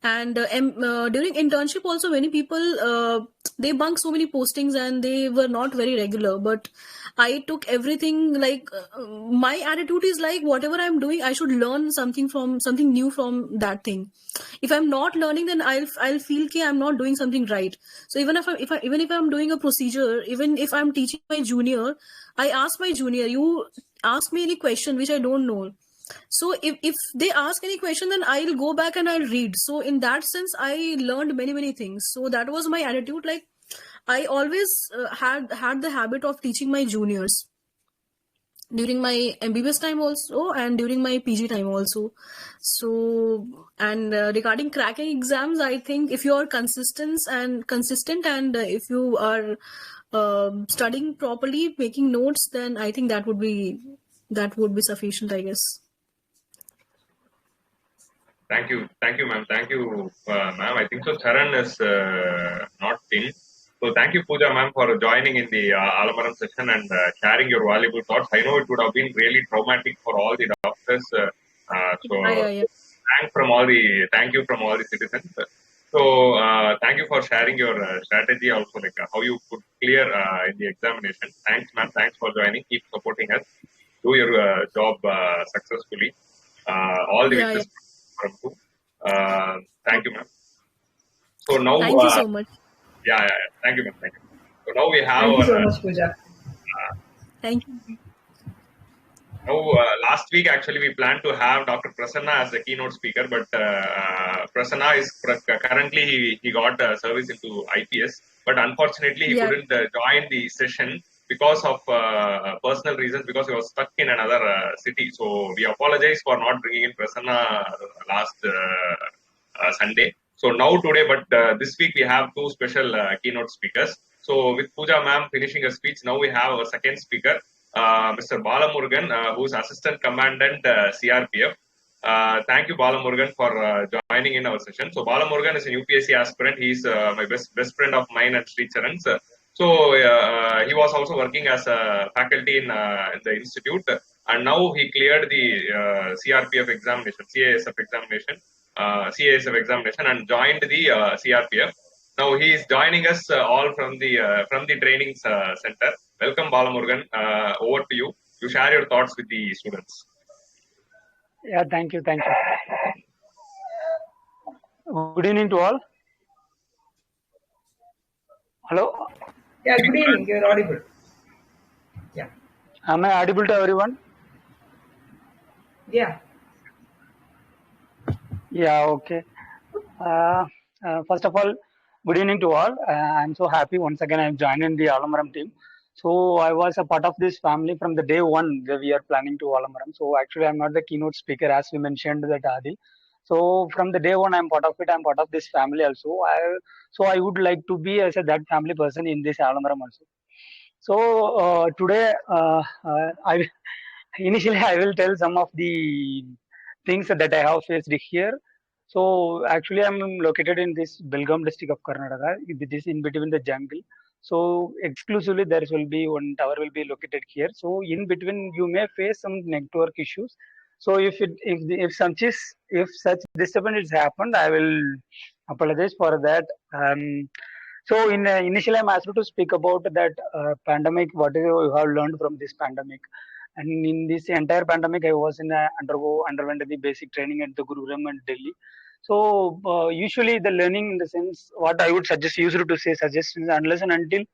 And during internship also, many people they bunk so many postings, and they were not very regular. But I took everything like my attitude is like whatever I'm doing, I should learn something new from that thing. If I'm not learning, then I'll feel कि I'm not doing something right. So even if I'm doing a procedure, even if I'm teaching my junior, I ask my junior, you ask me any question which I don't know. So if they ask any question, then I'll go back and I'll read. So in that sense, I learned many things. So that was my attitude. Like I always had the habit of teaching my juniors during my MBBS time also and during my PG time also. So and regarding cracking exams, I think if you are consistent and if you are studying properly, making notes, then I think that would be sufficient, I guess. Thank you, ma'am. Thank you, ma'am. I think so. Charan is not in. So thank you, Pooja, ma'am, for joining in the Aalamaram session and sharing your valuable thoughts. I know it would have been really traumatic for all the doctors. Yeah. Thank you from all the citizens. So thank you for sharing your strategy also, like how you could clear in the examination. Thanks, ma'am. Thanks for joining. Keep supporting us. Do your job successfully. All the Yeah. wishes from you. Thank you, ma'am. So now, Thank you so much. yeah. Thank you, ma'am. Thank you. So now we have Thank you so much, Pooja. Thank you. Now, last week actually we planned to have Dr. Prasanna as the keynote speaker, but Prasanna is currently he got service into IPS, but unfortunately he couldn't join the session because of personal reasons, because he was stuck in another city. So we apologize for not bringing in Prasanna last Sunday. So now today, but this week we have two special keynote speakers. So with Pooja ma'am finishing her speech, now we have our second speaker, Mr. Aalamaram, who is Assistant Commandant CRPF. Thank you, Aalamaram, for joining in our session. So Aalamaram is a UPSC aspirant. He is my best friend of mine and Sri Charan's. So he was also working as a faculty in the institute, and now he cleared the CRPF examination, CASF examination, and joined the CRPF. Now he is joining us all from the training center. Welcome, Aalamaram. Over to you. You share your thoughts with the students. Yeah, thank you. Good evening to all. Hello. Yeah, good evening. You're audible. Yeah. Am I audible to everyone? Yeah. Yeah. Okay. First of all, good evening to all. I'm so happy once again I'm joining the Aalamaram team. So I was a part of this family from the day one that we are planning to Aalamaram. So actually I'm not the keynote speaker as we mentioned that Adil. So from the day one I'm part of it. I'm part of this family also. I would like to be as that family person in this Aalamaram also. So today initially I will tell some of the things that I have faced here. So actually I'm located in this Belgaum district of Karnataka. It is in between the jungle. So exclusively there will be one tower will be located here. So in between you may face some network issues. So if such disturbance has happened, I will apologize for that. So initially I'm asked to speak about that pandemic. What you have learned from this pandemic? And in this entire pandemic, I was underwent the basic training at the Gurugram and Delhi. So usually the learning in the sense, what I would suggest is unless and until,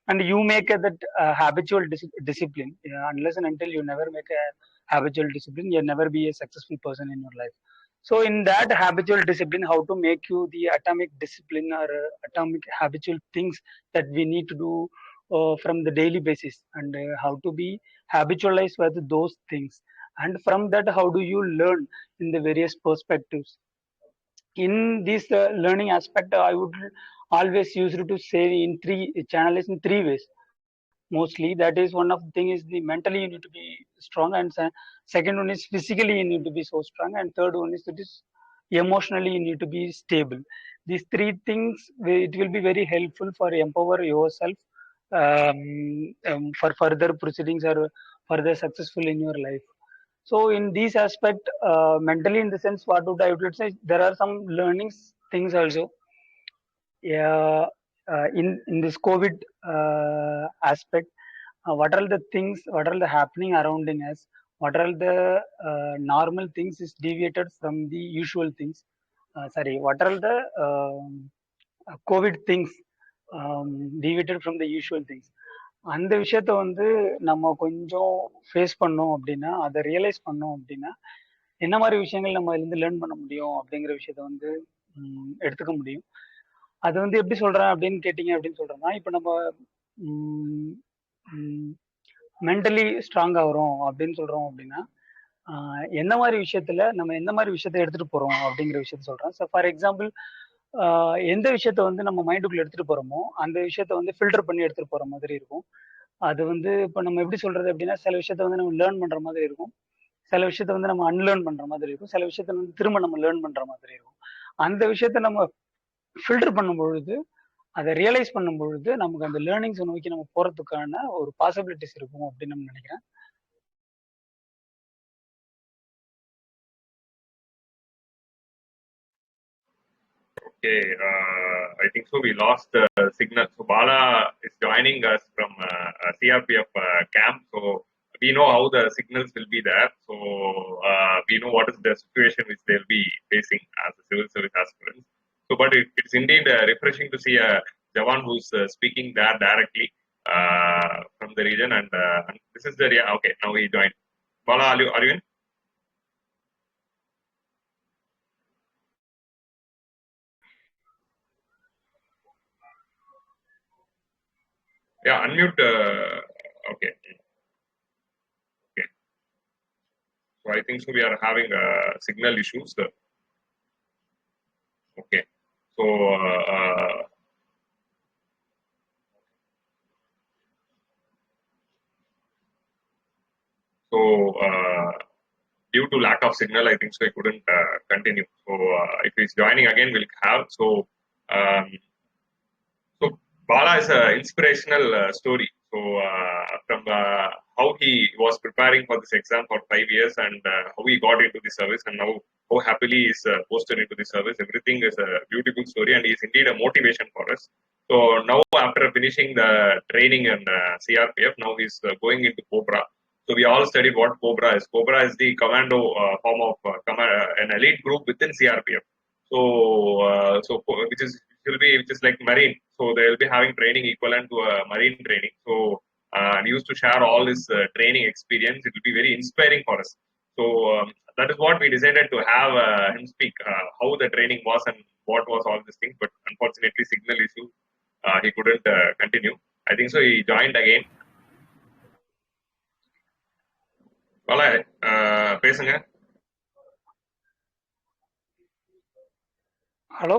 and you make that habitual discipline. Unless and until you never make a habitual discipline, you'll never be a successful person in your life. So in that habitual discipline, how to make you the atomic discipline or atomic habitual things that we need to do from the daily basis, and how to be habitualized with those things, and from that how do you learn in the various perspectives. In this learning aspect, I would always use to say in three ways. Mostly that is one of the thing is the mentally you need to be strong, and second one is physically you need to be so strong, and third one is that is emotionally you need to be stable. These three things it will be very helpful for empower yourself for further proceedings or further successful in your life. So in this aspect, mentally in the sense, what would I would say, there are some learnings things also. Yeah, in this COVID aspect, what are the things, what are the happening around in us, what are the normal things is deviated from the usual things, what are the covid things deviated from the usual things. அந்த விஷயத்த வந்து நம்ம கொஞ்சம் face பண்ணோம் அப்படின்னா, அதை realise பண்ணோம் அப்படின்னா, என்ன மாதிரி விஷயங்கள் நம்ம இதுலேருந்து லேர்ன் பண்ண முடியும் அப்படிங்கிற விஷயத்த வந்து எடுத்துக்க முடியும். அது வந்து எப்படி சொல்றேன் அப்படின்னு கேட்டீங்க அப்படின்னு சொல்றேன்னா, இப்போ நம்ம மென்டலி ஸ்ட்ராங் ஆகிறோம் அப்படின்னு சொல்றோம் அப்படின்னா, எந்த மாதிரி விஷயத்துல நம்ம எந்த மாதிரி விஷயத்த எடுத்துட்டு போறோம் அப்படிங்கிற விஷயத்த சொல்றேன். ஸோ ஃபார் எக்ஸாம்பிள், எந்த விஷயத்த வந்து நம்ம மைண்டுக்குள்ள எடுத்துட்டு போறோமோ அந்த விஷயத்த வந்து ஃபில்டர் பண்ணி எடுத்துட்டு போற மாதிரி இருக்கும். அது வந்து இப்போ நம்ம எப்படி சொல்றது அப்படின்னா, சில விஷயத்த வந்து நம்ம லேர்ன் பண்ற மாதிரி இருக்கும், சில விஷயத்த வந்து நம்ம அன்லேர்ன் பண்ற மாதிரி இருக்கும், சில விஷயத்த வந்து திரும்ப நம்ம லேர்ன் பண்ற மாதிரி இருக்கும். அந்த விஷயத்த நம்ம ஃபில்டர் பண்ணும் பொழுது, அதை ரியலைஸ் பண்ணும் பொழுது நமக்கு அந்த லேர்னிங்ஸை நோக்கி நம்ம போறதுக்கான ஒரு பாசிபிலிட்டிஸ் இருக்கும் அப்படின்னு நம்ம நினைக்கிறேன். Okay, I think so. We lost the signal. So Bala is joining us from CRPF camp. So we know how the signals will be there. So we know what is the situation which they'll be facing as a civil service aspirants. So, but it's indeed refreshing to see a Jawan who's speaking there directly from the region. And this is the okay. Now he joined. Bala, are you in? Yeah, unmute. Okay. Okay. So I think so. We are having signal issues. Okay. So due to lack of signal, I think so. I couldn't continue. So if he's joining again, we'll have so. So Bala is an inspirational story. So from how he was preparing for this exam for 5 years and how he got into the service and now how happily he is posted into the service. Everything is a beautiful story and he is indeed a motivation for us. So now after finishing the training in CRPF, now he is going into Cobra. So we all studied what Cobra is. Cobra is the commando form of an elite group within CRPF. So which is like marine. So they will be having training equivalent to a marine training. So and he used to share all his training experience. It will be very inspiring for us. So that is what we decided to have him speak how the training was and what was all these things. But unfortunately, signal issue, he couldn't continue. I think so. He joined again. Bala, பேசுங்க. Hello.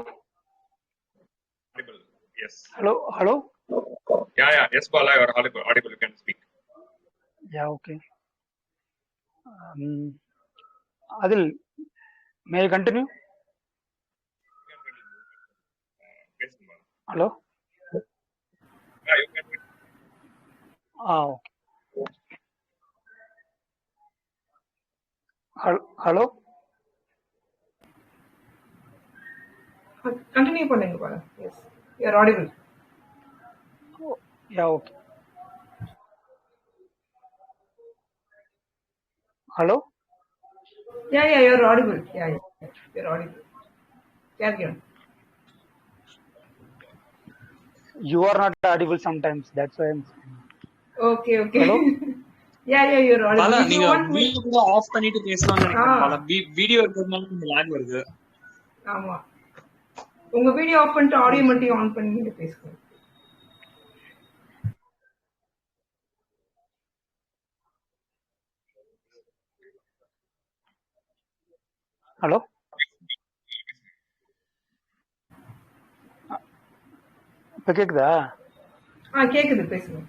Yes. Hello. Yeah. Yes, Bala, you are audible. You can speak. Yeah. Okay. Adil, may I continue? Hello. Yeah, you can. Okay. Hello. Continue பண்ணுங்க Bala. Yes, you are audible. Yeah. Okay. Hello. Yeah, you are audible. Yeah, you are audible. Carry on. You are not audible sometimes. That's why I'm saying. Okay. Hello. Yeah, you are audible. Bala, If you நீங்க want me, video கூட of பண்ணிட்டு பேசலாம்னு நினைக்கிறேன் Bala. Video இருக்கிறதுனால கொஞ்சம் lock வருது. ஆமா, உங்க வீடியோ ஆஃப் பண்ணிட்டு ஆடியோ மட்டும் ஆன் பண்ணி நீங்க பேசுங்க. Hello. இப்ப கேக்குதா? கேக்குது, பேசுங்க.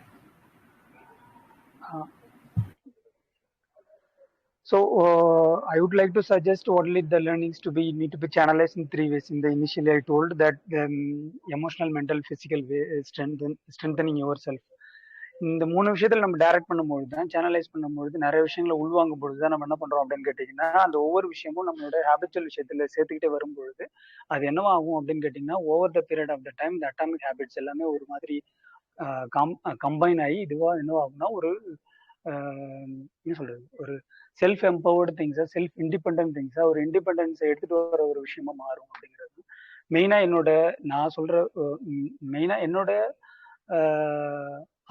So I would like to suggest only the learnings to be need to be channelized in 3 ways. In the initially I told that emotional, mental, physical way, strengthening yourself. இந்த 3 விஷயத்துல நம்ம டைரக்ட் பண்ணும்போது தான், channelise பண்ணும்போது, நிறைய விஷயங்களை உள்வாங்கும் பொழுது தான் நம்ம என்ன பண்றோம் அப்படின்னு கேட்டீங்கன்னா, அந்த ஒவ்வொரு விஷயமும் நம்மளோட ஹேபிச்சுவல் விஷயத்துல சேர்த்துக்கிட்டே வரும்பொழுது அது என்னவா ஆகும் அப்படின்னு கேட்டீங்கன்னா, over the period of the time இந்த அட்டாமிக் ஹேபிட்ஸ் எல்லாமே ஒரு மாதிரி கம்பைன் ஆகி இதுவாக என்ன ஆகும்னா ஒரு என்ன சொல்றது, ஒரு செல்ஃப் எம்பவர்டு திங்ஸா, செல்ஃப் இண்டிபெண்டன்ட் திங்ஸா, ஒரு இண்டிபெண்டன்ஸை எடுத்துட்டு வர ஒரு விஷயமா மாறும் அப்படிங்கிறது மெயினா என்னோட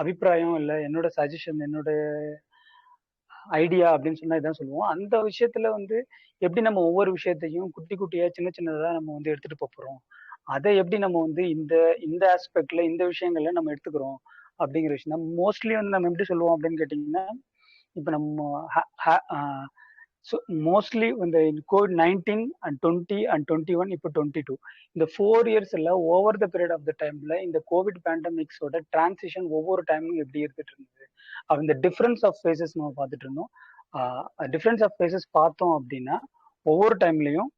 அபிப்பிராயம், இல்லை என்னோட சஜஷன், என்னோட ஐடியா அப்படின்னு சொன்னா இதான் சொல்லுவோம். அந்த விஷயத்துல எப்படி நம்ம ஒவ்வொரு விஷயத்தையும் குட்டி குட்டியா சின்ன சின்னதா நம்ம எடுத்துட்டு போறோம், அதை எப்படி நம்ம இந்த இந்த ஆஸ்பெக்ட்ல இந்த விஷயங்கள்ல நம்ம எடுத்துக்கிறோம் அப்படிங்கிற விஷயம் தான். மோஸ்ட்லி நம்ம எப்படி சொல்லுவோம் அப்படின்னு கேட்டீங்கன்னா, இப்ப நம்ம மோஸ்ட்லி இந்த COVID-19 and 20 and 21 இப்போ 22 இந்த 4 இயர்ஸ்ல over the period of the டைம்ல இந்த கோவிட் பேண்டமிக்ஸோட டிரான்சிஷன் ஒவ்வொரு டைமும் எப்படி இருந்துட்டு இருந்தது, இந்த டிஃபரன்ஸ் ஆஃப் ஃபேஸஸ் நம்ம பார்த்துட்டு இருந்தோம். டிஃபரன்ஸ் ஆஃப் ஃபேஸஸ் பார்த்தோம் அப்படின்னா ஒவ்வொரு டைம்லயும்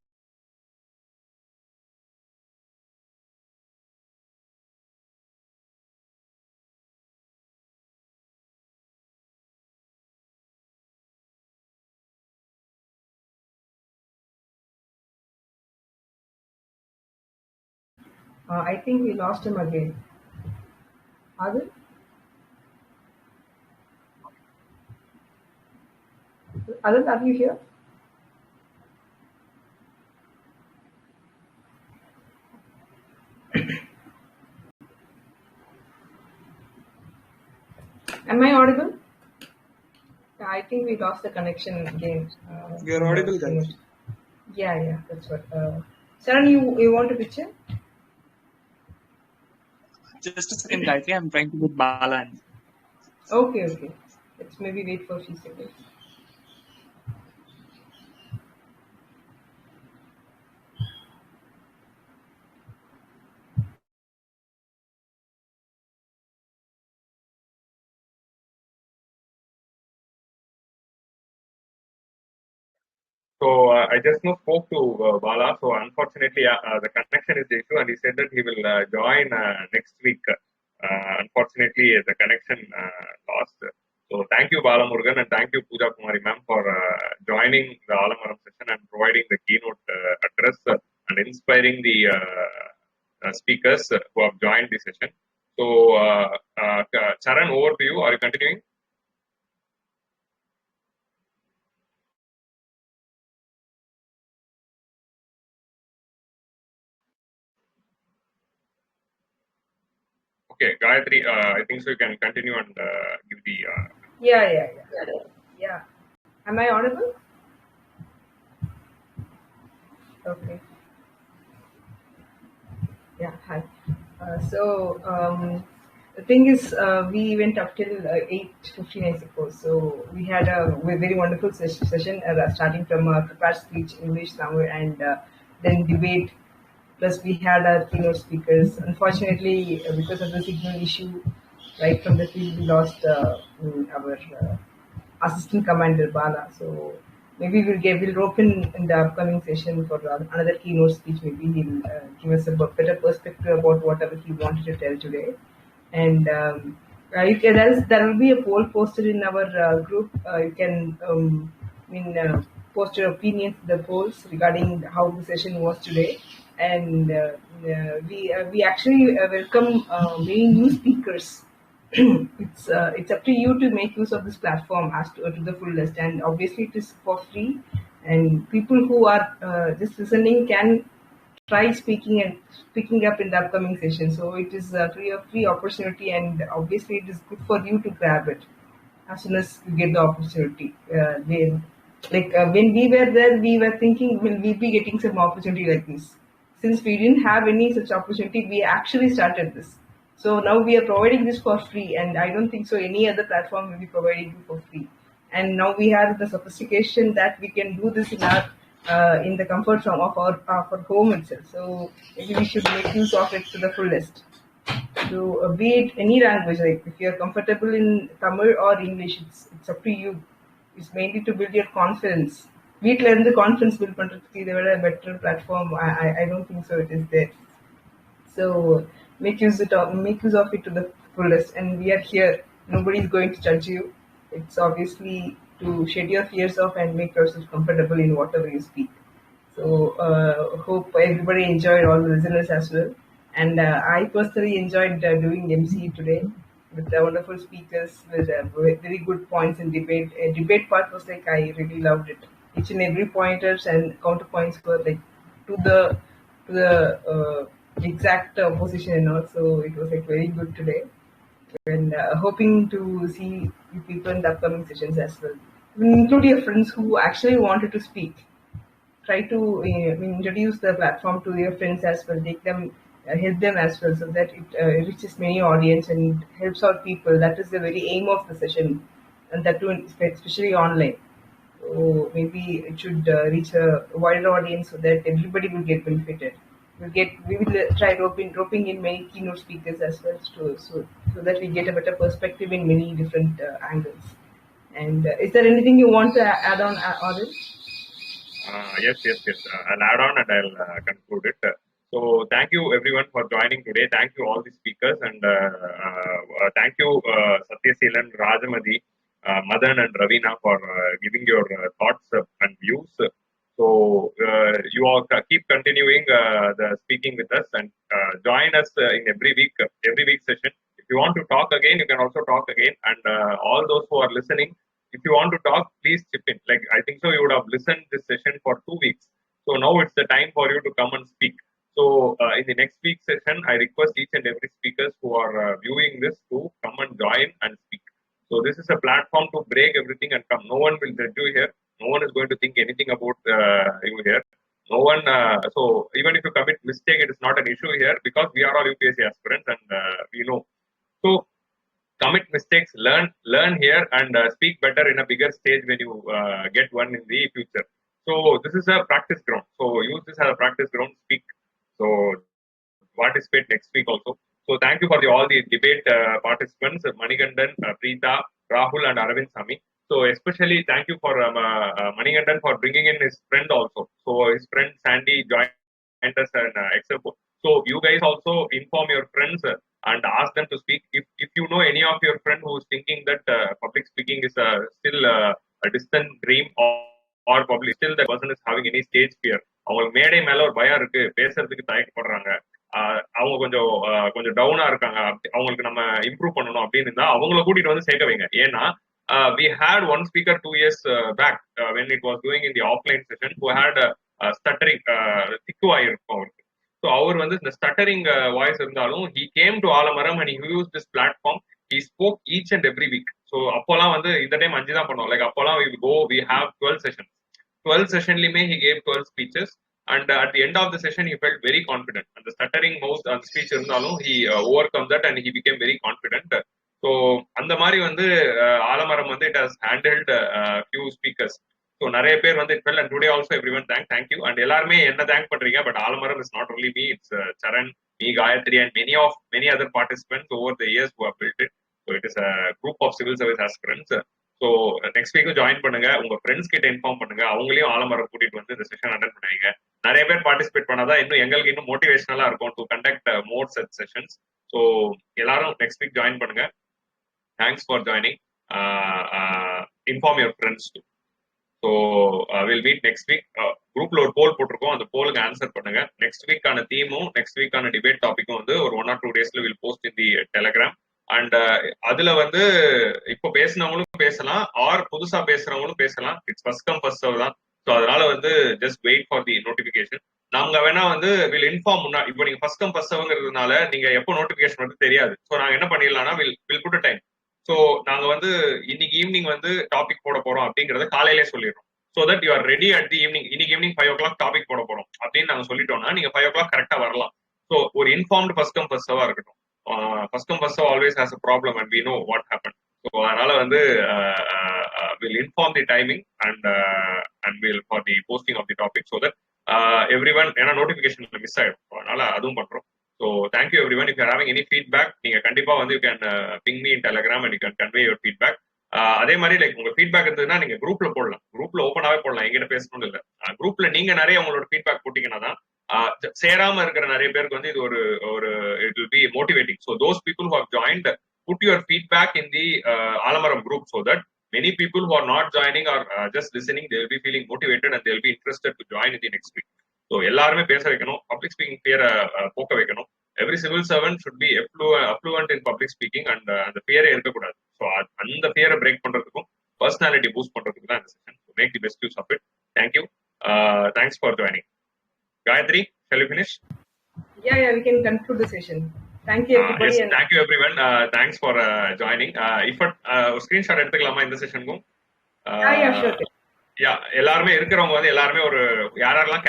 I think we lost him again. Adil? Adil, are you here? Am I audible? I think we lost the connection again. You're audible, guys. Yeah, that's what. Saran, you want to pitch in? Just a second, Gayatri. I'm trying to put Bala in. Okay. Let's maybe wait for a few seconds. So I just now spoke to Bala. So unfortunately, the connection is the issue, and he said that he will join next week. Unfortunately, the connection lost. So thank you, Bala Murugan, and thank you, Pooja Kumari ma'am, for joining the Aalamaram session and providing the keynote address and inspiring the speakers who have joined the session. So Charan, over to you. Are you continuing? Okay, Gayatri, I think so you can continue and give the... Yeah. Am I audible? Okay. Yeah, hi. The thing is, we went up till 8:15, I suppose. So we had a very wonderful session, starting from prepared speech, English, Tamil, and then debate. Plus, we had our keynote speakers. Unfortunately, because of the signal issue, right from the field, we lost our assistant commander, Bala. So maybe we'll rope in the upcoming session for another keynote speech. Maybe he'll give us a better perspective about whatever he wanted to tell today. And there will be a poll posted in our group. You can post your opinions in the polls regarding how the session was today. And we actually welcome many new speakers. It's up to you to make use of this platform to the fullest, and obviously it is for free, and people who are just listening can try speaking up in the upcoming session. So it is a free opportunity, and obviously it is good for you to grab it as soon as you get the opportunity. When we were there, we were thinking, will we be getting some opportunity like this? Since we didn't have any such opportunity, we actually started this. So now we are providing this for free, and I don't think so any other platform will be providing it for free. And now we have the sophistication that we can do this in the comfort of our home itself. So maybe we should make use of it to the fullest. So be it any language, like if you are comfortable in Tamil or English, it's up to you. It's mainly to build your confidence. வீட்டில் இருந்து confidence build பண்ணுறதுக்கு இதை விட better platform I don't think so it is there. So make use of it to the fullest, and we are here. Nobody is going to judge you. It's obviously to shed your fears off and make yourself comfortable in whatever you speak. So hope everybody enjoyed, all the listeners as well. And I personally enjoyed doing MC today. with the wonderful speakers with very good points in debate. Debate part was like I really loved it. Each and every pointers and counterpoints were like to the exact opposition and all. So it was like very good today. And hoping to see you people in the upcoming sessions as well. Include your friends who actually wanted to speak. Try to introduce the platform to your friends as well. Take them, help them as well, so that it reaches many audience and helps out people. That is the very aim of the session, and that too, especially online. So maybe it should reach a wider audience so that everybody will get benefited. We will try roping in many keynote speakers as well, so that we get a better perspective in many different angles. And is there anything you want to add on, Adil? Yes. I'll add on and I'll conclude it. So thank you everyone for joining today. Thank you all the speakers, and thank you Sathiyaseelan, Raajamathi, Madan and Ravina for giving your thoughts and views. So you all keep continuing the speaking with us, and join us in every week session. If you want to talk again, you can also talk again. And all those who are listening, if you want to talk, please chip in. Like I think so, you would have listened this session for 2 weeks. So now it's the time for you to come and speak. So in the next week's session, I request each and every speakers who are viewing this to come and join and speak. So this is a platform to break everything and come. No one will judge you here. No one is going to think anything about you here. No one. So even if you commit mistake, it is not an issue here, because we are all UPSC aspirants, and we know. So commit mistakes, learn here, and speak better in a bigger stage when you get one in the future. So this is a practice ground. So use this as a practice ground. Speak. So participate next week also. So thank you for all the debate participants, Manikandan, Preeta, Rahul, and Aravind Sami. So especially thank you for Manikandan for bringing in his friend also. So his friend Sandy joined us and example. So you guys also inform your friends and ask them to speak. If you know any of your friend who is thinking that public speaking is still a distant dream, or probably still the person is having any stage fear, அவங்களுக்கு மேடை மேல ஒரு பயம் இருக்கு, பேசுறதுக்கு தயக்கப்படுறாங்க, அவங்க கொஞ்சம் டவுனா இருக்காங்க, அவங்களுக்கு நம்ம இம்ப்ரூவ் பண்ணணும் அப்படின்னு இருந்தா அவங்கள கூட்டிட்டு வந்து சேர்க்க வைங்க. ஏன்னா we had one speaker 2 years back when it was doing in the offline session who had stuttering, திக்குவாய் இருக்கும் அவருக்கு. ஸோ அவர் வந்து இந்த ஸ்டட்டரிங் வாய்ஸ் இருந்தாலும் he came to Aalamaram and he used this platform. He spoke each and every week. So அப்போலாம் வந்து இந்த time 5 தான் பண்ணுவோம். லைக் அப்போலாம் we have 12 sessions. 12 sessionலுமே he gave 12 speeches, and at the end of the session he felt very confident. And the stuttering mouth and speech இருந்தாலும் he overcome that and he became very confident. So அந்த மாதிரி வந்து ஆலமரம் வந்து it has handled few speakers. So நிறைய பேர் வந்து it felt, and today also everyone thank you, and எல்லாருமே என்ன தேங்க் பண்றீங்க. But ஆலமரம் is not only me, it's Charan, me, Gayatri, and many other participants over the years who have built it. So it is a group of civil service aspirants. So next வீக்கும் join பண்ணுங்க, உங்க friends கிட்ட inform பண்ணுங்க, அவங்களையும் ஆலமரம் கூட்டிட்டு வந்து இந்த செஷன் அட்டென்ட் பண்ணுவீங்க. நிறைய பேர் பார்ட்டிசிபேட் பண்ணாதான் இன்னும் எங்களுக்கு இன்னும் மோட்டிவேஷனலா இருக்கும் to conduct more such sessions. So எல்லாரும் நெக்ஸ்ட் வீக் ஜாயின் பண்ணுங்க. Thanks for joining. Inform your friends to. So will meet next week. குரூப்ல ஒரு போல் போட்டிருக்கோம், அந்த போலுக்கு ஆன்சர் பண்ணுங்க. நெக்ஸ்ட் வீக்கான தீமும் நெக்ஸ்ட் வீக்கான டிபேட் டாபிக்கும் வந்து ஒரு 1 or 2 daysல will post in the Telegram. And அதுல வந்து இப்போ பேசினவங்களும் பேசலாம், ஆர் புதுசா பேசுறவங்களும் பேசலாம். It's first come first serve தான். ஸோ அதனால வந்து just wait for the notification. நாங்க வேணா வந்து வில் இன்ஃபார்ம் முன்னாடி. இப்போ நீங்க ஃபர்ஸ்ட் கம் ஃபர்ஸ்ட் சர்வ்ங்கிறதுனால நீங்க எப்போ நோட்டிபிகேஷன் வந்து தெரியாது. ஸோ நாங்க என்ன பண்ணிடலாம்னா வில் புட் டைம். ஸோ நாங்க வந்து இன்னைக்கு ஈவினிங் வந்து டாபிக் போட போறோம் அப்படிங்கறத காலையிலே சொல்லிடுறோம். So that you are ready at the evening. இன்னைக்கு ஈவினிங் 5 o'clock டாபிக் போட போறோம் அப்படின்னு நாங்க சொல்லிட்டோம்னா நீங்க 5 o'clock கரெக்டா வரலாம். ஸோ ஒரு இன்ஃபார்ம்டு ஃபர்ஸ்ட் கம் ஃபர்ஸ்ட் சர்வா இருக்கட்டும். First come first serve always has a problem and we know what happened. So அதனால வந்து we'll inform the timing and we'll for the posting of the topic so that everyone ஏன்னா notification miss ஆயிடும். அதனால அதுவும் பண்றோம். So thank you everyone. If you are having any feedback, நீங்க கண்டிப்பா வந்து you can ping me in Telegram and you can convey your feedback. அதே மாதிரி லைக் உங்க ஃபீட்பேக் இருந்ததுன்னா நீங்க குரூப்ல போடலாம். குரூப்ல ஓப்பனாவே போடலாம், எங்கிட்ட பேசணும்னு இல்லை. குரூப்ல நீங்க நிறைய உங்களோட ஃபீட்பேக் போட்டீங்கன்னா தான் சேராம இருக்கிற நிறைய பேருக்கு வந்து இது ஒரு it will be motivating. So those people who have joined, put your feedback in the Aalamaram group so that many people who are not joining or just listening, they will be feeling motivated and they will be interested to join in the next week. So எல்லாருமே பேச வைக்கணும், public speaking ஃபியரை போக்க வைக்கணும். every civil servant should be affluent in public speaking and அந்த fear இருக்கக்கூடாது. So அந்த fear break பண்றதுக்கும் personality boost பண்றதுக்கு தான் இந்த session. So make the best use of it. Thank you. Thanks for joining. Gayatri, shall we finish? Yeah, we can conclude the session. Thank you everybody. Yes, thank you everyone. Thanks for joining. If screenshot எடுத்துக்கலாமா இந்த செஷனுக்கும்? Yeah, sure. எல்லாருமே இருக்கிறவங்க வந்து எல்லாருமே ஒரு யாரெல்லாம்